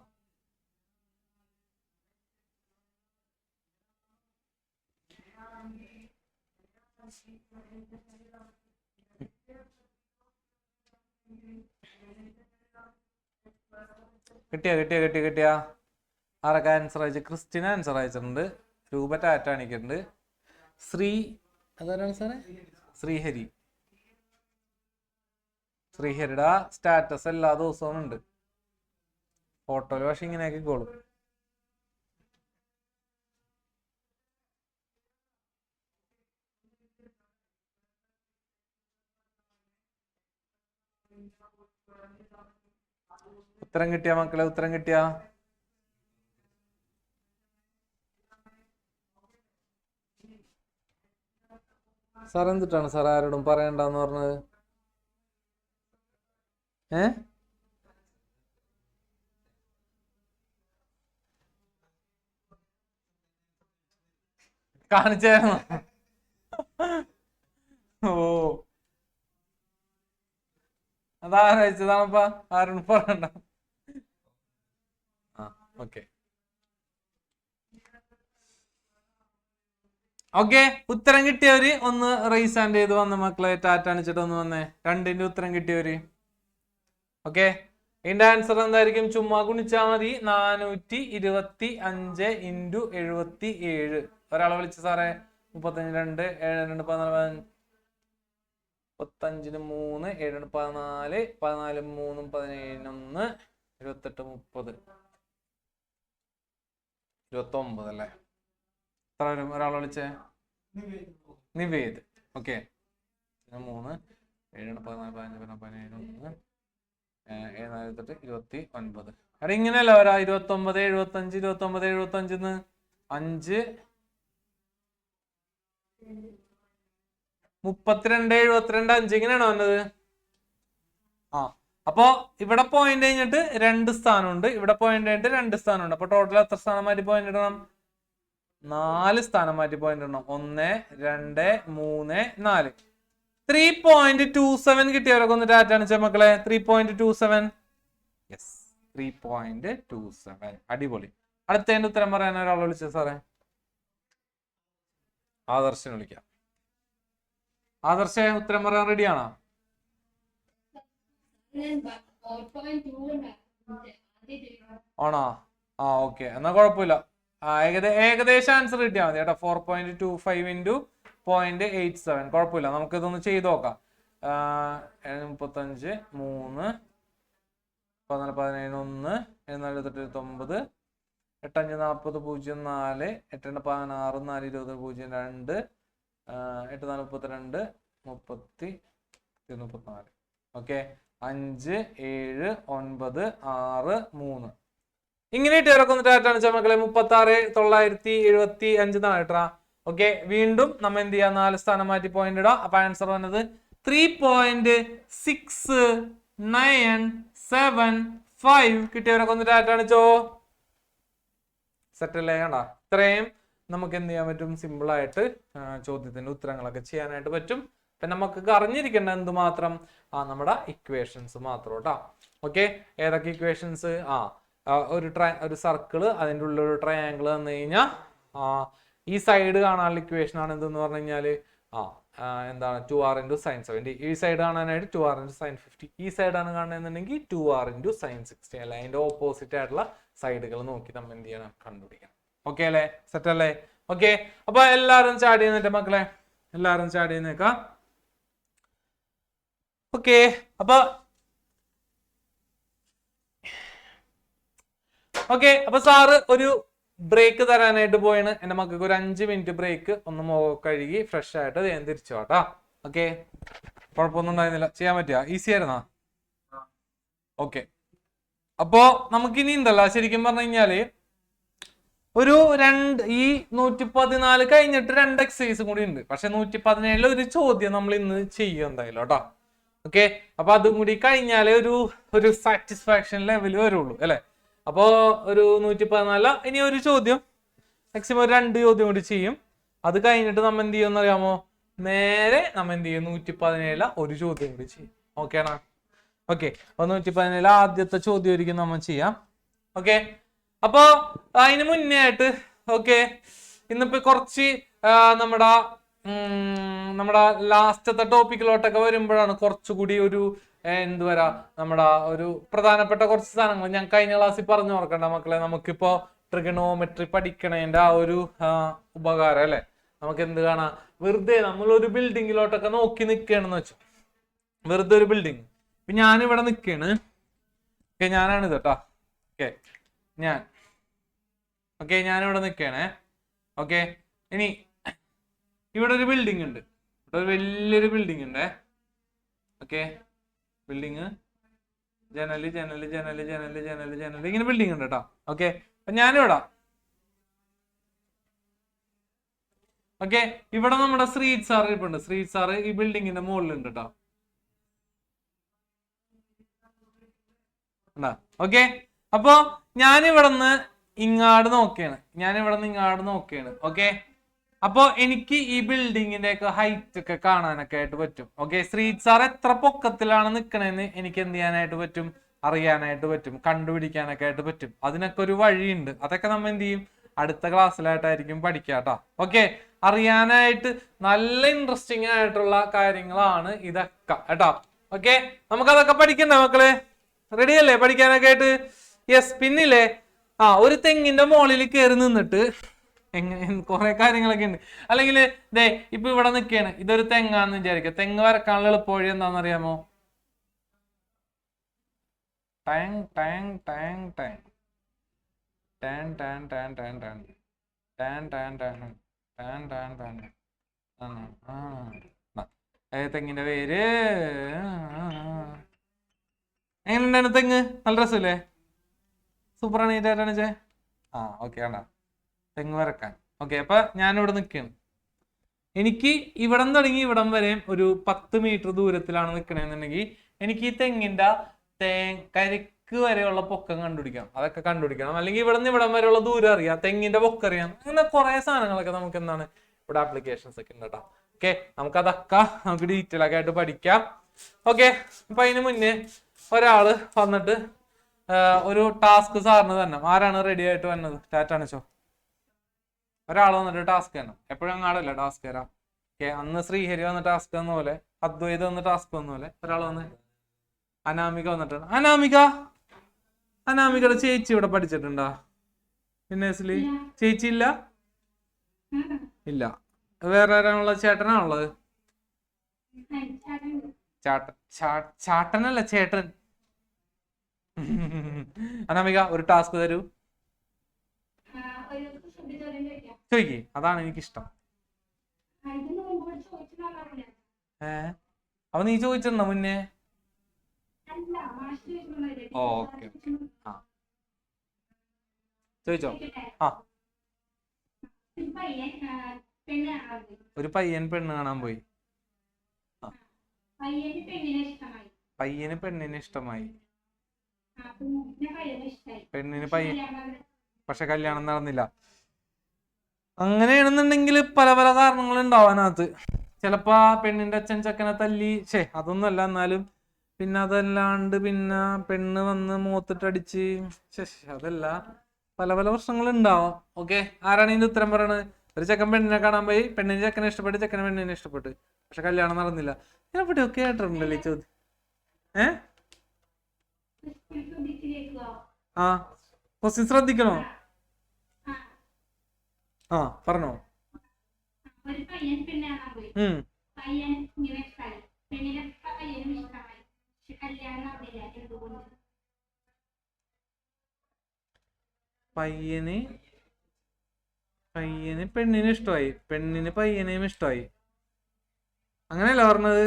കിട്ടിയ ആരൊക്കെ ആൻസർ അയച്ചു? ക്രിസ്ത്യൻ ആൻസർ അയച്ചിട്ടുണ്ട്, രൂപ ടാറ്റ കാണിക്കുന്നുണ്ട്, അതാരാണ് സാറേ? ശ്രീഹരിയുടെ സ്റ്റാറ്റസ് എല്ലാ ദിവസവും ഉണ്ട് ഫോട്ടോയില്, പക്ഷെ ഇങ്ങനെയൊക്കെ കോളും. ഉത്തരം കിട്ടിയ മക്കളെ? ഉത്തരം കിട്ടിയ? സാർ എന്തിട്ടാണ് സാർ ആരോടും പറയണ്ടെന്ന് പറഞ്ഞത്? കാണിച്ചായിരുന്നു. ഓ, അതാരയച്ചതാണപ്പാ? ആരോടും പറയണ്ട. ഓക്കെ ഓക്കെ, ഉത്തരം കിട്ടിയവര് ഒന്ന് റൈസ് ഹാൻഡ് ചെയ്ത് വന്ന മക്കളെ, ടാറ്റ അണിച്ചിട്ട് ഒന്ന് വന്നേ. രണ്ടിന്റെ ഉത്തരം കിട്ടിയവര്. ഓക്കെ, ഇതിന്റെ ആൻസർ എന്തായിരിക്കും? ചുമ്മാ ഗുണിച്ചാ മതി. 425 × 77. ഒരാളെ വിളിച്ചു സാറേ. 35 2 7 2 14 35 3 7 14 14 3 17 1 28 30 29 അല്ലേ? എത്ര വരും? ഒരാളെ വിളിച്ചേ. നിവേദ്. ഓക്കെ, 3 7 14 15 17 1 29. അവിടെ ഇങ്ങനെയല്ല വരാ. 29 75 29 75 5 32 72 5 ഇങ്ങനെയാണോ വന്നത്? അപ്പൊ ഇവിടെ പോയിന്റ് കഴിഞ്ഞിട്ട് 2 സ്ഥാനമുണ്ട്, ഇവിടെ പോയിന്റ് കഴിഞ്ഞിട്ട് 2 സ്ഥാനമുണ്ട്. അപ്പൊ ടോട്ടൽ എത്ര സ്ഥാനം മാറ്റി പോയിന്റ് ഇടണം? 4 സ്ഥാനം മാറ്റി പോയിന്റ് ഇടണം. 1 2 3 4. 3.27 കിട്ടിയവരൊക്കെ ഒന്ന് ടാറ്റ കാണിച്ച മക്കളെ. 3.27. യെസ്, 3.27. അടിപൊളി. അടുത്തതിന്റെ ഉത്തരം പറയാൻ ഒരാളെ വിളിച്ചത് സാറേ. ആദർശനെ വിളിക്കാം. ആദർശ, ഉത്തരം പറയാൻ റെഡിയാണോ? ആണോ? ഓക്കെ, എന്നാ കുഴപ്പമില്ല. ഏകദേശം ആൻസർ കിട്ടിയാൽ മതി കേട്ടോ. 4.25 × 0.87. കുഴപ്പമില്ല, നമുക്ക് ഇതൊന്ന് ചെയ്ത് നോക്കാം. 35 3 14 17 1 74 9 8 5 40 04 8 16 4 20 02 8 4 32 30 34. ഓക്കെ, 5 7 9 6 3. ഇങ്ങനെ ഇട്ടവരൊക്കെ ഒന്ന് ടാറ്റ കാണിച്ചാൽ മക്കളെ. 36 975 എന്നാണ് കേട്ടാ. ഓക്കെ, വീണ്ടും നമ്മ എന്ത് ചെയ്യാം? 4 സ്ഥാനം മാറ്റി പോയിന്റ് ഇടാം. അപ്പൊ ആൻസർ വന്നത് 3.697 കിട്ടിയവരൊക്കെ ഒന്ന് ടാറ്റ കാണിച്ചോ. സെറ്റ് അല്ലേ? കണ്ട, ഇത്രയും നമുക്ക് എന്ത് ചെയ്യാൻ പറ്റും? സിമ്പിൾ ആയിട്ട് ചോദ്യത്തിന്റെ ഉത്തരങ്ങളൊക്കെ ചെയ്യാനായിട്ട് പറ്റും. പിന്നെ നമുക്ക് അറിഞ്ഞിരിക്കേണ്ട എന്തുമാത്രം? നമ്മുടെ ഇക്വേഷൻസ് മാത്രം കേട്ടോ. ഓക്കെ, ഏതൊക്കെ ഇക്വേഷൻസ്? ഒരു സർക്കിള്, അതിൻ്റെ ഉള്ളിൽ ഒരു ട്രയാങ്കിൾ തന്നു കഴിഞ്ഞാൽ ഈ സൈഡ് കാണാനുള്ള ഇക്വേഷൻ ആണ് എന്തെന്ന് പറഞ്ഞു കഴിഞ്ഞാല് എന്താണ്? 2r × sin 70. ഈ സൈഡ് കാണാനായിട്ട് 2r × sin 50. ഈ സൈഡാണ് കാണുന്നുണ്ടെങ്കിൽ 2r × sin 60. അല്ല, അതിന്റെ ഓപ്പോസിറ്റ് ആയിട്ടുള്ള സൈഡുകൾ നോക്കി നമ്മൾ എന്ത് ചെയ്യണം? കണ്ടുപിടിക്കണം. ഓക്കെ അല്ലേ? സെറ്റ് അല്ലേ? ഓക്കെ, അപ്പൊ എല്ലാരും ചാടി ചെയ്യുന്നിട്ട് മക്കളെ, എല്ലാരും ചാടി ചെയ്യുന്നേക്കാം. ഓക്കെ, അപ്പൊ സാറ് ഒരു ബ്രേക്ക് തരാനായിട്ട് പോയാണ്. എന്റെ മക്കൾക്ക് ഒരു 5 മിനിറ്റ് ബ്രേക്ക്. ഒന്ന് കഴുകി ഫ്രഷ് ആയിട്ട് തിരിച്ചു കേട്ടോ. ഓക്കെ, കുഴപ്പമൊന്നും ഉണ്ടായിരുന്നില്ല. ചെയ്യാൻ പറ്റിയ? ഈസി ആയിരുന്നാ? ഓക്കെ, അപ്പോ നമുക്കിനി ഉണ്ടല്ലോ, ശരിക്കും പറഞ്ഞു കഴിഞ്ഞാല് ഒരു 114 കഴിഞ്ഞിട്ട് 2 എക്സസൈസും കൂടി ഉണ്ട്. പക്ഷെ 117 ഒരു ചോദ്യം നമ്മൾ ഇന്ന് ചെയ്യും എന്തായാലും കേട്ടോ. ഓക്കെ, അപ്പൊ അതും കൂടി കഴിഞ്ഞാലേ ഒരു സാറ്റിസ്ഫാക്ഷൻ ലെവൽ വരുള്ളൂ അല്ലെ. അപ്പോ ഒരു 114 ഇനി ഒരു ചോദ്യം, മാക്സിമം ഒരു 2 ചോദ്യം കൂടി ചെയ്യും. അത് കഴിഞ്ഞിട്ട് നമ്മൾ എന്ത് ചെയ്യുമെന്ന് അറിയാമോ? നേരെ നമ്മൾ എന്ത് ചെയ്യും? 117 ഒരു ചോദ്യം കൂടി ചെയ്യും. ഓക്കെ ആണോ? ഓക്കെ, അപ്പൊ 117 ആദ്യത്തെ ചോദ്യം ഒരിക്കലും നമ്മൾ ചെയ്യാം. ഓക്കെ, അപ്പൊ അതിന് മുന്നേ ആയിട്ട് ഇന്നിപ്പോ കുറച്ച് നമ്മുടെ നമ്മുടെ ലാസ്റ്റത്തെ ടോപ്പിക്കിലോട്ടൊക്കെ വരുമ്പോഴാണ് കുറച്ചുകൂടി ഒരു എന്ത് വരാ നമ്മുടെ ഒരു പ്രധാനപ്പെട്ട കുറച്ച് സാധനങ്ങൾ ഞാൻ കഴിഞ്ഞ ക്ലാസ്സിൽ പറഞ്ഞു ഓർക്കണ്ട മക്കളെ. നമുക്കിപ്പോ ട്രിഗണോമെട്രി പഠിക്കണേന്റെ ആ ഒരു ഉപകാരം അല്ലെ, നമുക്ക് എന്ത് കാണാം, വെറുതെ നമ്മളൊരു ബിൽഡിങ്ങിലോട്ടൊക്കെ നോക്കി നിൽക്കുകയാണെന്ന് വെച്ചു, വെറുതെ ഒരു ബിൽഡിങ്. ഇപ്പൊ ഞാനിവിടെ നിൽക്കുകയാണ്, ഓക്കെ, ഞാനാണിത് കേട്ടോ, ഓക്കെ, ഞാനിവിടെ നിൽക്കുകയാണേ, ഓക്കെ. ഇനി ഇവിടെ ഒരു ബിൽഡിംഗ് ഉണ്ട്, ഇവിടെ ഒരു വലിയൊരു ബിൽഡിംഗ് ഉണ്ട്, ഓക്കെ. ബിൽഡിങ്, ജനല് ജനല് ജനല് ജനല് ജനല് ജനല് ഇങ്ങനെ ബിൽഡിംഗ് ഉണ്ട് കേട്ടോ, ഓക്കെ. അപ്പൊ ഞാനിവിടെ, ഓക്കെ, ഇവിടെ നമ്മുടെ ശ്രീജിത്ത് സാർ ഇരിപ്പുണ്ട്. ശ്രീജിത്ത് സാറ് ഈ ബിൽഡിങ്ങിന്റെ മുകളിലുണ്ട് കേട്ടോ, ഓക്കെ. അപ്പൊ ഞാനിവിടുന്ന് ഇങ്ങാട് നോക്കിയാണ്, ഓക്കെ. അപ്പൊ എനിക്ക് ഈ ബിൽഡിങ്ങിന്റെ ഒക്കെ ഹൈറ്റ് ഒക്കെ കാണാനൊക്കെ ആയിട്ട് പറ്റും, ഓക്കെ. ശ്രീജിത്ത് സാർ എത്ര പൊക്കത്തിലാണ് നിക്കണേന്ന് എനിക്ക് എന്ത് ചെയ്യാനായിട്ട് പറ്റും, അറിയാനായിട്ട് പറ്റും, കണ്ടുപിടിക്കാനൊക്കെ ആയിട്ട് പറ്റും. അതിനൊക്കെ ഒരു വഴിയുണ്ട്, അതൊക്കെ നമ്മൾ എന്ത് ചെയ്യും, അടുത്ത ക്ലാസ്സിലായിട്ടായിരിക്കും പഠിക്കാട്ടോ, ഓക്കെ. അറിയാനായിട്ട് നല്ല ഇൻട്രസ്റ്റിംഗ് ആയിട്ടുള്ള കാര്യങ്ങളാണ് ഇതൊക്കെ കേട്ടോ, ഓക്കെ. നമുക്കതൊക്കെ പഠിക്കണ്ടേ മക്കളെ? റെഡി അല്ലേ പഠിക്കാനൊക്കെ ആയിട്ട്? യെസ്. പിന്നില്ലേ, ഒരു തെങ്ങിന്റെ മുകളിൽ കയറി നിന്നിട്ട് കുറെ കാര്യങ്ങളൊക്കെ ഉണ്ട്. അല്ലെങ്കിൽ ദേ ഇപ്പൊ ഇവിടെ നിൽക്കുകയാണ്, ഇതൊരു തെങ്ങാന്ന് വിചാരിക്കുക. തെങ്ങ് വരക്കാനുള്ള എളുപ്പവഴി എന്താണെന്ന് അറിയാമോ? Tongue tongue tongue tongue tan tan tan tan tan tan tan tan tan tan tan. തെങ്ങിന്റെ പേര് എങ്ങനെയുണ്ടാണ് തെങ്ങ്? നല്ല രസമല്ലേ? സൂപ്പറാണ്, നീറ്റായിട്ടാണ് ചേ. ഓക്കെ, വേണ്ട തെങ്ങ് വരക്കാൻ, ഓക്കെ. അപ്പൊ ഞാനിവിടെ നിൽക്കുകയാണ്. എനിക്ക് ഇവിടം തുടങ്ങി ഇവിടം വരെയും ഒരു 10 മീറ്റർ ദൂരത്തിലാണ് നിൽക്കണെന്നുണ്ടെങ്കിൽ എനിക്ക് ഈ തെങ്ങിന്റെ കരിക്ക് വരെയുള്ള പൊക്കം കണ്ടുപിടിക്കണം, അതൊക്കെ കണ്ടുപിടിക്കണം. അല്ലെങ്കിൽ ഇവിടെ നിന്ന് ഇവിടം വരെയുള്ള ദൂരം അറിയാം, തെങ്ങിന്റെ പൊക്കം അറിയാം. അങ്ങനെ കുറെ സാധനങ്ങളൊക്കെ നമുക്ക് എന്താണ് ഇവിടെ ആപ്ലിക്കേഷൻസ് ഒക്കെ ഉണ്ട് കേട്ടോ, ഓക്കെ. നമുക്കതൊക്കെ നമുക്ക് ഡീറ്റെയിൽ ഒക്കെ ആയിട്ട് പഠിക്കാം, ഓക്കെ. അപ്പൊ അതിന് മുന്നേ ഒരാള് വന്നിട്ട് ഒരു ടാസ്ക് സാറിന് തന്നെ. ആരാണ് റെഡി ആയിട്ട് വന്നത്? ടാറ്റാണിച്ചോ. ഒരാൾ വന്നിട്ട് ടാസ്ക് തന്നെ, എപ്പോഴും അങ്ങാടല്ല ടാസ്ക് തരാം, ഓക്കെ. അന്ന് ശ്രീഹരി വന്ന് ടാസ്ക് തന്ന പോലെ, അദ്വൈത് വന്ന് ടാസ്ക് തന്ന പോലെ ഒരാൾ വന്ന്, അനാമിക വന്നിട്ടാണ്. അനാമികയുടെ ചേച്ചി ഇവിടെ പഠിച്ചിട്ടുണ്ടാ? പിന്നെ ചേച്ചി ഇല്ല, ഇല്ല. വേറെ ആരാണുള്ളത്? ചേട്ടനാണുള്ളത്? ചാട്ടനല്ല, ചേട്ടൻ. അനാമിക ഒരു ടാസ്ക് തരൂ, ചോദിക്കേ, അതാണ് എനിക്കിഷ്ടം. അപ്പൊ നീ ചോദിച്ചിട്ടുണ്ടോ മുന്നേ? ഓക്കെ, ചോദിച്ചോ. ഒരു പയ്യൻ പെണ്ണ് കാണാൻ പോയി. പയ്യന് പെണ്ണിനെ ഇഷ്ടമായി. പെണ്ണിന് പക്ഷെ കല്യാണം നടന്നില്ല. അങ്ങനെയാണെന്നുണ്ടെങ്കിൽ പല പല കാരണങ്ങൾ ഉണ്ടാവാനകത്ത്. ചിലപ്പോ ആ പെണ്ണിന്റെ അച്ഛൻ ചെക്കനെ തല്ലി, അതൊന്നുമല്ല, എന്നാലും പിന്നെ അതല്ലാണ്ട് പിന്നെ പെണ്ണ് വന്ന് മൂത്തിട്ടടിച്ച്, അതല്ല, പല പല പ്രശ്നങ്ങൾ ഉണ്ടാവാം, ഓക്കെ. ആരാണ് ഇതിന്റെ ഉത്തരം പറയണത്? ഒരു ചെക്കൻ പെണ്ണിനെ കാണാൻ പോയി, പെണ്ണിന് ചെക്കനെ ഇഷ്ടപ്പെട്ട്, ചെക്കനെ പെണ്ണിനെ ഇഷ്ടപ്പെട്ട്, പക്ഷെ കല്യാണം നടന്നില്ല. എവിടെയൊക്കെ ആയിട്ടുണ്ടല്ലേ ചോദ്യം? ക്വസ്റ്റ്യൻ ശ്രദ്ധിക്കണോ? പറഞ്ഞോ. പയ്യന് പെണ്ണിനെ ഇഷ്ടമായി, പെണ്ണിന് പയ്യനെയും ഇഷ്ടമായി, അങ്ങനെയല്ല പറഞ്ഞത്?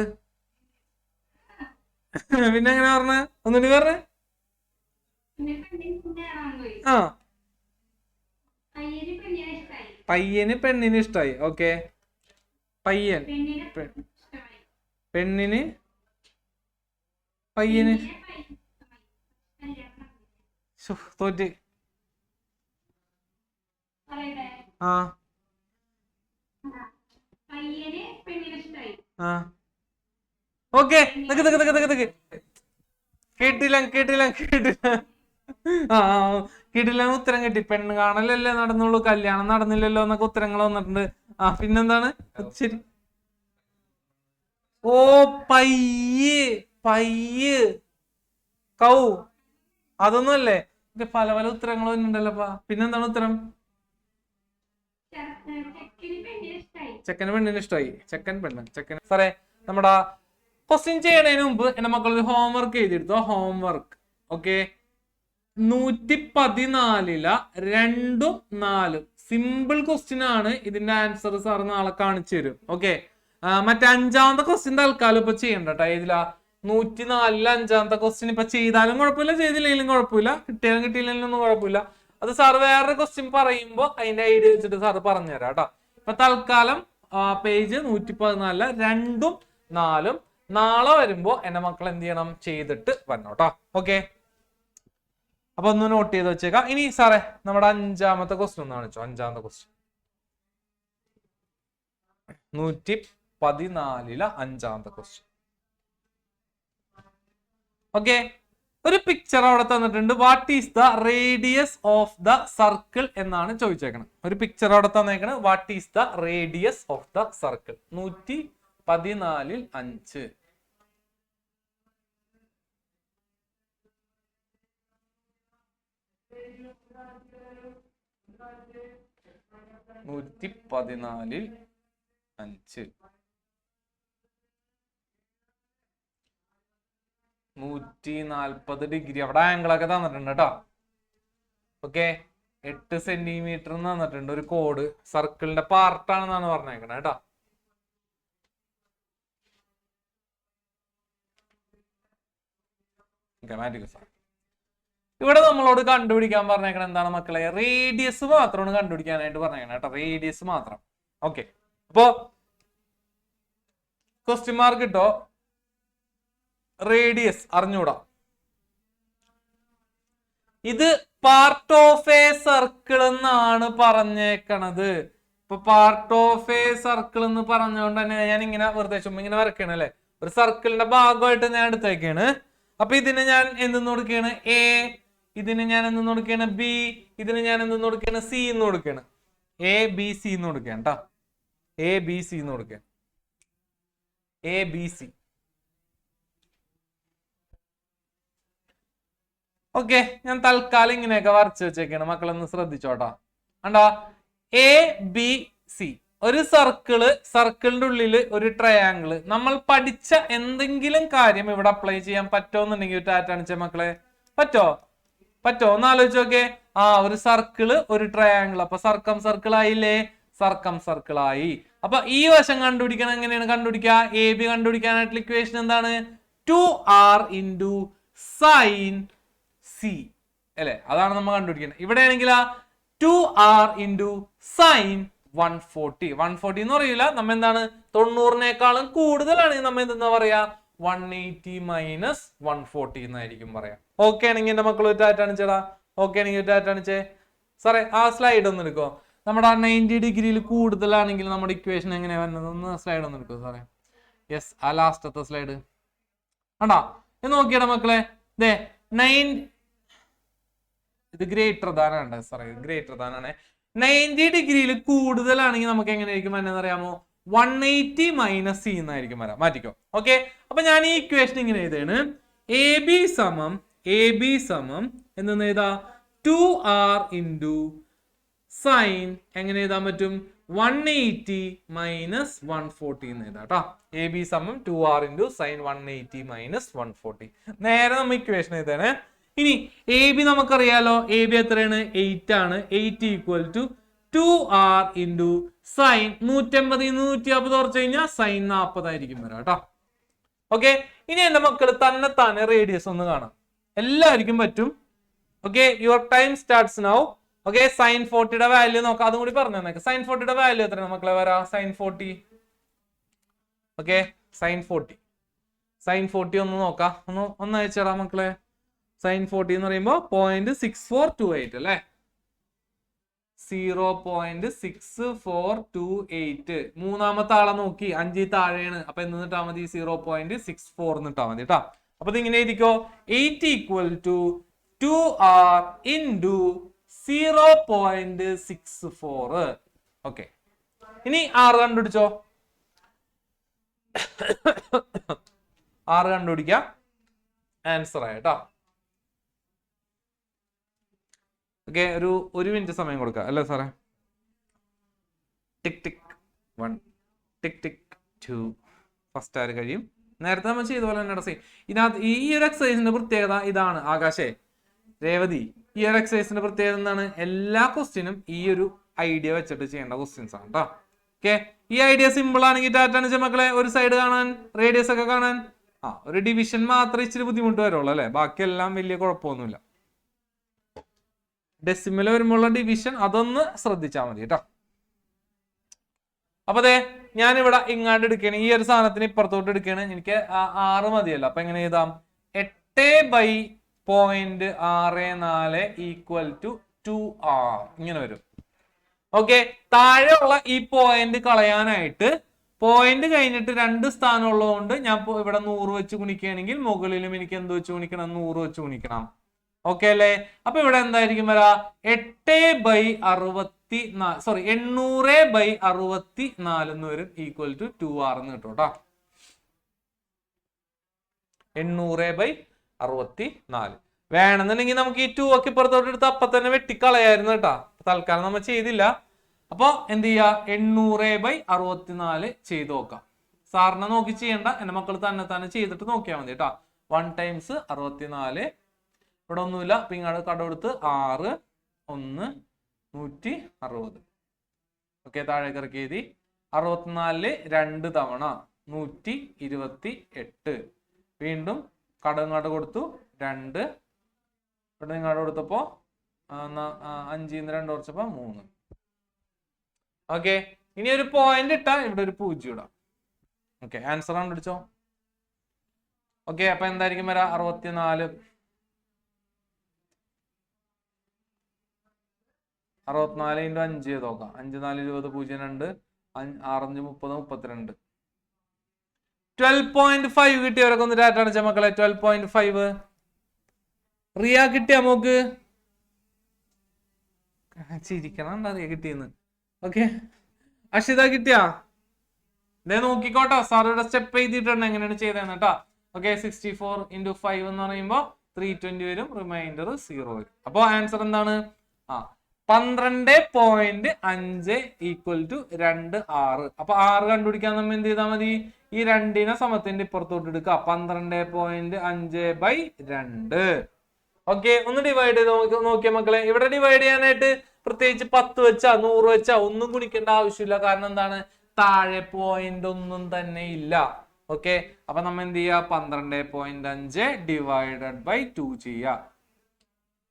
പിന്നെ എങ്ങനെ പറഞ്ഞ? ഒന്നുകൂടി പറഞ്ഞേ. പയ്യന് പെണ്ണിന് ഇഷ്ടമായി, ഓക്കെ. പെണ്ണിന് പയ്യന് തോറ്റ്. ഓക്കെ, കേട്ടില്ല ഉത്തരം കിട്ടി. പെണ്ണ് കാണലല്ലേ നടന്നുള്ളൂ, കല്യാണം നടന്നില്ലല്ലോ എന്നൊക്കെ ഉത്തരങ്ങൾ വന്നിട്ടുണ്ട്. പിന്നെന്താണ്? ശരി, ഓ പയ്യ് പയ്യ് കൗ അതൊന്നും അല്ലേ? പല പല ഉത്തരങ്ങളും ഉണ്ടല്ലപ്പാ. പിന്നെന്താണ് ഉത്തരം? ചെക്കന് പെണ്ണിന് ഇഷ്ടമായി. ചെക്കൻ പെണ്ണ് ചെക്കൻ. സാറേ നമ്മുടെ ക്വസ്റ്റ്യൻ ചെയ്യണതിന് മുമ്പ് എന്റെ മക്കൾ ഒരു ഹോംവർക്ക് എഴുതിയെടുത്തോ. Homework okay. 114 2ഉം 4ഉം സിമ്പിൾ ക്വസ്റ്റ്യൻ ആണ്. ഇതിന്റെ ആൻസർ സാർ നാളെ കാണിച്ചു തരും. ഓക്കെ. മറ്റേ 5ാമത്തെ ക്വസ്റ്റ്യൻ തൽക്കാലം ഇപ്പൊ ചെയ്യണ്ട കേട്ടോ. ഏതിലാ? 104 5ാമത്തെ ക്വസ്റ്റ്യൻ ഇപ്പൊ ചെയ്താലും കുഴപ്പമില്ല, ചെയ്തില്ലെങ്കിലും കുഴപ്പമില്ല, കിട്ടിയാലും കിട്ടിയില്ലെങ്കിലും ഒന്നും കുഴപ്പമില്ല. അത് സാറ് വേറൊരു ക്വസ്റ്റ്യൻ പറയുമ്പോ അതിന്റെ ഐഡിയ വെച്ചിട്ട് സാറ് പറഞ്ഞുതരാം കേട്ടോ. ഇപ്പൊ തൽക്കാലം പേജ് 114 2ഉം 4ഉം നാളെ വരുമ്പോ എന്റെ മക്കൾ എന്ത് ചെയ്യണം? ചെയ്തിട്ട് വരണം കേട്ടോ. ഓക്കെ. അപ്പൊ ഒന്ന് നോട്ട് ചെയ്ത് വെച്ചേക്കാം. ഇനി സാറേ നമ്മുടെ 5ാമത്തെ ക്വസ്റ്റ്യൻ ഒന്ന് കാണിച്ചോ. 5ാമത്തെ ക്വസ്റ്റ്യൻ 114 5ാമത്തെ ക്വസ്റ്റ്യൻ. ഓക്കെ. ഒരു പിക്ചർ അവിടെ തന്നിട്ടുണ്ട്. What is the radius of the circle എന്നാണ് ചോദിച്ചേക്കണം. ഒരു പിക്ചർ അവിടെ തന്നേക്കണം. What is the radius of the circle? 114 5. ിൽ 5 140 ഡിഗ്രി. അവിടെ ആംഗിളൊക്കെ തന്നിട്ടുണ്ട് കേട്ടോ. ഓക്കെ. 8 സെന്റിമീറ്റർ തന്നിട്ടുണ്ട്. ഒരു കോഡ് സർക്കിളിന്റെ പാർട്ടാണെന്നാണ് പറഞ്ഞേക്കണേ കേട്ടോ. ഇവിടെ നമ്മളോട് കണ്ടുപിടിക്കാൻ പറഞ്ഞേക്കണം എന്താണ് മക്കളെ? റേഡിയസ് മാത്രമാണ് കണ്ടുപിടിക്കാനായിട്ട് പറഞ്ഞേക്കണം കേട്ടോ. റേഡിയസ് മാത്രം. ഓക്കെ. അപ്പോ ക്വസ്റ്റ്യൻ മാർക്ക് ഇട്ടോ. റേഡിയസ് അറിഞ്ഞൂടാ. ഇത് പാർട്ട് ഓഫ് എ സർക്കിൾ എന്നാണ് പറഞ്ഞേക്കണത്. ഇപ്പൊ പാർട്ട് ഓഫ് എ സർക്കിൾ എന്ന് പറഞ്ഞുകൊണ്ട് തന്നെ ഞാൻ ഇങ്ങനെ വെറുതെ ചുമ്മാ ഇങ്ങനെ വരയ്ക്കണം അല്ലെ. ഒരു സർക്കിളിന്റെ ഭാഗമായിട്ട് ഞാൻ എടുത്തേക്കാണ്. അപ്പൊ ഇതിന് ഞാൻ എന്തെന്ന് കൊടുക്കുകയാണ്? എ. ഇതിന് ഞാൻ എന്തെന്ന് കൊടുക്കുകയാണ്? ബി. ഇതിന് ഞാൻ എന്തെന്ന് കൊടുക്കുകയാണ്? സി എന്ന് കൊടുക്കുകയാണ്. എ ബി സി എന്ന് കൊടുക്കുകയാണ് കേട്ടോ. എ ബി സി എന്ന് കൊടുക്കുകയാണ്. A B C. ഓക്കെ. ഞാൻ തൽക്കാലം ഇങ്ങനെയൊക്കെ വരച്ചു വെച്ചേക്കാണ്. മക്കളൊന്ന് ശ്രദ്ധിച്ചോട്ടോ. കണ്ടോ? എ ബി സി ഒരു സർക്കിളിന്റെ ഉള്ളിൽ ഒരു ട്രയാങ്കിള്. നമ്മൾ പഠിച്ച എന്തെങ്കിലും കാര്യം ഇവിടെ അപ്ലൈ ചെയ്യാൻ പറ്റോന്നുണ്ടെങ്കിൽ ടാറ്റാണിച്ച മക്കളെ. പറ്റോ? ഒന്ന് ആലോചിച്ച് നോക്കേ. ഒരു സർക്കിള് ഒരു ട്രയാങ്കിൾ. അപ്പൊ സർക്കം സർക്കിൾ ആയില്ലേ? സർക്കം സർക്കിൾ ആയി. അപ്പൊ ഈ വശം കണ്ടുപിടിക്കണം. എങ്ങനെയാണ് കണ്ടുപിടിക്കുക? എ ബി കണ്ടുപിടിക്കാനായിട്ടുള്ള ഇക്വേഷൻ എന്താണ്? 2r ഇൻറ്റു സൈൻ സി അല്ലെ? അതാണ് നമ്മൾ കണ്ടുപിടിക്കുന്നത്. ഇവിടെ ആണെങ്കിൽ 2r ഇൻറ്റു സൈൻ 140. 140 എന്ന് പറയൂല. നമ്മ എന്താണ്? 90-നേക്കാളും കൂടുതലാണ് നമ്മ എന്താ പറയാ? 180 മൈനസ് 140 എന്നായിരിക്കും പറയാം. ഓക്കെ ആണെങ്കിൽ എന്റെ മക്കൾ ടാറ്റാണിച്ചേടാ. ഓക്കെ ആണെങ്കിൽ ടാറ്റാണിച്ചേ. സാറേ ആ സ്ലൈഡ് ഒന്ന് എടുക്കോ. നമ്മുടെ 90 ഡിഗ്രിയിൽ കൂടുതലാണെങ്കിൽ നമ്മുടെ ഇക്വേഷൻ എങ്ങനെയാ വരുന്നത്? ഒന്ന് സ്ലൈഡ് ഒന്ന് എടുക്കോ സാറേ. യെസ്, ആ ലാസ്റ്റത്തെ സ്ലൈഡ് കണ്ടാ? ഇത് നോക്കിയടാ മക്കളെ. ദേ 9 ഇത് ഗ്രേറ്റർ ദാനാണ് സാറേ. ഗ്രേറ്റർ ദാനാണ്. 90 ഡിഗ്രിയിൽ കൂടുതലാണെങ്കിൽ നമുക്ക് എങ്ങനെയായിരിക്കും വരുന്നത് അറിയാമോ? 180 മൈനസ് സി എന്നായിരിക്കും വരാം. മാറ്റിക്കോ. ഓക്കെ. അപ്പൊ ഞാൻ ഈ ഇക്വേഷൻ ഇങ്ങനെ എഴുതാണ്. എ ബി സമം എന്ന് എഴുതാ 2r ഇൻറ്റു സൈൻ എങ്ങനെ എഴുതാൻ പറ്റും? 180 മൈനസ് 140 എന്ന് എഴുതാം കേട്ടോ. എ ബി സമം 2r ഇൻറ്റു സൈൻ 180 മൈനസ് 140. നേരെ നമ്മൾ ഇക്വേഷൻ എഴുതാണ്. ഇനി എ ബി നമുക്കറിയാലോ. എ ബി എത്രയാണ്? 8 ആണ്. 8 equal to 2r into sign 180 150 കുറച്ച് കഴിഞ്ഞാൽ സൈൻ 40 ആയിരിക്കും വരാം കേട്ടോ. ഓക്കെ. ഇനി എന്റെ മക്കൾ തന്നെ റേഡിയസ് ഒന്ന് കാണാം. എല്ലാവർക്കും പറ്റും. Okay. Your time starts now. Okay. Sine 40യുടെ വാല്യൂ നോക്കാം. അതും കൂടി പറഞ്ഞു തന്നേക്കാം. സൈൻ 40യുടെ വാല്യൂ എത്രയാണ് മക്കളെ വരാ? സൈൻ 40. ഓക്കെ. സൈൻ 40 ഒന്ന് നോക്കാം. ഒന്ന് അയച്ചേടാ മക്കളെ. സൈൻ 40 എന്ന് പറയുമ്പോ 0.6428 അല്ലെ? 0.6428. മൂന്നാമത്തെ ആളെ നോക്കി 5 താഴെയാണ്. അപ്പൊ എന്നിട്ടാ മതി 0.64 എന്നിട്ടാ മതി കേട്ടോ. അപ്പൊ ഇത് ഇങ്ങനെ എഴുതിക്കോ. 8 equal to 2r into 0.64. Okay. ഇനി r കണ്ടുപിടിച്ചോ. R കണ്ടുപിടിക്കാം, ആൻസർ ആയിട്ടോ. ഓക്കെ, ഒരു മിനിറ്റ് സമയം കൊടുക്കാം അല്ലേ സാറേ? ടിക് ടിക് 1, ടിക് ടിക് 2. ഫസ്റ്റ് ആര് കഴിയും? നേരത്തെ നമ്മൾ ചെയ്ത പോലെ തന്നെ ഇതിനകത്ത് ഈ ഒരു എക്സസൈസിന്റെ പ്രത്യേകത ഇതാണ്. ആകാശേ, രേവതി, ഈ ഒരു എക്സസൈസിന്റെ പ്രത്യേകത എന്താണ്? എല്ലാ ക്വസ്റ്റ്യനും ഈ ഒരു ഐഡിയ വെച്ചിട്ട് ചെയ്യേണ്ട ക്വസ്റ്റ്യൻസ് ആണ് കേട്ടോ. ഓക്കെ, ഈ ഐഡിയ സിമ്പിൾ ആണെങ്കിൽ ടാറ്റാണ് മക്കളെ ഒരു സൈഡ് കാണാൻ, റേഡിയസ് ഒക്കെ കാണാൻ. ഒരു ഡിവിഷൻ മാത്രമേ ഇച്ചിരി ബുദ്ധിമുട്ട് വരുള്ളൂ അല്ലെ, ബാക്കിയെല്ലാം വലിയ കുഴപ്പമൊന്നുമില്ല. ഡെസിമൽ വരുമ്പോഴുള്ള ഡിവിഷൻ അതൊന്ന് ശ്രദ്ധിച്ചാൽ മതി കേട്ടോ. അപ്പൊ അതെ, ഞാനിവിടെ ഇങ്ങാണ്ട് എടുക്കുകയാണ്, ഈ ഒരു സാധനത്തിന് ഇപ്പുറത്തോട്ട് എടുക്കുകയാണ്. എനിക്ക് 6 മതിയല്ലോ. അപ്പൊ എങ്ങനെ എഴുതാം? 8/0.64 ഈക്വൽ ടു 2R ഇങ്ങനെ വരും. ഓക്കെ, താഴെയുള്ള ഈ പോയിന്റ് കളയാനായിട്ട് പോയിന്റ് കഴിഞ്ഞിട്ട് 2 സ്ഥാനം ഉള്ളതുകൊണ്ട് ഞാൻ ഇവിടെ 100 വെച്ച് ഗുണിക്കുകയാണെങ്കിൽ മുകളിലും എനിക്ക് എന്ത് വെച്ച് ഗുണിക്കണം? 100 വെച്ച് ഗുണിക്കണം. ഓക്കെ അല്ലേ? അപ്പൊ ഇവിടെ എന്തായിരിക്കും വരാ? 800/64 എന്ന് വരും, ഈക്വൽ ടു 2R എന്ന് കിട്ടും കേട്ടോ. 800/64 വേണമെന്നുണ്ടെങ്കിൽ നമുക്ക് ഈ 2 ഒക്കെ ഇപ്പുറത്തോട്ട് എടുത്ത് അപ്പൊ തന്നെ വെട്ടിക്കളയായിരുന്നു കേട്ടോ. തൽക്കാലം നമ്മൾ ചെയ്തില്ല. അപ്പൊ എന്ത് ചെയ്യാ? 800/64 ചെയ്ത് നോക്കാം. സാറിനെ നോക്കി ചെയ്യണ്ട, എന്റെ മക്കൾ തന്നെ ചെയ്തിട്ട് നോക്കിയാൽ മതി കേട്ടോ. 1 ടൈംസ് 64, ഇവിടെ ഒന്നുമില്ല, അപ്പൊ ഇങ്ങോട്ട് കടമെടുത്ത് 6, 1, 160. ഓക്കെ, താഴേക്ക് ഇറക്കി എഴുതി. 64 2 തവണ 128. വീണ്ടും കടങ്ങാട് കൊടുത്തു 2, ഇവിടെ നിങ്ങാട് കൊടുത്തപ്പോ 5 2 കുറച്ചപ്പോ 3. ഓക്കെ, ഇനി ഒരു പോയിന്റ് ഇട്ടാ ഇവിടെ ഒരു 0 ഇടാം. Okay, answer കണ്ടുപിടിച്ചോ. ഓക്കെ, അപ്പൊ എന്തായിരിക്കും വരാ? 64 × 5 ചെയ്ത് നോക്കാം. 5 4 20 0 2 6 5 30 32. 12.5 കിട്ടിയവരൊക്കെ ഒന്ന് ഡാറ്റ അടിച്ച മക്കളെ. 12.5 റിയ കിട്ടിയ മോക്ക്? ചിരിക്കണം, റിയ കിട്ടിയെന്ന്. ഓക്കെ, അക്ഷിത കിട്ടിയാ? ഇതേ നോക്കിക്കോട്ടോ, സാറിയുടെ സ്റ്റെപ്പ് എഴുതിയിട്ടുണ്ട് എങ്ങനെയാണ് ചെയ്തതെന്ന് കേട്ടോ. ഓക്കെ, 64 × 5 എന്ന് പറയുമ്പോൾ 320 വരും, റിമൈൻഡർ 0 വരും. അപ്പൊ ആൻസർ എന്താണ്? 12.5 ഈക്വൽ ടു 2R. അപ്പൊ R കണ്ടുപിടിക്കാൻ നമ്മൾ എന്ത് ചെയ്താൽ മതി? ഈ 2നെ സമത്തിന്റെ ഇപ്പുറത്തോട്ട് എടുക്കുക. 12.5/2. ഓക്കെ, ഒന്ന് ഡിവൈഡ് ചെയ്ത് നോക്കിയ മക്കളെ. ഇവിടെ ഡിവൈഡ് ചെയ്യാനായിട്ട് പ്രത്യേകിച്ച് 10 വെച്ചാ 100 വെച്ചാ ഒന്നും ഗുണിക്കേണ്ട ആവശ്യമില്ല. കാരണം എന്താണ്? താഴെ പോയിന്റ് ഒന്നും തന്നെ ഇല്ല. ഓക്കെ, അപ്പൊ നമ്മൾ എന്ത് ചെയ്യാ? 12.5 /2 ചെയ്യാ.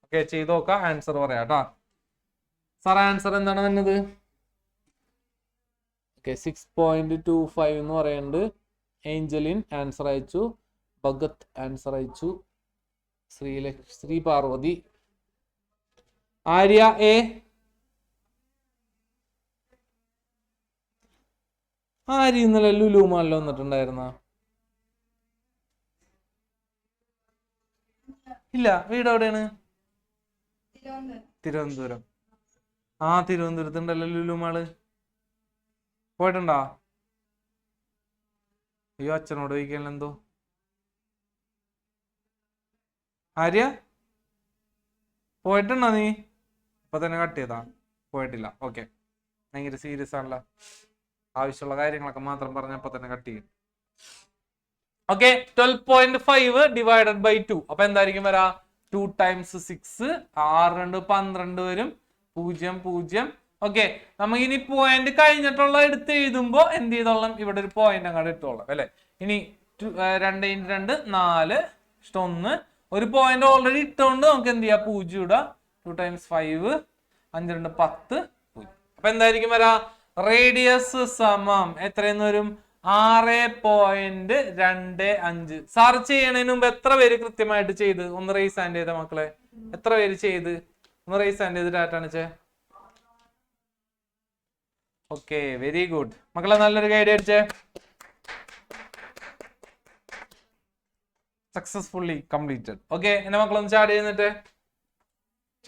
ഓക്കെ, ചെയ്ത് നോക്കാം, ആൻസർ പറയാം കേട്ടോ. സാർ ആൻസർ എന്താണ് വന്നത്? ഓക്കെ, 6.25 എന്ന് പറയുന്നുണ്ട്. ഏഞ്ചലിൻ ആൻസർ അയച്ചു, ഭഗത് ആൻസർ അയച്ചു, ശ്രീ പാർവതി, ആര്യ എ. ആര്യ ഇന്നലെ ലുലു മാളിൽ വന്നിട്ടുണ്ടായിരുന്ന? ഇല്ല, വീട് എവിടെയാണ്? തിരുവനന്തപുരം. തിരുവനന്തപുരത്തുണ്ടല്ലോ ലുലു മാള്. പോയിട്ടുണ്ടോ? അയ്യോ, അച്ഛനോട് ചോദിക്കാനല്ലോ. എന്തോ ആര്യ പോയിട്ടുണ്ടോ നീ? ഇപ്പൊ തന്നെ കട്ട് ചെയ്താ? പോയിട്ടില്ല. ഓക്കെ, ഭയങ്കര സീരിയസ് ആണല്ലോ. ആവശ്യമുള്ള കാര്യങ്ങളൊക്കെ മാത്രം പറഞ്ഞപ്പോ തന്നെ കട്ട് ചെയ്യും. ഓക്കെ, 12.5 / 2. അപ്പൊ എന്തായിരിക്കും വരാ? 2 ടൈംസ് 6, 6 2 12 വരും, 0 0. ഓക്കെ, നമുക്ക് ഇനി പോയിന്റ് കഴിഞ്ഞിട്ടുള്ള എടുത്ത് എഴുതുമ്പോ എന്ത് ചെയ്തോളാം? ഇവിടെ ഒരു പോയിന്റ് അങ്ങോട്ട് ഇട്ടോളാം അല്ലെ. ഇനി 2 × 2 4 1. ഒരു പോയിന്റ് ഓൾറെഡി ഇട്ടുകൊണ്ട് നമുക്ക് എന്ത് ചെയ്യാം? 0 ഇടാം. 2 ടൈംസ് 5, 5 2 10, 0. അപ്പൊ എന്തായിരിക്കും വരാ? റേഡിയസ് സമം എത്രയെന്ന് വരും? 6.25. സാർ ചെയ്യണതിന് മുമ്പ് എത്ര പേര് കൃത്യമായിട്ട് ചെയ്ത്? ഒന്ന് റേസ് ഹാൻഡ് ചെയ്ത മക്കളെ. എത്ര പേര് ചെയ്ത്? ഒന്ന് റേസ് ഹാൻഡ് ചെയ്ത് ഡാറ്റ കാണിച്ചേ. ഓക്കെ, വെരി ഗുഡ് മക്കളെ, നല്ലൊരു ഗൈഡ് അടിച്ചേ. Successfully completed. ഓക്കെ, എന്റെ മക്കളൊന്ന് ചാടി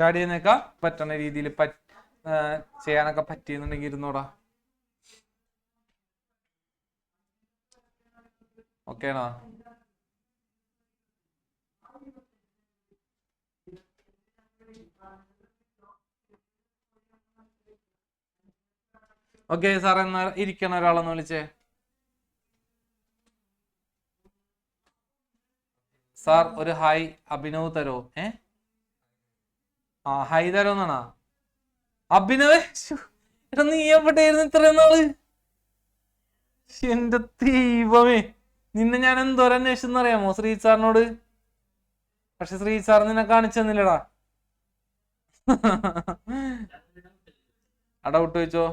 ചെയ്യുന്നേക്കാ പറ്റണ രീതിയിൽ ചെയ്യാനൊക്കെ പറ്റിയെന്നുണ്ടെങ്കിൽ ഇരുന്നോടാ. ഓക്കേണോ? ഓക്കെ സാർ, എന്നാ ഇരിക്കണ ഒരാളെന്ന് വിളിച്ചേ. സാർ ഒരു ഹായ് അഭിനവ് തരോ? ഹായ് തരോന്നാണോ? അഭിനവ്, എടാ നീ എവിടെയായിരുന്നു ഇത്രയും നാള്? എന്റെ ദൈവമേ, നിന്നെ ഞാൻ എന്തോരം അന്വേഷിച്ചെന്നറിയാമോ ശ്രീ സാറിനോട്. പക്ഷെ ശ്രീ സാർ നിന്നെ കാണിച്ചെന്നില്ലടാ. ആ ഡൗട്ട് ചോദിച്ചോ.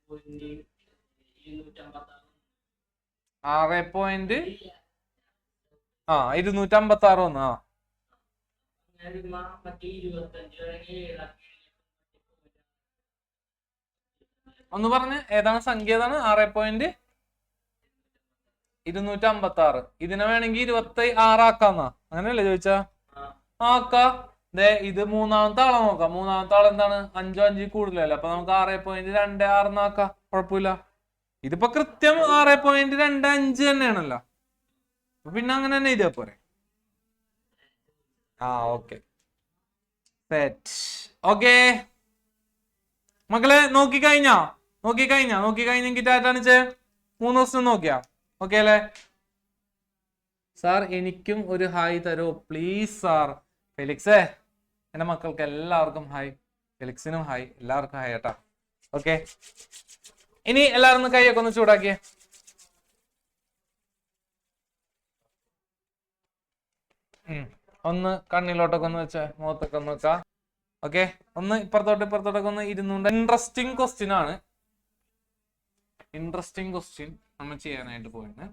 256 വന്നു. ഒന്ന് പറഞ്ഞ് ഏതാണ് സംഖ്യ? ഏതാണ് 6.256. ഇതിനെ വേണമെങ്കിൽ 26 ആക്കാന്നാ, അങ്ങനെയല്ലേ ചോദിച്ചാ? ആക്കാ. ഇത് മൂന്നാമത്തെ ആളെ നോക്കാം. മൂന്നാമത്തെ ആൾ എന്താണ്? 5 5 കൂടുതലല്ലേ, അപ്പൊ നമുക്ക് 6.26 ആക്കാം. കുഴപ്പമില്ല. ഇതിപ്പോ കൃത്യം 6.25 തന്നെയാണല്ലോ, പിന്നെ അങ്ങനെ തന്നെ ഇതേ പോരെ. Okay set. ഓക്കെ മക്കളെ, നോക്കിക്കഴിഞ്ഞെങ്കിൽ ടാറ്റാണിച്ചേ 3 ദിവസം നോക്കിയാ ഓക്കെ അല്ലേ? സാർ എനിക്കും ഒരു ഹായ് തരോ പ്ലീസ് സാർ. ഫെലിക്സേ, എന്റെ മക്കൾക്ക് എല്ലാവർക്കും ഹായ്. ഫെലിക്സിനും ഹായ്, എല്ലാവർക്കും ഹായ് കേട്ടാ. ഓക്കെ, ഇനി എല്ലാവരും കൈയൊക്കെ ഒന്ന് ചൂടാക്കിയേ. ഒന്ന് കണ്ണിലോട്ടൊക്കെ ഒന്ന് വെച്ചേ, മുഖത്തൊക്കെ ഒന്ന് വെച്ചാ. ഓക്കെ, ഒന്ന് ഇപ്പുറത്തോട്ടൊക്കെ ഒന്ന് ഇരുന്നുണ്ട്. ഇൻട്രസ്റ്റിംഗ് ക്വസ്റ്റ്യൻ ആണ്. ഇൻട്രസ്റ്റിംഗ് ക്വസ്റ്റ്യൻ നമ്മൾ ചെയ്യാനായിട്ട് പോയിന്.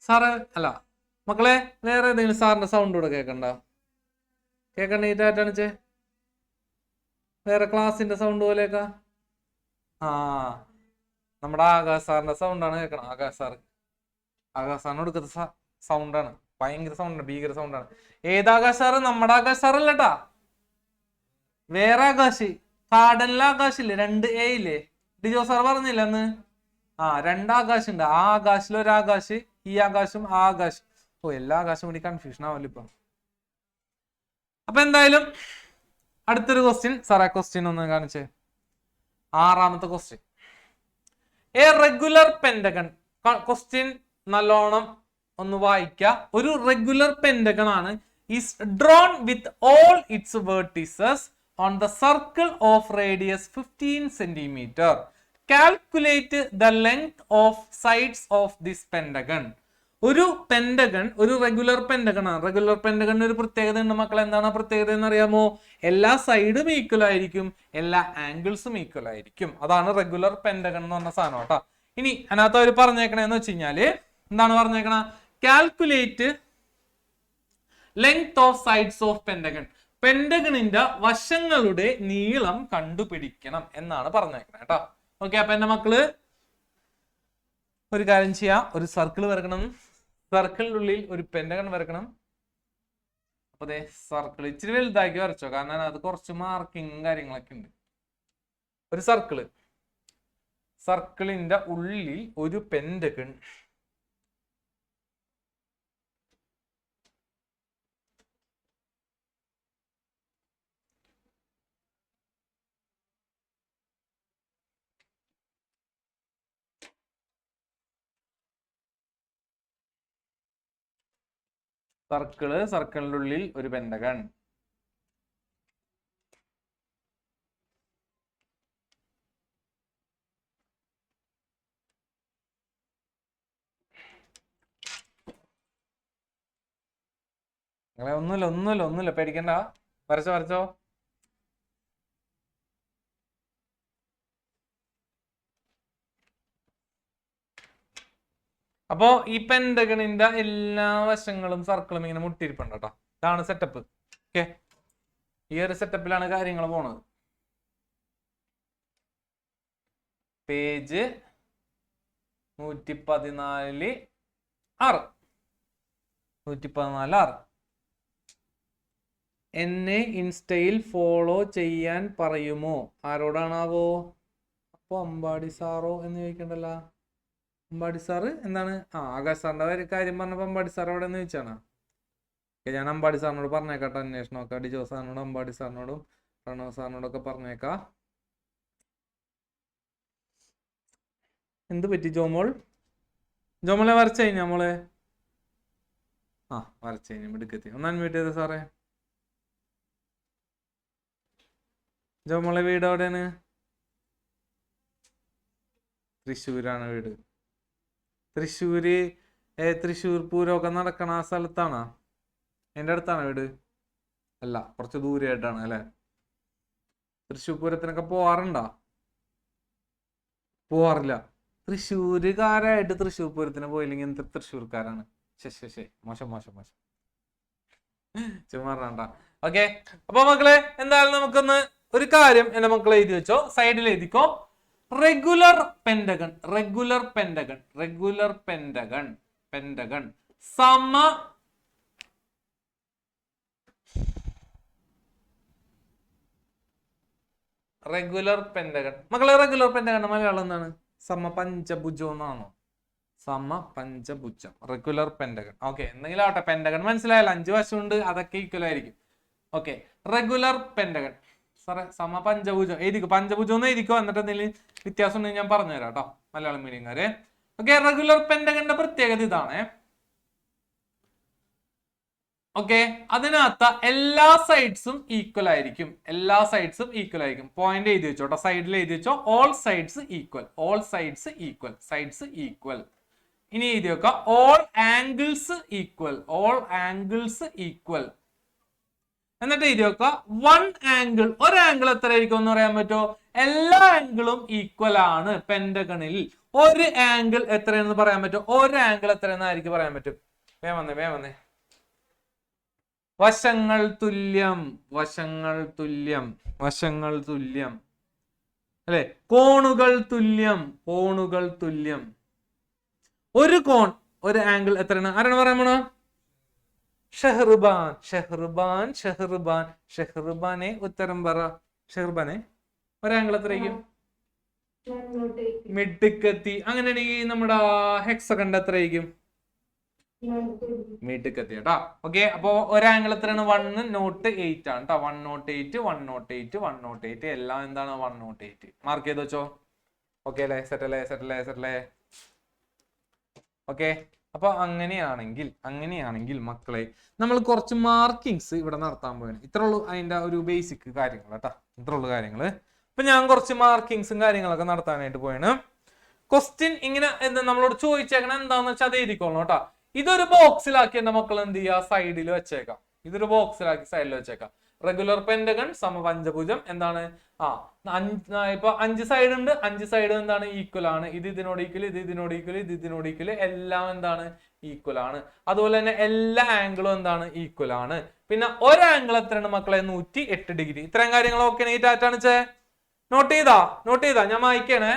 സാറ് അല്ല മക്കളെ, വേറെ ഏതെങ്കിലും സാറിന്റെ സൗണ്ട് കൂടെ കേക്കണ്ട ഈ ടാറ്റാണിച്ചേ. വേറെ ക്ലാസിന്റെ സൗണ്ട് പോലെയൊക്കെ. നമ്മുടെ ആകാശ് സാറിന്റെ സൗണ്ടാണ് കേൾക്കണം. ആകാശ് സാറിന് കൊടുക്കുന്ന സൗണ്ടാണ്, ഭയങ്കര സൗണ്ടാണ്, ഭീകര സൗണ്ടാണ്. ഏതാകാശ് സാറ്? നമ്മുടെ ആകാശ് സാറല്ലട്ടാ, വേറെ ആകാശ്. കാടനിലെ ആകാശില്ലേ, 2A ഇല്ലേ, ഡിജോ സാർ പറഞ്ഞില്ല അന്ന്? 2 ആകാശ് ഉണ്ട്. ആ ആകാശിൽ ഒരാകാശ്, ഈ ആകാശം ആ ആകാശം. എല്ലാ ആകാശം കൂടി കൺഫ്യൂഷൻ ആവല്ലോ ഇപ്പൊ. അപ്പൊ എന്തായാലും അടുത്തൊരു ക്വസ്റ്റ്യൻ സാറേ, ക്വസ്റ്റ്യൻ ഒന്ന് കാണിച്ചേ. 6ാമത്തെ question. A regular pentagon. Question നല്ലോണം ഒന്ന് വായിക്കുക. ഒരു റെഗുലർ പെന്റഗൺ ആണ്. Is drawn with all its vertices on the circle of radius 15 centimeter. Calculate the length of sides of this pentagon. ഒരു പെന്റഗൺ, ഒരു റെഗുലർ പെന്റഗൺ ആണ്. റെഗുലർ പെന്റഗണിന് ഒരു പ്രത്യേകത ഉണ്ട് മക്കളെ. എന്താണ് പ്രത്യേകത എന്ന് അറിയാമോ? എല്ലാ സൈഡും ഈക്വൽ ആയിരിക്കും, എല്ലാ ആംഗിൾസും ഈക്വൽ ആയിരിക്കും. അതാണ് റെഗുലർ പെന്റഗൺ എന്ന് പറഞ്ഞ സാധനം കേട്ടോ. ഇനി അതിനകത്ത് അവർ പറഞ്ഞേക്കണെന്ന് വെച്ച് കഴിഞ്ഞാല് എന്താണ് പറഞ്ഞേക്കണ? Calculate length of sides of pentagon. പെന്റഗണിന്റെ വശങ്ങളുടെ നീളം കണ്ടുപിടിക്കണം എന്നാണ് പറഞ്ഞേക്കണേ കേട്ടോ. ഓക്കെ, അപ്പൊ എന്റെ മക്കള് ഒരു കാര്യം ചെയ്യാം. ഒരു സർക്കിൾ വരക്കണം. സർക്കിളിനുള്ളിൽ ഒരു പെന്റഗൺ വരക്കണം. അപ്പൊ അതെ, സർക്കിൾ ഇച്ചിരി വലുതാക്കി വരച്ചോ, കാരണം അത് കുറച്ച് മാർക്കിങ് കാര്യങ്ങളൊക്കെ ഉണ്ട്. ഒരു സർക്കിളിന്റെ ഉള്ളിൽ ഒരു പെന്റഗൺ. സർക്കിളിന്റെ ഉള്ളിൽ ഒരു പെന്റഗൺ. ഒന്നുമില്ല പേടിക്കണ്ട. വരച്ചോ. അപ്പോ ഈ പെന്റഗണിന്റെ എല്ലാ വശങ്ങളും സർക്കിളും ഇങ്ങനെ മുട്ടിയിരിപ്പുണ്ട് കേട്ടോ. ഇതാണ് സെറ്റപ്പ്. ഓക്കെ, ഈ ഒരു സെറ്റപ്പിലാണ് കാര്യങ്ങൾ പോണത്. പേജ് 114 6. എന്നെ ഇൻസ്റ്റയിൽ ഫോളോ ചെയ്യാൻ പറയുമോ? ആരോടാണാവോ? അപ്പൊ അമ്പാടി സാറോ എന്ന് ചോദിക്കണ്ടല്ലോ. അമ്പാടി സാറ് എന്താണ്? ആകാശ് സാറിന്റെ കാര്യം പറഞ്ഞപ്പോ അമ്പാടി സാർ അവിടെ എന്ന് ചോദിച്ചാണ്. ഞാൻ അമ്പാടി സാറിനോട് പറഞ്ഞേക്കാട്ടോ, അന്വേഷണമൊക്കെ ഡിജോ സാറിനോടും അമ്പാടി സാറിനോടും പ്രണവ് സാറിനോടൊക്കെ പറഞ്ഞേക്കാം. എന്ത് പറ്റി ജോമോൾ? ജോമോളെ വരച്ചു കഴിഞ്ഞ മോളെ? വരച്ചു കഴിഞ്ഞു. മിടുക്കെത്തി. ഒന്ന് അൺമ്യൂട്ട് ചെയ്തേ സാറേ. ജോമോളെ വീട് എവിടെയാണ്? തൃശ്ശൂരാണ് വീട്. തൃശ്ശൂർ പൂരമൊക്കെ നടക്കണ ആ സ്ഥലത്താണോ? എൻ്റെ അടുത്താണ് വീട്? അല്ല, കുറച്ച് ദൂരെയായിട്ടാണ് അല്ലെ? തൃശ്ശൂർ പൂരത്തിനൊക്കെ പോവാറുണ്ടോ? പോവാറില്ല. തൃശ്ശൂരുകാരായിട്ട് തൃശ്ശൂർ പൂരത്തിന് പോയില്ലെങ്കിൽ എന്ത് തൃശ്ശൂർക്കാരാണ്? മോശം ചുമ്മാറണ്ട. ഓക്കെ, അപ്പൊ മക്കളെ എന്തായാലും നമുക്കൊന്ന് ഒരു കാര്യം എന്റെ മക്കളെ എഴുതി വെച്ചോ, സൈഡിൽ എഴുതിക്കോ. റെഗുലർ പെന്റഗൺ സമ റെഗുലർ പെന്റഗൺ. മക്കളെ റെഗുലർ പെന്റഗൺ മലയാളം എന്താണ്? സമപഞ്ചഭുജം എന്നാണോ? സമപഞ്ചഭുജം, റെഗുലർ പെന്റഗൺ. ഓക്കെ, എന്തെങ്കിലും ആവട്ടെ, പെന്റഗൺ മനസ്സിലായല്ലോ, 5 വശമുണ്ട്, അതൊക്കെ ഈക്വൽ ആയിരിക്കും. Okay, regular pentagon. സാറേ സമപഞ്ചഭുജം എഴുതിക്കോ, പഞ്ചഭുജം എന്ന് എഴുതിക്കോ, എന്നിട്ട് എന്തെങ്കിലും വ്യത്യാസം ഉണ്ടെങ്കിൽ ഞാൻ പറഞ്ഞുതരാം കേട്ടോ, മലയാളം മീഡിയംകാരെ. ഓക്കെ, റെഗുലർ പെന്റഗണിന്റെ പ്രത്യേകത ഇതാണ്. ഓക്കെ, അതിനകത്ത് എല്ലാ സൈഡ്സും ഈക്വൽ ആയിരിക്കും. പോയിന്റ് എഴുതി വെച്ചോട്ടോ, സൈഡിൽ എഴുതി വെച്ചോ. All sides equal. ഇനി എഴുതി വെക്കാം ഓൾ ആംഗിൾസ് ഈക്വൽ. എന്നിട്ട് എഴുതി വെക്കാം വൺ ആംഗിൾ, ഒരു ആംഗിൾ എത്ര ആയിരിക്കും എന്ന് പറയാൻ പറ്റുമോ? എല്ലാ ആംഗിളും ഈക്വൽ ആണ് പെന്റഗണിൽ. ഒരു ആംഗിൾ എത്രയെന്ന് പറയാൻ പറ്റും? ഒരു ആംഗിൾ എത്രയെന്നായിരിക്കും പറയാൻ പറ്റും? വേഗം വന്നേ. വശങ്ങൾ തുല്യം അല്ലെ? കോണുകൾ തുല്യം. ഒരു കോൺ, ഒരു ആംഗിൾ എത്രയാണ്? ആരാണ് പറയാൻ പോണോ? ഷെഹ്ർബാനെ ഉത്തരം പറ. ഷെഹ്ർബാനെ ഒരു ആംഗിൾ എത്രയായിരിക്കും? മിടുക്കെത്തി. അങ്ങനെയാണെങ്കിൽ നമ്മുടെ ഹെക്സഗണ്ട് എത്രയായിരിക്കും? മിടുക്കെത്തി കേട്ടോ. ഓക്കെ, അപ്പൊ ഒരു ആംഗിൾ എത്രയാണ്? 108 ആണ് കേട്ടോ. 108 എല്ലാം എന്താണ്? 108. മാർക്ക് ചെയ്ത് വെച്ചോ. ഓക്കെ അല്ലേ? സെറ്റല്ലേ? ഓക്കെ, അപ്പൊ അങ്ങനെയാണെങ്കിൽ മക്കളെ നമ്മൾ കുറച്ച് മാർക്കിങ്സ് ഇവിടെ നടത്താൻ പോവാണ്. ഇത്ര ഉള്ളൂ അതിന്റെ ഒരു ബേസിക് കാര്യങ്ങൾ കേട്ടോ, ഇത്ര ഉള്ളു കാര്യങ്ങള്. അപ്പൊ ഞാൻ കുറച്ച് മാർക്കിങ്സും കാര്യങ്ങളൊക്കെ നടത്താനായിട്ട് പോവാണ്. ക്വസ്റ്റ്യൻ ഇങ്ങനെ നമ്മളോട് ചോദിച്ചേക്കണം എന്താന്ന് വെച്ചാൽ അത് എഴുതിക്കോളൂ കേട്ടോ. ഇതൊരു ബോക്സിലാക്കി എന്റെ മക്കൾ എന്ത് ചെയ്യുക? സൈഡിൽ വെച്ചേക്കാം. റെഗുലർ പെന്റഗൺ സമപഞ്ചഭുജം എന്താണ്? ഇപ്പൊ 5 സൈഡ് ഉണ്ട്, 5 സൈഡ് എന്താണ്? ഈക്വൽ ആണ്. ഇത് ഇതിനോട് ഈക്വൽ, എല്ലാം എന്താണ്? ഈക്വൽ ആണ്. അതുപോലെ തന്നെ എല്ലാ ആംഗിളും എന്താണ്? ഈക്വൽ ആണ്. പിന്നെ ഒരു ആംഗിൾ എത്രയാണ് മക്കളെ? 108 ഡിഗ്രി. ഇത്രയും കാര്യങ്ങളൊക്കെ ഈ ടാറ്റാണ് ചേ. നോട്ട് ചെയ്താ? ഞാൻ വായിക്കണേ.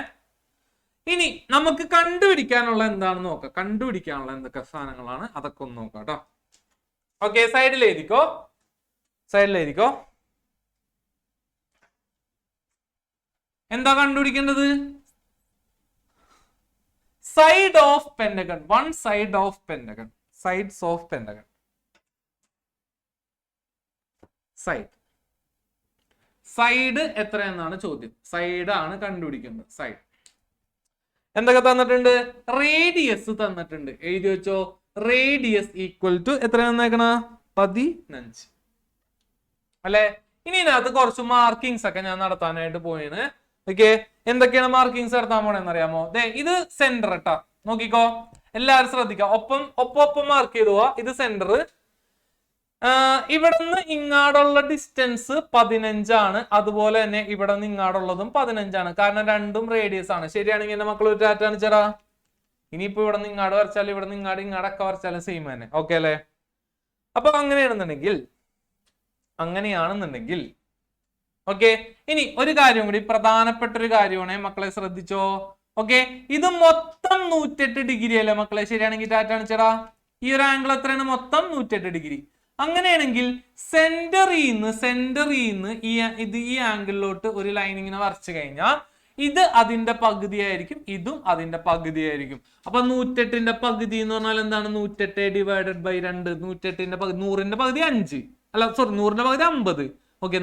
ഇനി നമുക്ക് കണ്ടുപിടിക്കാനുള്ള എന്താണെന്ന് നോക്കാം. കണ്ടുപിടിക്കാനുള്ള എന്തൊക്കെ സാധനങ്ങളാണ് അതൊക്കെ ഒന്ന് നോക്കാം കേട്ടോ. ഓക്കെ, സൈഡിൽ എഴുതിക്കോ. എന്താ കണ്ടുപിടിക്കേണ്ടത്? Side of pentagon. Sides of pentagon. Side എത്രയെന്നാണ് ചോദ്യം. സൈഡ് ആണ് കണ്ടുപിടിക്കേണ്ടത്. സൈഡ് എന്തൊക്കെ തന്നിട്ടുണ്ട്? റേഡിയസ് തന്നിട്ടുണ്ട്. എഴുതി വെച്ചോ. റേഡിയസ് ഈക്വൽ ടു എത്ര തന്നേക്കണ? 15 അല്ലെ? ഇനി ഇതിനകത്ത് കുറച്ച് മാർക്കിങ്സ് ഒക്കെ ഞാൻ നടത്താനായിട്ട് പോയാണ്. ഓക്കെ, എന്തൊക്കെയാണ് മാർക്കിങ്സ് നടത്താൻ പോണെന്ന് അറിയാമോ? ഇത് സെന്റർ കേട്ടാ, നോക്കിക്കോ, എല്ലാവരും ശ്രദ്ധിക്കാം. ഒപ്പം മാർക്ക് ചെയ്തു പോവാ. ഇത് സെന്റർ. ഇവിടെ നിന്ന് ഇങ്ങാടുള്ള ഡിസ്റ്റൻസ് 15 ആണ്. അതുപോലെ തന്നെ ഇവിടെ നിന്ന് ഇങ്ങാടുള്ളതും 15 ആണ്. കാരണം രണ്ടും റേഡിയസ് ആണ്. ശരിയാണെങ്കിൽ എന്റെ മക്കൾ ഒരു ടാറ്റ കാണിച്ചടാ. ഇനിയിപ്പോ ഇവിടെ നിന്ന് ഇങ്ങാട് വരച്ചാലും ഇവിടെ നിന്ന് ഇങ്ങാടൊക്കെ വരച്ചാലും സെയിം തന്നെ. ഓക്കെ അല്ലെ? അപ്പൊ അങ്ങനെയാണെന്നുണ്ടെങ്കിൽ ഓക്കെ. ഇനി ഒരു കാര്യം കൂടി, പ്രധാനപ്പെട്ട ഒരു കാര്യമാണ് മക്കളെ, ശ്രദ്ധിച്ചോ. ഓക്കെ, ഇത് മൊത്തം 108 ഡിഗ്രി അല്ലേ മക്കളെ? ശരിയാണെങ്കിൽ ടാറ്റ കാണിച്ചടാ. ഈ ഒരു ആംഗിൾ എത്രയാണ്? മൊത്തം 108 ഡിഗ്രി. അങ്ങനെയാണെങ്കിൽ സെന്ററിന്ന് ഈ ആംഗിളിലോട്ട് ഒരു ലൈൻ ഇങ്ങനെ വരച്ചു കഴിഞ്ഞാൽ ഇത് അതിന്റെ പകുതിയായിരിക്കും, ഇതും അതിന്റെ പകുതിയായിരിക്കും. അപ്പൊ 108ന്റെ പകുതി എന്ന് പറഞ്ഞാൽ എന്താണ്? 108 ഡിവൈഡഡ് ബൈ 2. 108ന്റെ പകുതി 100ന്റെ പകുതി 5, അല്ല സോറി 100ന്റെ പകുതി 50. ഓക്കെ,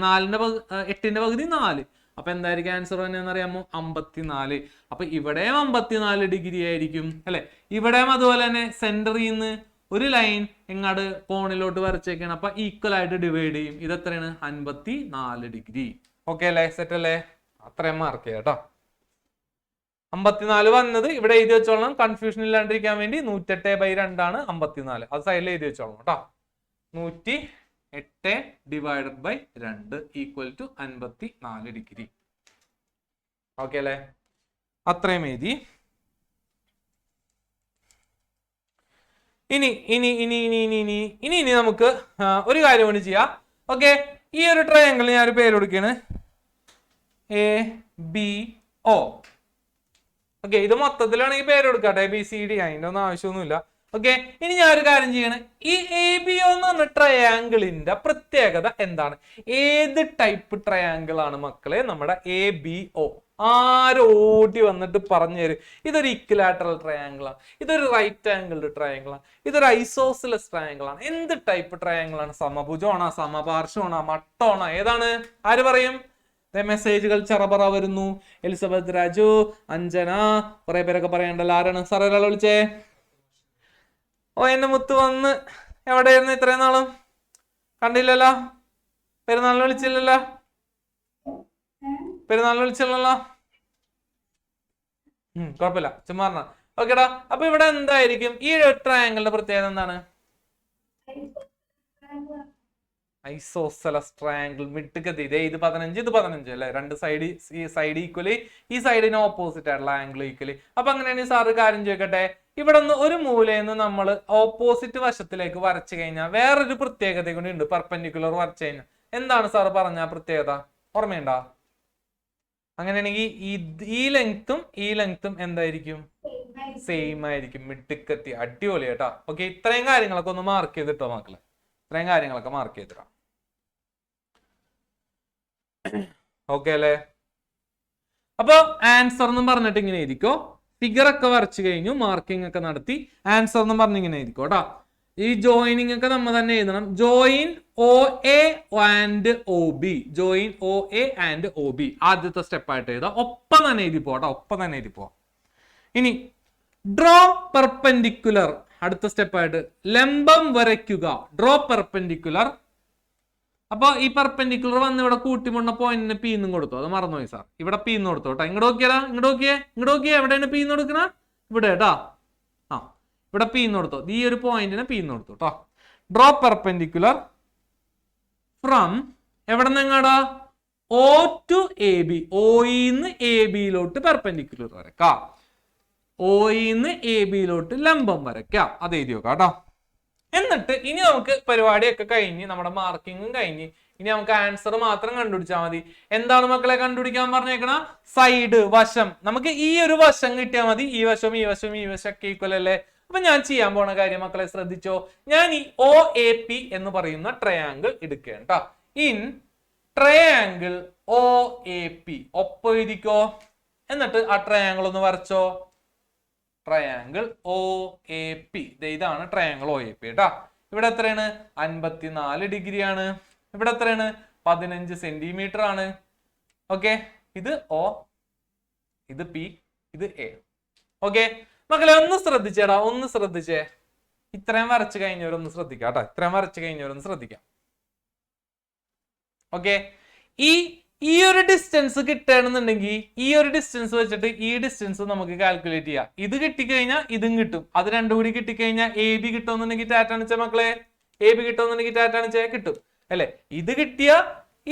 8ന്റെ പകുതി 4. അപ്പൊ എന്തായിരിക്കും ആൻസർ എന്ന് അറിയാമോ? 54. അപ്പൊ ഇവിടെയും 54 ഡിഗ്രി ആയിരിക്കും അല്ലെ. ഇവിടെയും അതുപോലെ തന്നെ സെന്ററിന്ന് ഒരു ലൈൻ എങ്ങാട് കോണിലോട്ട് വരച്ചേക്കാണ്. അപ്പൊ ഈക്വൽ ആയിട്ട് ഡിവൈഡ് ചെയ്യും. ഇത് എത്രയാണ്? 54 ഡിഗ്രി. ഓക്കെ അല്ലേ? സെറ്റ് അല്ലേ? അത്രയും മാർക്ക് ചെയ്യാം കേട്ടോ. 54 വന്നത് ഇവിടെ എഴുതി വെച്ചോളണം, കൺഫ്യൂഷൻ ഇല്ലാണ്ടിരിക്കാൻ വേണ്ടി. 108/2 ആണ് 54. അത് സൈഡിൽ എഴുതി വെച്ചോളണം കേട്ടോ. 108 divided by 2 equal to 54 degree. Okay അല്ലേ? അത്രയും എഴുതി. ഇനി നമുക്ക് ഒരു കാര്യം കൂടി ചെയ്യാം. ഓക്കെ, ഈ ഒരു ട്രയാങ്കിൾ ഞാൻ ഒരു പേര് കൊടുക്കുകയാണ്, ABO. ഓക്കെ, ഇത് മൊത്തത്തിലാണെങ്കിൽ പേര് കൊടുക്കട്ടെ, ABCD. അതിന്റെ ഒന്നും ആവശ്യമൊന്നുമില്ല. ഓക്കെ, ഇനി ഞാൻ ഒരു കാര്യം ചെയ്യണം. ഈ ABO എന്ന് പറഞ്ഞ ട്രയാങ്കിളിന്റെ പ്രത്യേകത എന്താണ്? ഏത് ടൈപ്പ് ട്രയാങ്കിൾ ആണ് മക്കളെ നമ്മുടെ ABO? ആരോടി വന്നിട്ട് പറഞ്ഞു തരും. ഇതൊരു ഇക്വിലാറ്ററൽ ട്രയാങ്കിൾ ആണ്, ഇതൊരു റൈറ്റ് ആംഗിൾഡ് ട്രയാങ്കിൾ ആണ്, ഇതൊരു ഐസോസിലസ് ട്രയാങ്കിൾ ആണ്. എന്ത് ടൈപ്പ് ട്രയാങ്കിൾ ആണ്? സമഭുജമാണോ, സമപാർശ്വമാണോ, മട്ടമാണോ, ഏതാണ്? ആര് പറയും? മെസ്സേജുകൾ ചെറപറ വരുന്നു. എലിസബത്ത് രാജു, അഞ്ജന, കുറെ പേരൊക്കെ പറയണ്ടല്ലോ. ആരാണ് സാർ? ഒരാളെ വിളിച്ചേ. ഓ, എന്റെ മുത്ത് വന്ന് എവിടെയായിരുന്നു ഇത്രയും നാളും? കണ്ടില്ലല്ലോ. പെരുന്നാളിന് വിളിച്ചില്ലല്ലോ. കുഴപ്പമില്ല, ചുമ്മാ. ഓക്കെടാ. അപ്പൊ ഇവിടെ എന്തായിരിക്കും ഈ ട്രയാങ്കിളിന്റെ പ്രത്യേകത എന്താണ്? Isosceles triangle. മിട്ടുക്കത്തി. ഇതേ ഇത് 15, ഇത് 15 അല്ലെ. രണ്ട് സൈഡ് ഈക്വലി, ഈ സൈഡിന് ഓപ്പോസിറ്റ് ആയിട്ടുള്ള ആംഗിൾ ഈക്വലി. അപ്പൊ അങ്ങനെയാണെങ്കിൽ സാറ് കാര്യം ചോദിക്കട്ടെ, ഇവിടെ നിന്ന് ഒരു മൂലയിൽ നിന്ന് നമ്മൾ ഓപ്പോസിറ്റ് വശത്തിലേക്ക് വരച്ചു കഴിഞ്ഞാൽ വേറൊരു പ്രത്യേകത കൂടി ഉണ്ട്. പെർപെൻഡിക്കുലർ വരച്ചു കഴിഞ്ഞാൽ എന്താണ് സാറ് പറഞ്ഞ പ്രത്യേകത? ഓർമ്മയുണ്ടോ? അങ്ങനെയാണെങ്കിൽ ഈ ലെങ്ത്തും എന്തായിരിക്കും? സെയിം ആയിരിക്കും. മിട്ടുക്കത്തി. അടിപൊളി കേട്ടോ. ഓക്കെ, ഇത്രയും കാര്യങ്ങളൊക്കെ ഒന്ന് മാർക്ക് ചെയ്തിട്ടോ മക്കളെ. ഇത്രയും കാര്യങ്ങളൊക്കെ മാർക്ക് ചെയ്തിട്ടോ. ഓക്കെ അല്ലേ? അപ്പൊ ആൻസർ എന്നും പറഞ്ഞിട്ട് ഇങ്ങനെ ഇരിക്കോ. ഫിഗർ ഒക്കെ വരച്ചു കഴിഞ്ഞു, മാർക്കിംഗ് ഒക്കെ നടത്തി, ആൻസർ എന്നും പറഞ്ഞ് ഇങ്ങനെ ഇരിക്കും കേട്ടോ. ഈ ജോയിനിങ് ഒക്കെ നമ്മൾ തന്നെ എഴുതണം. Join OA and OB. Join OA and OB ആദ്യത്തെ സ്റ്റെപ്പായിട്ട് എഴുതാം. ഒപ്പം തന്നെ എഴുതി പോട്ടോ, ഒപ്പം തന്നെ എഴുതി പോവാം. ഇനി ഡ്രോ പെർപെൻഡിക്കുലർ. അടുത്ത സ്റ്റെപ്പായിട്ട് ലംബം വരയ്ക്കുക. Draw perpendicular. അപ്പൊ ഈ പെർപെൻഡിക്കുലർ വന്ന് ഇവിടെ കൂട്ടിമുണ്ണ പോയിന്റിന് P എന്നും കൊടുത്തു. അത് മറന്നുപോയി സാർ. ഇവിടെ P എന്ന് കൊടുത്തു കേട്ടോ. ഇങ്ങോട്ട് നോക്കിയാ, ഇങ്ങോട്ട് നോക്കിയേ. എവിടെയാണ് P എന്ന് കൊടുക്കണ? ഇവിടെ കേട്ടോ. ഇവിടെ P എന്ന് കൊടുത്തു. ഈ ഒരു പോയിന്റിന് P എന്ന് കൊടുത്തു കേട്ടോ. ഡ്രോ പെർപെൻഡിക്കുലർ ഫ്രം എവിടെ നിന്ന് എങ്ങാടാ? O to AB. OEന്ന് ABയിലോട്ട് പെർപെൻഡിക്കുലർ വരക്കാം. OEന്ന് ABയിലോട്ട് ലംബം വരയ്ക്കാം. അത് എഴുതി വെക്കാം കേട്ടോ. എന്നിട്ട് ഇനി നമുക്ക് പരിപാടിയൊക്കെ കഴിഞ്ഞ്, നമ്മുടെ മാർക്കിങ്ങും കഴിഞ്ഞ്, ഇനി നമുക്ക് ആൻസർ മാത്രം കണ്ടുപിടിച്ചാൽ മതി. എന്താണ് മക്കളെ കണ്ടുപിടിക്കാൻ പറഞ്ഞേക്കണ? സൈഡ്, വശം. നമുക്ക് ഈ ഒരു വശം കിട്ടിയാൽ മതി. ഈ വശം ഒക്കെ ഈക്വൽ അല്ലേ? അപ്പൊ ഞാൻ ചെയ്യാൻ പോണ കാര്യം മക്കളെ ശ്രദ്ധിച്ചോ. ഞാൻ ഈ OAP എന്ന് പറയുന്ന ട്രയാങ്കിൾ എടുക്കുകയാണ് കേട്ടോ. ഇൻ ട്രയാങ്കിൾ OAP ഒപ്പം എഴുതിക്കോ. എന്നിട്ട് ആ ട്രയാങ്കിൾ ഒന്ന് വരച്ചോ. Triangle OAP. ഇതാണ് ട്രയാങ്കിൾ OAP കേട്ടോ. ഇവിടെ എത്രയാണ്? 54 ഡിഗ്രിയാണ്. ഇവിടെ എത്രയാണ്? 15 സെന്റിമീറ്റർ ആണ്. ഓക്കെ, ഇത് O, ഇത് P, ഇത് A. ഓക്കെ മക്കളെ, ഒന്ന് ശ്രദ്ധിച്ചേടാ, ഒന്ന് ശ്രദ്ധിച്ചേ. ഇത്രയും വരച്ചു കഴിഞ്ഞവരൊന്ന് ശ്രദ്ധിക്കാം കേട്ടോ. ഇത്രയും വരച്ചു കഴിഞ്ഞവരൊന്ന് ശ്രദ്ധിക്കാം. ഓക്കെ, ഈ ഒരു ഡിസ്റ്റൻസ് കിട്ടണമെന്നുണ്ടെങ്കിൽ ഈ ഒരു ഡിസ്റ്റൻസ് വെച്ചിട്ട് ഈ ഡിസ്റ്റൻസ് നമുക്ക് കാൽക്കുലേറ്റ് ചെയ്യാം. ഇത് കിട്ടിക്കഴിഞ്ഞാൽ ഇതും കിട്ടും. അത് രണ്ടും കൂടി കിട്ടിക്കഴിഞ്ഞാൽ AB കിട്ടുമെന്നുണ്ടെങ്കിൽ ടാറ്റാണിച്ച മക്കളെ. AB കിട്ടുമെന്നുണ്ടെങ്കിൽ ടാറ്റാണിച്ച കിട്ടും അല്ലെ. ഇത് കിട്ടിയ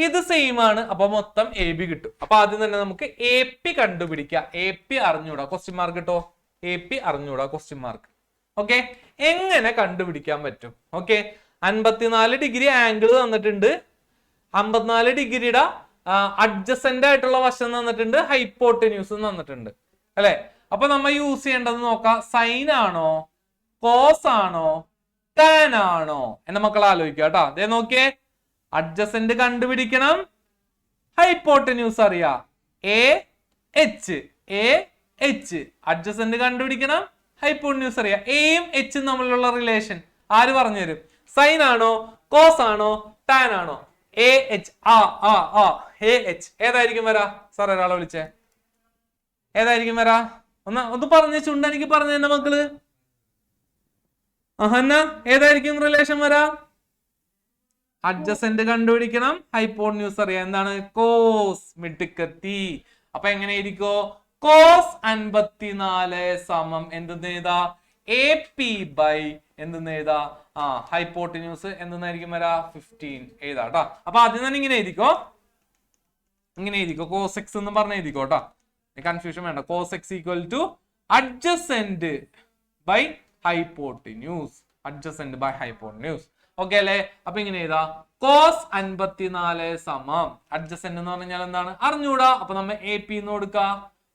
ഇത് സെയിം ആണ്. അപ്പൊ മൊത്തം AB കിട്ടും. അപ്പൊ ആദ്യം തന്നെ നമുക്ക് AP കണ്ടുപിടിക്കാം. AP അറിഞ്ഞൂടാ, ക്വസ്റ്റ്യൻ മാർക്ക് കിട്ടോ. AP അറിഞ്ഞൂടാ, ക്വസ്റ്റ്യൻ മാർക്ക്. ഓക്കെ, എങ്ങനെ കണ്ടുപിടിക്കാൻ പറ്റും? ഓക്കെ, 54 ഡിഗ്രി ആംഗിൾ തന്നിട്ടുണ്ട്. 54 ഡിഗ്രിയുടെ അഡ്ജസന്റ് ആയിട്ടുള്ള വശം തന്നിട്ടുണ്ട്. ഹൈപ്പോട്ടന്യൂസ് തന്നിട്ടുണ്ട് അല്ലെ. അപ്പൊ നമ്മൾ യൂസ് ചെയ്യേണ്ടത് നോക്കാം. സൈൻ ആണോ, കോസ് ആണോ, tan ആണോ? എന്റെ മക്കൾ ആലോചിക്കുക കേട്ടോ. അതേ നോക്കിയേ, അഡ്ജസന്റ് കണ്ടുപിടിക്കണം, ഹൈപ്പോട്ടന്യൂസ് അറിയാം, AH അഡ്ജസന്റ് കണ്ടുപിടിക്കണം, ഹൈപ്പോട്ടന്യൂസ് അറിയാം. എയും എച്ചും തമ്മിലുള്ള റിലേഷൻ ആര് പറഞ്ഞുതരും? സൈൻ ആണോ, കോസ് ആണോ, ടാൻ ആണോ? AH AH ഏതായിരിക്കും വരാ? സാർ ഒരാളെ വിളിച്ചേ, ഏതായിരിക്കും വരാ? ഒന്ന് പറഞ്ഞ ചുണ്ട എനിക്ക് പറഞ്ഞു തന്നെ മക്കള്. അഹന്ന ഏതായിരിക്കും റിലേഷൻ വരാ? അഡ്ജസന്റ് കണ്ടുപിടിക്കണം, ഹൈപ്പോട്ടന്യൂസ് അറിയാം. എന്താണ്? കോസ്. മിടുക്കത്തി. അപ്പൊ എങ്ങനെയിരിക്കോ? കോസ് 54 സമം എന്തെന്ന് എഴുതാ? AP ബൈ എന്തെന്ന് എഴുതാ? ഹൈപ്പോട്ടന്യൂസ് എന്തെന്നായിരിക്കും വരാ? 15 എഴുതാ കേട്ടോ. അപ്പൊ ആദ്യം തന്നെ ഇങ്ങനെ എഴുതിക്കോ, ഇങ്ങനെ എഴുതിക്കോ, കോസ് എക്സ് എന്ന് പറഞ്ഞ എഴുതിക്കോ കേട്ടോ, കൺഫ്യൂഷൻ വേണ്ട. Cos x equal to adjacent by hypotenuse, adjacent by hypotenuse. Okay അല്ലേ? അപ്പൊ ഇങ്ങനെ എഴുതാ, കോസ് 54 സമം അഡ്ജസന്റ് എന്ന് പറഞ്ഞാൽ എന്താണ് അറിഞ്ഞൂടാ, അപ്പൊ നമ്മൾ AP എന്ന് കൊടുക്കുക.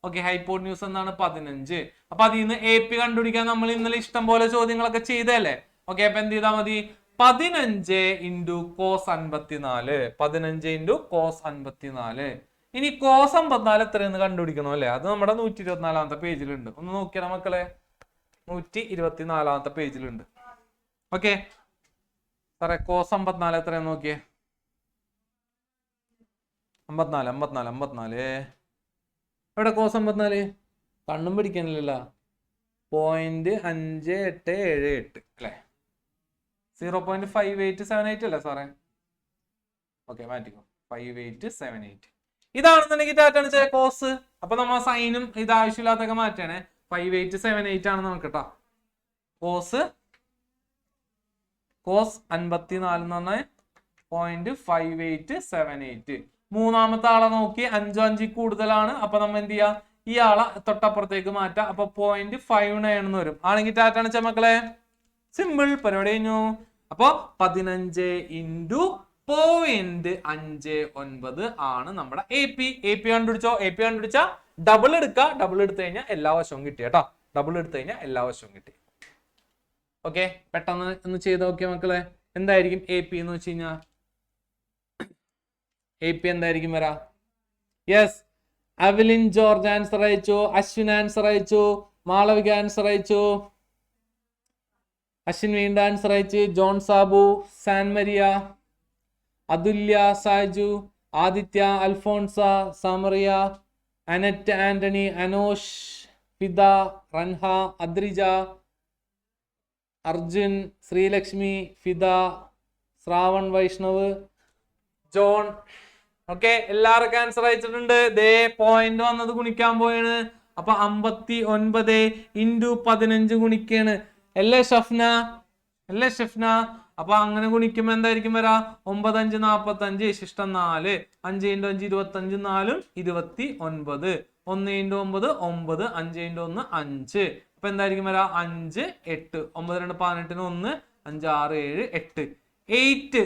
ഓക്കെ, ഹൈപ്പോട്ടന്യൂസ് എന്താണ്? 15. അപ്പൊ അതിൽ നിന്ന് AP കണ്ടുപിടിക്കാൻ നമ്മൾ ഇന്നലെ ഇഷ്ടം പോലെ ചോദ്യങ്ങളൊക്കെ ചെയ്തല്ലേ. ഓക്കെ, അപ്പൊ എന്ത് ചെയ്താൽ മതി? 15 ഇൻറ്റു കോസ് 54, 15 ഇൻറ്റു കോസ് 54. ഇനി കോസ് 54 എത്രയെന്ന് കണ്ടുപിടിക്കണോ അല്ലേ? അത് നമ്മുടെ 124 പേജിലുണ്ട്. ഒന്ന് നോക്കിയാ മക്കളെ, 124 പേജിലുണ്ട്. ഓക്കെ സാറേ, കോസ് 54 എത്രയാന്ന് നോക്കിയേ. 54 എവിടെ കോസ് 54? കണ്ണും പിടിക്കാനില്ലല്ലോ. 0.5878 അല്ലേ? 0.5878 അല്ലേ സാറേ? ഓക്കെ, മാറ്റിക്കോ, 5878. ഇതാണെന്നുണ്ടെങ്കിൽ ടാറ്റാണ് കോസ്. അപ്പൊ നമ്മ സൈനും ഇത് ആവശ്യമില്ലാത്തൊക്കെ മാറ്റാണ്. 5878 ആണ് നമുക്ക് കേട്ടോ. കോസ് 54 എന്ന് പറഞ്ഞാൽ 0.5878. മൂന്നാമത്തെ ആളെ നോക്കി 5 5 കൂടുതലാണ്. അപ്പൊ നമ്മ എന്ത് ചെയ്യാ? ഈ ആളെ തൊട്ടപ്പുറത്തേക്ക് മാറ്റാം. അപ്പൊ 0.59 എന്ന് വരും. ആണെങ്കിൽ ടാറ്റാണ് മക്കളെ. സിമ്പിൾ പരിപാടി കഴിഞ്ഞു. അപ്പൊ 15 ഇൻറ്റു 0.59 ആണ് നമ്മുടെ AP. AP കണ്ടുപിടിച്ചോ? AP കണ്ടുപിടിച്ചാ ഡബിൾ എടുക്കുക. ഡബിൾ എടുത്തു കഴിഞ്ഞാൽ എല്ലാ വശവും കിട്ടി കേട്ടോ. ഡബിൾ എടുത്തു കഴിഞ്ഞാൽ എല്ലാ വശവും കിട്ടി. ഓക്കെ, പെട്ടെന്ന് ഒന്ന് ചെയ്ത് നോക്കിയ മക്കളെ. എന്തായിരിക്കും AP എന്ന് വെച്ച് കഴിഞ്ഞാൽ? AP എന്തായിരിക്കും വരാ? യെസ്, അവലിൻ ജോർജ് ആൻസർ അയച്ചു, അശ്വിൻ ആൻസർ അയച്ചു, മാളവിക ആൻസർ അയച്ചു, അശ്വിൻ വീണ്ടും ആൻസർ അയച്ചു, John Sabu, San Maria, Athulya, Saju, Aditya, Alphonsa, Samaria, Annette, Antony, Anosh, Fida, Ranha, Adrija, Arjun, Sreelakshmi, Fida, Shravan, Vaishnav, John. Okay, എല്ലാവർക്കും ആൻസർ അയച്ചിട്ടുണ്ട്. ദേ പോയിന്റ് വന്നത് ഗുണിക്കാൻ പോയാണ്. അപ്പൊ 59 ഇൻറ്റു 15 ഗുണിക്കാണ്. അല്ലേ ഷഫ്ന? അല്ലേ ഷഫ്ന? അപ്പൊ അങ്ങനെ ഗുണിക്കുമ്പോ എന്തായിരിക്കും വരാ? 9 5 45, ശിഷ്ടം 4, 5 ഇൻറ്റു 5 25, 4 29, 1 ഇൻറ്റു 9 9, 5 ഇൻറ്റു 1 5. അപ്പൊ എന്തായിരിക്കും വരാ? 5 8, 9 2 18, 1 5 6 7 8,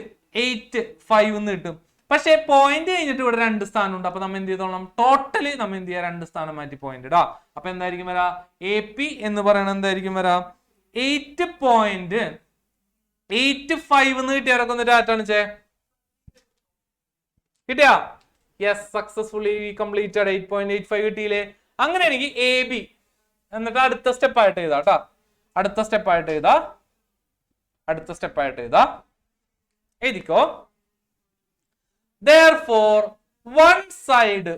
8 5 എന്ന് കിട്ടും. പക്ഷെ പോയിന്റ് കഴിഞ്ഞിട്ട് ഇവിടെ 2 സ്ഥാനം ഉണ്ട്. അപ്പൊ നമ്മൾ എന്ത് ചെയ്തോളാം? ടോട്ടല് നമ്മൾ എന്ത് ചെയ്യാ? 2 സ്ഥാനം മാറ്റി പോയിന്റ് ഇടാ. അപ്പൊ എന്തായിരിക്കും വരാ? AP എന്ന് പറയുന്നത് എന്തായിരിക്കും വരാ? 8.85 എന്ന് കിട്ടിയവരൊക്കെ ഒന്ന് ഡാറ്റാണ് കിട്ടിയാ? Yes, successfully completed. 8.85 കിട്ടിയില്ലേ? അങ്ങനെയാണെങ്കിൽ AB എന്നിട്ട് അടുത്ത സ്റ്റെപ്പ് ആയിട്ട് എഴുതാ കേട്ടോ. അടുത്ത സ്റ്റെപ്പ് ആയിട്ട് എഴുതിക്കോ. Therefore, one side,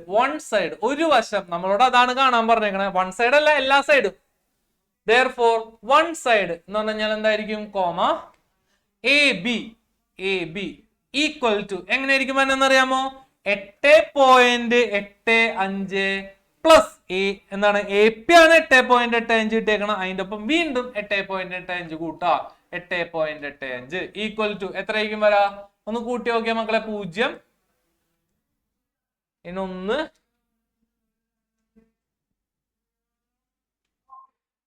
ഒരു വശം, നമ്മളോട് അതാണ് കാണാൻ പറഞ്ഞേക്കണേ. വൺ സൈഡ് അല്ല, എല്ലാ സൈഡും. Therefore, one side എന്ന് പറഞ്ഞാൽ എന്തായിരിക്കും? കോമ AB ഈക്വൽ ടു എങ്ങനെയായിരിക്കും എന്നറിയാമോ? 8.85 പ്ലസ് എന്താണ്? AP ആണ് 8.85 കിട്ടിയേക്കണം. അതിന്റെ ഒപ്പം വീണ്ടും 8.85 കൂട്ടാ. 8.85 ഈക്വൽ ടു എത്രയായിരിക്കും വരാ? ഒന്ന് കൂട്ടി നോക്കിയാ മക്കളെ. 0 ഇനി 1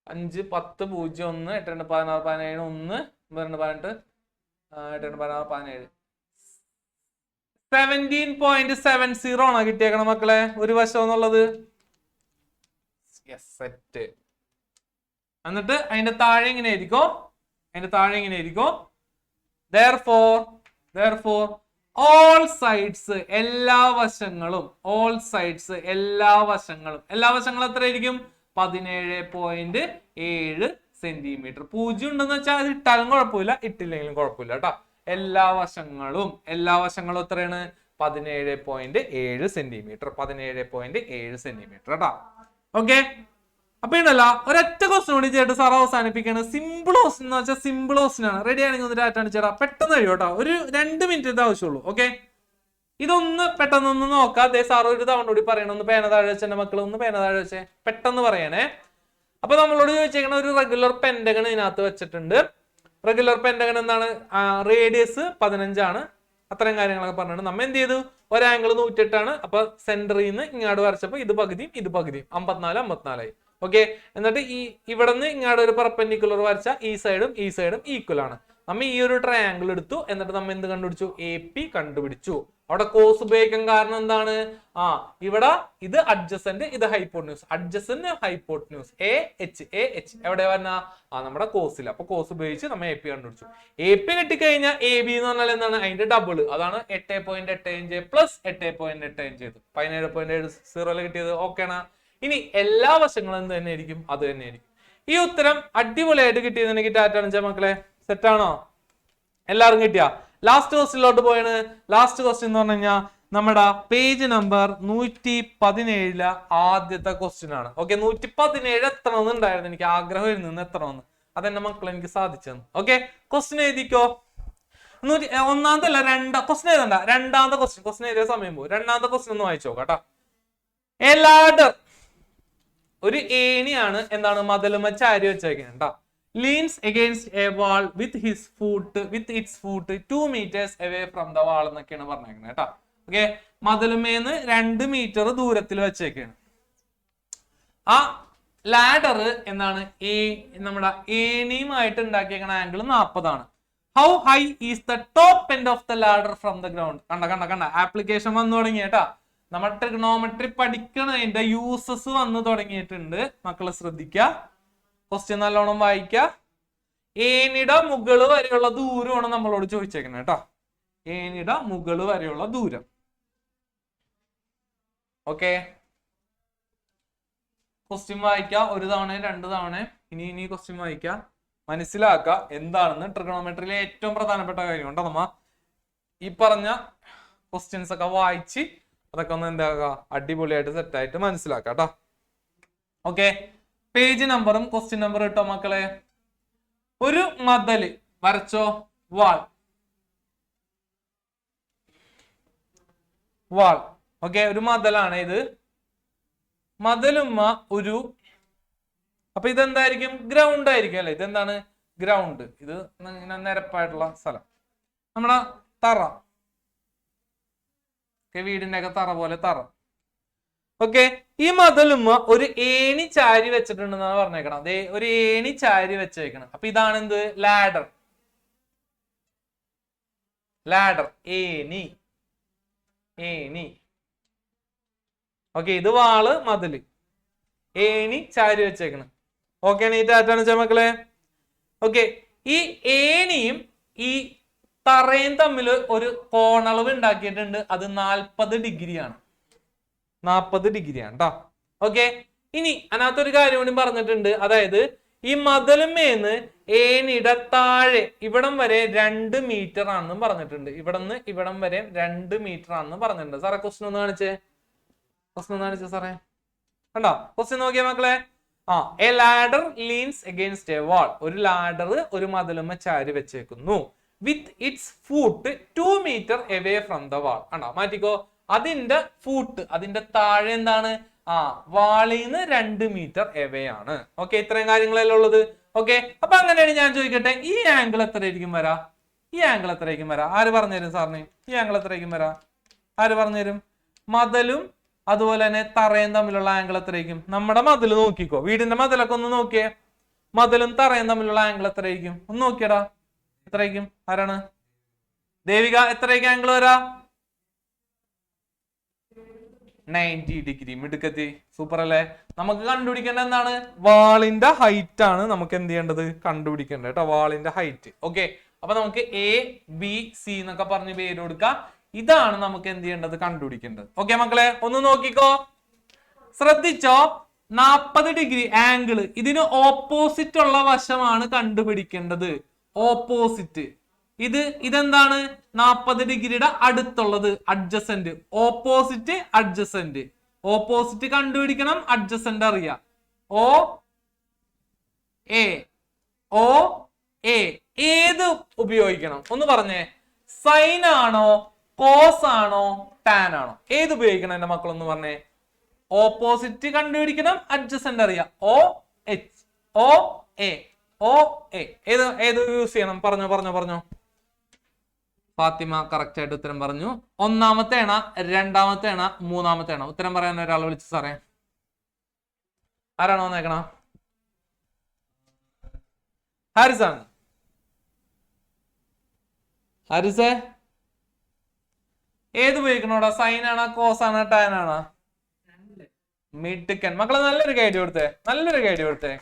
5 10 0 1 8 2 16 17 1 2 18 8 2 16 17 17.70 ആണോ കിട്ടിയേക്കണം മക്കളെ ഒരു വശം എന്നുള്ളത്? സെറ്റ്. എന്നിട്ട് അതിന്റെ താഴെ ഇങ്ങനെ എഴുതിക്കോ. അതിന്റെ താഴെ ഇങ്ങനെ ആയിരിക്കും. therefore all sides, എല്ലാ വശങ്ങളും എല്ലാ വശങ്ങളും എത്രയായിരിക്കും? 17.7 സെന്റിമീറ്റർ. 0 ഉണ്ടെന്ന് വെച്ചാൽ അത് ഇട്ടാലും കുഴപ്പമില്ല, ഇട്ടില്ലെങ്കിലും കുഴപ്പമില്ല കേട്ടോ. എല്ലാ വശങ്ങളും എത്രയാണ്? 17.7 സെന്റിമീറ്റർ. 17.7 സെന്റിമീറ്റർ കേട്ടോ. ഓക്കെ, അപ്പൊ ഉണ്ടല്ല ഒരൊറ്റ ക്വസ്റ്റ്യൻ കൂടി ചെയ്തിട്ട് സാർ അവസാനിപ്പിക്കുകയാണ്. സിമ്പിൾ ക്വസ്റ്റ്യൻ എന്ന് വെച്ചാൽ സിമ്പിൾ ക്വസ്റ്റ്യൻ ആണ്. റെഡി ആണെങ്കിൽ ഒന്ന് ഡാറ്റ അടിച്ചേടാ, പെട്ടെന്ന് കഴിയും കേട്ടോ. ഒരു 2 മിനിറ്റ് ആവശ്യമുള്ളൂ. ഓക്കെ, ഇതൊന്ന് പെട്ടെന്നൊന്ന് നോക്കാം. അതേ സാർ ഒരു തവണ കൂടി പറയണം. ഒന്ന് പേന താഴെ വെച്ചെന്റെ മക്കൾ, ഒന്ന് പേന താഴെ വെച്ചേ, പെട്ടെന്ന് പറയണേ. അപ്പൊ നമ്മളോട് ചോദിച്ചേക്കണ ഒരു റെഗുലർ പെന്റഗൺ ഇതിനകത്ത് വെച്ചിട്ടുണ്ട്. റെഗുലർ പെന്റഗൺ എന്താണ്? റേഡിയസ് 15 ആണ്. അത്രയും കാര്യങ്ങളൊക്കെ പറഞ്ഞിട്ട് നമ്മ എന്ത് ചെയ്തു? ഒരാംഗിൾ 108 ആണ്. അപ്പൊ സെന്ററിൽ നിന്ന് ഇങ്ങോട്ട് വരച്ചപ്പോ ഇത് പകുതിയും 54 ആയി. ഓക്കെ, എന്നിട്ട് ഇവിടെ നിന്ന് ഇങ്ങോട്ട് ഒരു പെർപെൻഡിക്കുലർ വരച്ച ഈ സൈഡും ഈക്വൽ ആണ്. നമ്മ ഈ ഒരു ട്രയാംഗിൾ എടുത്തു. എന്നിട്ട് നമ്മ എന്ത് കണ്ടുപിടിച്ചു? AP കണ്ടുപിടിച്ചു. അവിടെ കോസ് ഉപയോഗിക്കാൻ കാരണം എന്താണ്? ഇവിടെ ഇത് അഡ്ജസന്റ്, ഇത് ഹൈപ്പോട്ന്യൂസ്. അഡ്ജസന്റ് ഹൈപ്പോട്ന്യൂസ് AH എവിടെ വരണ? നമ്മുടെ കോസിൽ. അപ്പൊ കോസ് ഉപയോഗിച്ച് നമ്മ AP കണ്ടുപിടിച്ചു. AP കിട്ടിക്കഴിഞ്ഞാൽ AB എന്ന് പറഞ്ഞാൽ എന്താണ്? അതിന്റെ ഡബിൾ. അതാണ് 8.85 പ്ലസ് 8.85. 17.70 കിട്ടിയത്. ഓക്കെ ആണ്. ഇനി എല്ലാ വശങ്ങളും എന്ത് തന്നെ ആയിരിക്കും? അത് തന്നെ ആയിരിക്കും. ഈ ഉത്തരം അടിപൊളിയായിട്ട് കിട്ടിയതെനിക്ക് ടാറ്റ അണിച്ച മക്കളെ. സെറ്റാണോ? എല്ലാവരും കിട്ടിയാ? ലാസ്റ്റ് ക്വസ്റ്റ്യനിലോട്ട് പോയാണ്. ലാസ്റ്റ് ക്വസ്റ്റ്യൻ എന്ന് പറഞ്ഞു കഴിഞ്ഞാൽ നമ്മുടെ പേജ് നമ്പർ 117 ആദ്യത്തെ ക്വസ്റ്റ്യൻ ആണ്. ഓക്കെ, 117 എത്തണമെന്ന് ഉണ്ടായിരുന്നു. എനിക്ക് ആഗ്രഹമായിരുന്നു എത്തണമെന്ന്. അതെന്റെ മക്കൾ എനിക്ക് സാധിച്ചെന്ന്. ഓക്കെ, ക്വസ്റ്റ്യൻ എഴുതിക്കോ. ഒന്നാമത്തെ അല്ല, ക്വസ്റ്റ്യൻ എഴുതണ്ട. രണ്ടാമത്തെ ക്വസ്റ്റ്യൻ എഴുതിയ സമയം പോകും. രണ്ടാമത്തെ ക്വസ്റ്റ്യൻ ഒന്ന് വായിച്ചോ കേട്ടോ. എ ലാഡർ, ഒരു ഏണിയാണ് എന്താണ്? മതിലുമ ചാരി വെച്ചേക്കാൻ കേട്ടോ. leans against a wall with its foot 2 meters away from the wall എന്നൊക്കെയാണ് പറഞ്ഞേക്കുന്നത് കേട്ടോ. ഓക്കെ, മതിലുമേന്ന് 2 മീറ്റർ ദൂരത്തിൽ വെച്ചേക്കാണ്. ആ ലാഡർ എന്താണ്? നമ്മുടെ ഏണിയുമായിട്ട് ഉണ്ടാക്കിയേക്കണ ആംഗിൾ 40 ആണ്. How high is the top end of the ladder from the ground? കണ്ട ആപ്ലിക്കേഷൻ വന്നു തുടങ്ങി കേട്ടാ. നമ്മൾ ട്രിഗണോമെട്രി പഠിക്കണതിന്റെ യൂസസ് വന്നു തുടങ്ങിയിട്ടുണ്ട്. മക്കള് ശ്രദ്ധിക്കുക, ക്വസ്റ്റ്യൻ നല്ലോണം വായിക്കുക. ഏണിയുടെ മുകള് വരെയുള്ള ദൂരമാണ് നമ്മളോട് ചോദിച്ചേക്കുന്നത് കേട്ടോ. ഏണിയുടെ മുകള് വരെയുള്ള ദൂരം. ഓക്കെ, ക്വസ്റ്റ്യൻ വായിക്കുക. ഒരു തവണ 2 തവണ ഇനി ക്വസ്റ്റ്യൻ വായിക്കുക, മനസ്സിലാക്കുക എന്താണെന്ന്. ട്രിഗണോമെട്രിയിലെ ഏറ്റവും പ്രധാനപ്പെട്ട കാര്യം ഉണ്ടോ? നമ്മ ഈ പറഞ്ഞ ക്വസ്റ്റ്യൻസ് ഒക്കെ വായിച്ച് അതൊക്കെ ഒന്ന് എന്താക്കുക, അടിപൊളിയായിട്ട് സെറ്റായിട്ട് മനസ്സിലാക്കാം കേട്ടോ. ഓക്കെ, പേജ് നമ്പറും ക്വസ്റ്റ്യൻ നമ്പറും ഇട്ടോ മക്കളെ. ഒരു മതില് വരച്ചോ. വാൾ. ഓക്കെ, ഒരു മതിലാണ് ഇത്. മതിലുമ്മ ഒരു, അപ്പൊ ഇതെന്തായിരിക്കും? ഗ്രൗണ്ട് ആയിരിക്കും അല്ലെ? ഇതെന്താണ്? ഗ്രൗണ്ട്. ഇത് നിരപ്പായിട്ടുള്ള സ്ഥലം, നമ്മുടെ തറ. വീടിന്റെ ഒക്കെ തറ പോലെ തറ. ഓക്കെ, ഈ മതിലുമ്മ ഒരു ഏണി ചാരി വെച്ചിട്ടുണ്ടെന്നാണ് പറഞ്ഞേക്കണം. അതെ, ഒരു ഏണി ചാരി വെച്ചേക്കണം. അപ്പൊ ഇതാണ് എന്ത്? ലാഡർ. ഏണി. ഓക്കെ, ഇത് വാള്, മതില്, ഏണി ചാരി വെച്ചേക്കണം. ഓക്കെ, നീറ്റായിട്ടാണ് മക്കളെ. ഓക്കെ, ഈ ഏണിയും ഈ തറയും തമ്മിൽ ഒരു കോണളവ് ഉണ്ടാക്കിയിട്ടുണ്ട്. അത് 40 ഡിഗ്രിയാണ്. 40 ഡിഗ്രിയാണ് കേട്ടോ. ഓക്കെ, ഇനി അതിനകത്തൊരു കാര്യം കൂടി പറഞ്ഞിട്ടുണ്ട്. അതായത് ഈ മതിലുമേന്ന് ഏണിയുടെ താഴെ ഇവിടം വരെ 2 മീറ്റർ ആണെന്നും പറഞ്ഞിട്ടുണ്ട്. ഇവിടന്ന് ഇവിടം വരെ 2 മീറ്റർ ആണെന്ന് പറഞ്ഞിട്ടുണ്ട്. സാറേ ക്വസ്റ്റ്യൻ ഒന്ന് കാണിച്ചേ സാറേ. കണ്ടോ ക്വസ്റ്റ്യൻ നോക്കിയേ മക്കളെ. A ladder leans against a wall. ഒരു ലാഡർ ഒരു മതിലുമ ചാരി വെച്ചേക്കുന്നു. With its foot 2 metre away from the wall. ആണോ, മാറ്റിക്കോ. അതിന്റെ ഫൂട്ട്, അതിന്റെ താഴെ എന്താണ്? വാളിന്ന് 2 മീറ്റർ എവേ ആണ്. ഓക്കെ, ഇത്രയും കാര്യങ്ങളല്ലേ ഉള്ളത്. ഓക്കെ, അപ്പൊ അങ്ങനെയാണ് ഞാൻ ചോദിക്കട്ടെ, ഈ ആംഗിൾ എത്രയായിരിക്കും വരാ? ആര് പറഞ്ഞുതരും സാറിന്? ഈ ആംഗിൾ എത്രയായിരിക്കും വരാ? ആര് പറഞ്ഞുതരും? മതിലും അതുപോലെ തന്നെ തറയും തമ്മിലുള്ള ആംഗിൾ എത്രയായിരിക്കും? നമ്മുടെ മതിൽ നോക്കിക്കോ, വീടിന്റെ മതിലൊക്കെ ഒന്ന് നോക്കിയേ. മതിലും തറയും തമ്മിലുള്ള ആംഗിൾ എത്രയായിരിക്കും? ഒന്ന് നോക്കിയടാ. എത്രയായിരിക്കും? ആരാണ്? ദേവിക, എത്രയായിരിക്കും ആംഗിൾ വരാ? 90 ഡിഗ്രി. മിടുക്കത്തി, സൂപ്പർ അല്ലേ? നമുക്ക് കണ്ടുപിടിക്കേണ്ടത് എന്താണ്? വാളിന്റെ ഹൈറ്റ് ആണ് നമുക്ക് എന്ത് ചെയ്യേണ്ടത്? കണ്ടുപിടിക്കേണ്ടത് കേട്ടോ, വാളിന്റെ ഹൈറ്റ്. ഓക്കെ, അപ്പൊ നമുക്ക് ABC എന്നൊക്കെ പറഞ്ഞ് പേര് കൊടുക്കാം. ഇതാണ് നമുക്ക് എന്ത് ചെയ്യേണ്ടത്? കണ്ടുപിടിക്കേണ്ടത്. ഓക്കെ മക്കളെ, ഒന്ന് നോക്കിക്കോ, ശ്രദ്ധിച്ചോ. 40 ഡിഗ്രി ആംഗിള്, ഇതിന് ഓപ്പോസിറ്റ് ഉള്ള വശമാണ് കണ്ടുപിടിക്കേണ്ടത്. ഓപ്പോസിറ്റ്, ഇതെന്താണ്? 40 ഡിഗ്രിയുടെ അടുത്തുള്ളത്, അഡ്ജസന്റ്. Opposite, adjacent. ഓപ്പോസിറ്റ് കണ്ടുപിടിക്കണം, അഡ്ജസന്റ് അറിയാം. ഓ എ ഏത് ഉപയോഗിക്കണം ഒന്ന് പറഞ്ഞേ? സൈൻ ആണോ, കോസ് ആണോ, ടാൻ ആണോ? ഏത് ഉപയോഗിക്കണം എന്റെ മക്കളൊന്ന് പറഞ്ഞേ? ഓപ്പോസിറ്റ് കണ്ടുപിടിക്കണം, അഡ്ജസന്റ് അറിയാം. ഏത് യൂസ് ചെയ്യണം? പറഞ്ഞോ. ഫാത്തിമ കറക്റ്റ് ആയിട്ട് ഉത്തരം പറഞ്ഞു. ഒന്നാമത്തെ ആണ, രണ്ടാമത്തെ ആണ, മൂന്നാമത്തെ ആണ? ഉത്തരം പറയാൻ ഒരാൾ വിളിച്ചു സാറേ. ആരാണോ വന്നേക്കണ? ഹാരിസാണ്. ഹാരിസേ, ഏത് ഉപയോഗിക്കണോടാ? സൈൻ ആണോ, കോസ് ആണോ, ടാൻ ആണോ? മിടുക്കൻ മക്കളെ, നല്ലൊരു ഗൈഡ് കൊടുത്തേ.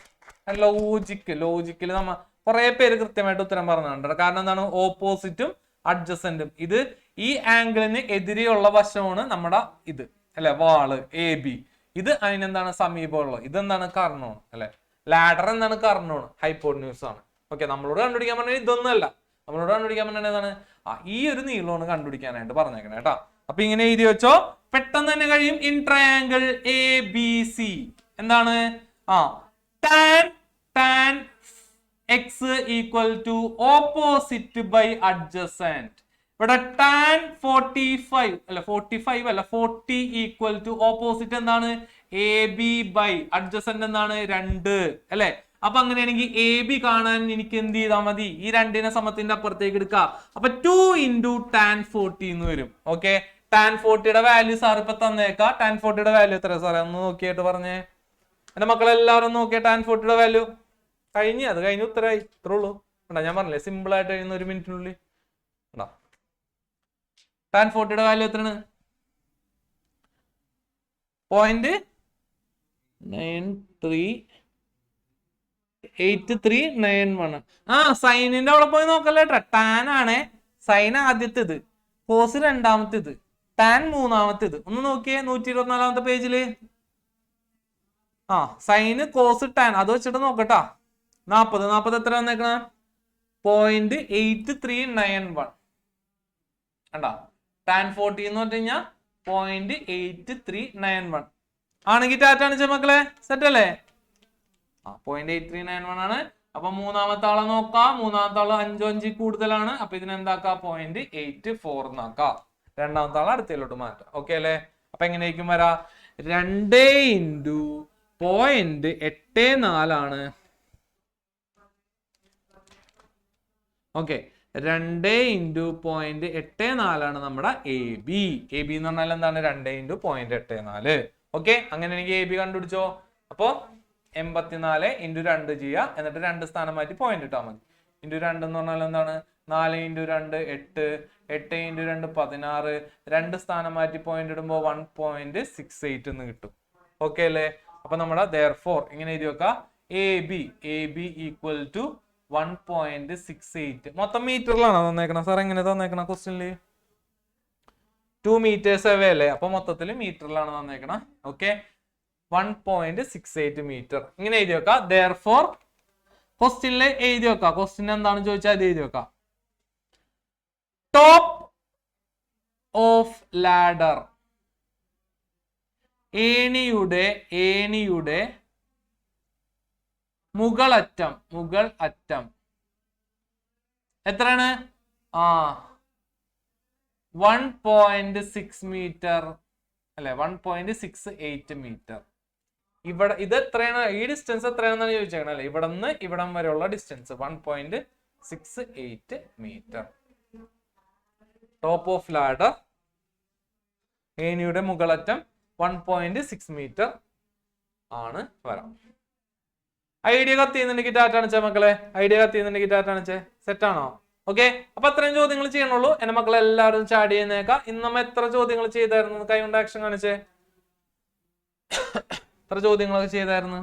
ലോജിക്കല് നമ്മ കുറെ പേര് കൃത്യമായിട്ട് ഉത്തരം പറഞ്ഞിട്ടുണ്ട്. കാരണം എന്താണ്? ഓപ്പോസിറ്റും അഡ്ജസന്റും. ഇത് ഈ ആംഗിളിന് എതിരെയുള്ള വശമാണ് നമ്മുടെ ഇത് അല്ലെ, വാള് AB. ഇത് അതിനെന്താണ്? സമീപമുള്ളത്. ഇതെന്താണ്? കർണമാണ് അല്ലെ. ലാഡർ എന്താണ്? കർണമാണ്, ഹൈപ്പോട്ന്യൂസ് ആണ്. ഓക്കെ, നമ്മളോട് കണ്ടുപിടിക്കാൻ പറഞ്ഞാൽ ഇതൊന്നുമല്ല. നമ്മളോട് കണ്ടുപിടിക്കാൻ പറഞ്ഞാൽ എന്താണ്? ഈ ഒരു നീളമാണ് കണ്ടുപിടിക്കാനായിട്ട് പറഞ്ഞേക്കണേ കേട്ടോ. അപ്പൊ ഇങ്ങനെ എഴുതി വെച്ചോ, പെട്ടെന്ന് തന്നെ കഴിയും. ഇൻ ട്രയാങ്കിൾ ABC എന്താണ്? tan x equal to opposite by adjacent. ഇവിടെ tan 40 ഈക്വൽ ടു ഓപ്പോസിറ്റ് എന്താണ്? AB ബൈ അഡ്ജസന്റ് എന്താണ്? 2 അല്ലെ. അപ്പൊ അങ്ങനെയാണെങ്കിൽ AB കാണാൻ എനിക്ക് എന്ത് ചെയ്താൽ മതി? ഈ 2നെ സമത്തിന്റെ അപ്പുറത്തേക്ക് എടുക്കുക. അപ്പൊ 2 into tan 40 എന്ന് വരും. ഓക്കെ, tan 40യുടെ വാല്യൂ സാർ ഇപ്പൊ തന്നേക്കാം. tan 40യുടെ വാല്യൂ എത്ര സാറേ? ഒന്ന് നോക്കിയിട്ട് പറഞ്ഞേ എന്റെ മക്കളെല്ലാവരും നോക്കിയ. tan 40യുടെ വാല്യൂ അത് കഴിഞ്ഞു, ഉത്തരമായി. ഇത്രേ ഉള്ളൂ. ഞാൻ പറഞ്ഞില്ലേ, സിമ്പിൾ ആയിട്ട് കഴിയുന്ന 1 മിനിറ്റിനുള്ളിൽ. tan 40യുടെ വാല്യൂ എത്രയാണ്? 0.938391. സൈനിന്റെ അവിടെ പോയി നോക്കല്ലേ കേട്ടോ. ടാൻ ആണേ, സൈൻ ആദ്യത്തേത്, കോസ് രണ്ടാമത്തേത്, ടാൻ മൂന്നാമത്തേത്. ഒന്ന് നോക്കിയേ 124ാമത്തെ പേജില്. സൈന്, കോസ്, ടാൻ അത് വെച്ചിട്ട് നോക്കട്ടാ. 40 എത്ര വന്നേക്കണ? 0.8391. കണ്ടാ, tan 40 എന്ന് പറഞ്ഞു കഴിഞ്ഞാൽ 0.8391 ആണെങ്കിൽ ടാറ്റാണ് മക്കളെ. സെറ്റ് അല്ലേ? 0.8391 ആണ്. അപ്പൊ മൂന്നാമത്തെ ആളെ നോക്കാം. മൂന്നാമത്തെ ആള് 5 കൂടുതലാണ്. അപ്പൊ ഇതിനെന്താക്കാം? 0.84 എന്നാക്കാം. രണ്ടാമത്തെ ആളെ അടുത്തേലോട്ട് മാറ്റാം. ഓക്കെ അല്ലേ? അപ്പൊ എങ്ങനെയായിരിക്കും വരാ? 2 into 0.84 ആണ്. ഓക്കെ, 2 into 0.84 ആണ് നമ്മുടെ AB. AB എന്ന് പറഞ്ഞാൽ എന്താണ്? 2 into 0.84. ഓക്കെ, അങ്ങനെ എനിക്ക് AB കണ്ടുപിടിച്ചോ. അപ്പൊ 84 into 2 ചെയ്യുക. എന്നിട്ട് 2 സ്ഥാനം മാറ്റി പോയിന്റ് ഇട്ടാൽ മതി. into 2 എന്ന് പറഞ്ഞാൽ എന്താണ്? 4 into 2 8, 8 into 2 16. 2 സ്ഥാനം മാറ്റി പോയിന്റ് ഇടുമ്പോൾ 1.68 എന്ന് കിട്ടും. ഓക്കെ അല്ലേ? അപ്പൊ നമ്മുടെ therefore ഇങ്ങനെ എഴുതി വെക്കാം. AB equal to 1.68. മൊത്തം മീറ്ററിലാണ് തന്നേക്കണം സാർ. എങ്ങനെ തന്നേക്കണം ക്വസ്റ്റ്യനില്? 2 meters away അല്ലേ? അപ്പൊ മൊത്തത്തിൽ മീറ്ററിലാണ് തന്നേക്കണം. ഓക്കെ, 1.68 മീറ്റർ ഇങ്ങനെ എഴുതി വെക്കാം. therefore ക്വസ്റ്റ്യനില് എഴുതി വെക്കാം. ക്വസ്റ്റ്യൻ എന്താണെന്ന് ചോദിച്ചാൽ ഇത് എഴുതി വെക്കാം. ടോപ്പ് ഓഫ് ലാഡർ, ഏണിയുടെ മുകൾ അറ്റം എത്രയാണ്? 1.6 മീറ്റർ അല്ലെ, 1.68 മീറ്റർ. ഇവിടെ ഇത് എത്രയാണ്? ഈ ഡിസ്റ്റൻസ് എത്രയാണെന്നാണ് ചോദിച്ചേക്കണം അല്ലെ. ഇവിടെ നിന്ന് ഇവിടം വരെയുള്ള distance 1.68 metre. Top of ladder, ഏണിയുടെ മുകളറ്റം 1.6 മീറ്റർ ആണ് വരാം. ഐഡിയ കത്തിയുന്നുണ്ടെങ്കിൽ ടാറ്റാണിച്ചേ മക്കളെ. ഐഡിയ കത്തിയുന്നുണ്ടെങ്കിൽ ടാറ്റാണിച്ചേ. സെറ്റ് ആണോ? ഓക്കെ, അപ്പൊ അത്രയും ചോദ്യങ്ങൾ ചെയ്യണുള്ളൂ. എന്റെ മക്കളെ എല്ലാവരും ചാടി ചെയ്യുന്നേക്കാം. ഇന്ന് നമ്മ എത്ര ചോദ്യങ്ങൾ ചെയ്തായിരുന്നു? കൈ കൊണ്ട് ആക്ഷൻ കാണിച്ചേ. എത്ര ചോദ്യങ്ങളൊക്കെ ചെയ്തായിരുന്നു?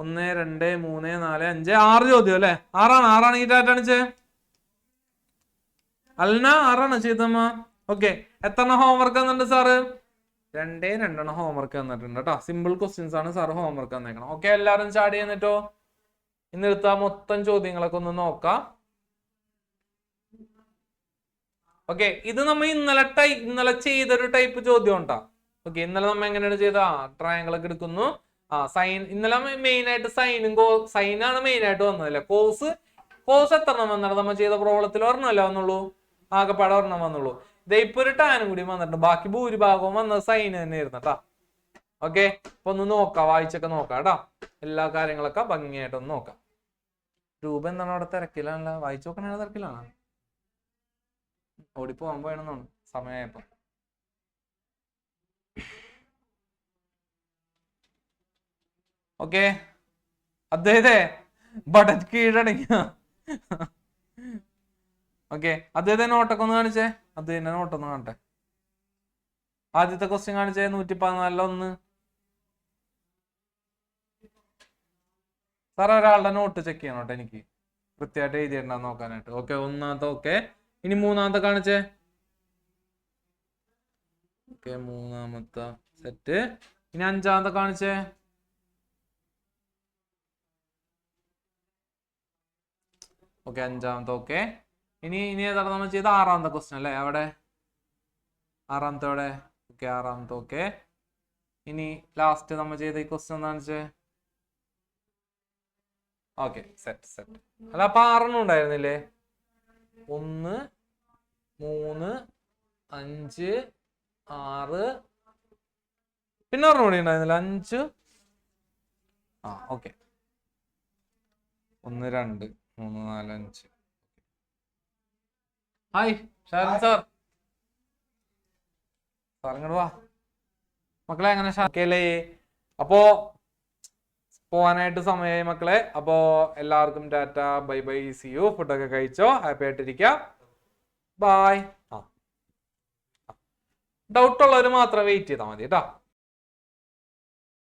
1 2 3 4 5 6 ചോദ്യം അല്ലെ? ആറാണ് ഈ ടാറ്റാണിച്ചേ അൽന 6 ചെയ്തമ്മ. ഓക്കെ, എത്ര ഹോംവർക്ക് തന്നിട്ടുണ്ട് സാറ്? 2 ഹോംവർക്ക് തന്നിട്ടുണ്ട് കേട്ടോ. സിമ്പിൾ ക്വസ്റ്റ്യൻസ് ആണ് സാറ് ഹോംവർക്ക് തന്നേക്കണം. ഓക്കെ, എല്ലാവരും സ്റ്റാർട്ട് ചെയ്യുന്നിട്ടോ. ഇന്നെടുത്ത മൊത്തം ചോദ്യങ്ങളൊക്കെ ഒന്ന് നോക്കാം. ഓക്കെ, ഇത് നമ്മൾ ഇന്നലെ ചെയ്തൊരു ടൈപ്പ് ചോദ്യം ഉണ്ടാ. ഓക്കെ, ഇന്നലെ നമ്മൾ എങ്ങനെയാണ് ചെയ്ത? ട്രയാങ്കിൾ ഒക്കെ എടുക്കുന്നു. സൈൻ ഇന്നലെ മെയിൻ ആയിട്ട് സൈനാണ് മെയിൻ ആയിട്ട് വന്നത് അല്ലെ. കോസ് എത്ര വന്നത്? നമ്മൾ ചെയ്ത പ്രോബ്ലത്തിൽ ഒരെണ്ണമല്ല വന്നുള്ളൂ, ആകെപ്പാടെ ഒരെണ്ണം വന്നുള്ളൂ. ഇതേ ഇപ്പൊ ഒരു ടാനും കൂടി വന്നിട്ടുണ്ട്. ബാക്കി ഭൂരിഭാഗവും വന്നത് സൈൻ തന്നെ ആയിരുന്നു കേട്ടാ. ഓക്കെ, അപ്പൊ ഒന്ന് നോക്കാം, വായിച്ചൊക്കെ നോക്കാം കേട്ടാ. എല്ലാ കാര്യങ്ങളൊക്കെ ഭംഗിയായിട്ടൊന്ന് നോക്കാം. രൂപ എന്താണ് അവിടെ തിരക്കിലാണല്ലോ? വായിച്ചു നോക്കണ തിരക്കിലാണ്. ഓടിപ്പോവാൻ പോയണെന്നാണ് സമയമായപ്പോ. ഓക്കെ, അദ്ദേഹത്തെ ബട്ടൻ കീഴടങ്ങിയ. ഓക്കെ, അദ്ദേഹത്തെ നോട്ടൊക്കെ ഒന്ന് കാണിച്ചേ. അദ്ദേഹത്തിന്റെ നോട്ടൊന്ന് കാണട്ടെ. ആദ്യത്തെ ക്വസ്റ്റ്യൻ കാണിച്ചേ. 114 സാറേ ഒരാളുടെ നോട്ട് ചെക്ക് ചെയ്യണോട്ടെ, എനിക്ക് കൃത്യമായിട്ട് എഴുതിയിട്ടുണ്ടാന്ന് നോക്കാനായിട്ട്. ഓക്കെ, ഒന്നാമത്തെ. ഓക്കെ, ഇനി മൂന്നാമത്തെ കാണിച്ചേ. ഓക്കെ, മൂന്നാമത്തെ സെറ്റ്. ഇനി അഞ്ചാമത്തെ കാണിച്ചേ. ഓക്കെ, അഞ്ചാമത്തെ. ഓക്കെ, ഇനി ഏതാണ് നമ്മൾ ചെയ്ത? ആറാമത്തെ ക്വസ്റ്റ്യൻ അല്ലേ? അവിടെ ആറാമത്തെ അവിടെ. ഓക്കെ, ആറാമത്തെ. ഓക്കെ, ഇനി ലാസ്റ്റ് നമ്മൾ ചെയ്ത ഈ ക്വസ്റ്റ്യൻ എന്താണെന്ന് വെച്ചേ. Okay, set. അല്ല, അപ്പൊ 6 ഉണ്ടായിരുന്നില്ലേ? 1 3 5 6, പിന്നെ ഒരെണ്ണം കൂടി ഉണ്ടായിരുന്നില്ല? 5. Okay, 1 2 3 4 5. Hi Sharon sir. Sir ഇങ്ങോട്ട് വാ മക്കളെ. അങ്ങനെ ഷാക്കല്ലേ? അപ്പോ പോവാനായിട്ട് സമയമായി മക്കളെ. അപ്പോ എല്ലാവർക്കും tata, bye bye, see you. ഫുഡൊക്കെ കഴിച്ചോ, ഹാപ്പി ആയിട്ടിരിക്കാം. ബൈ. ഡൗട്ട് ഉള്ളവർ മാത്രം വെയിറ്റ് ചെയ്താൽ മതി കേട്ടോ.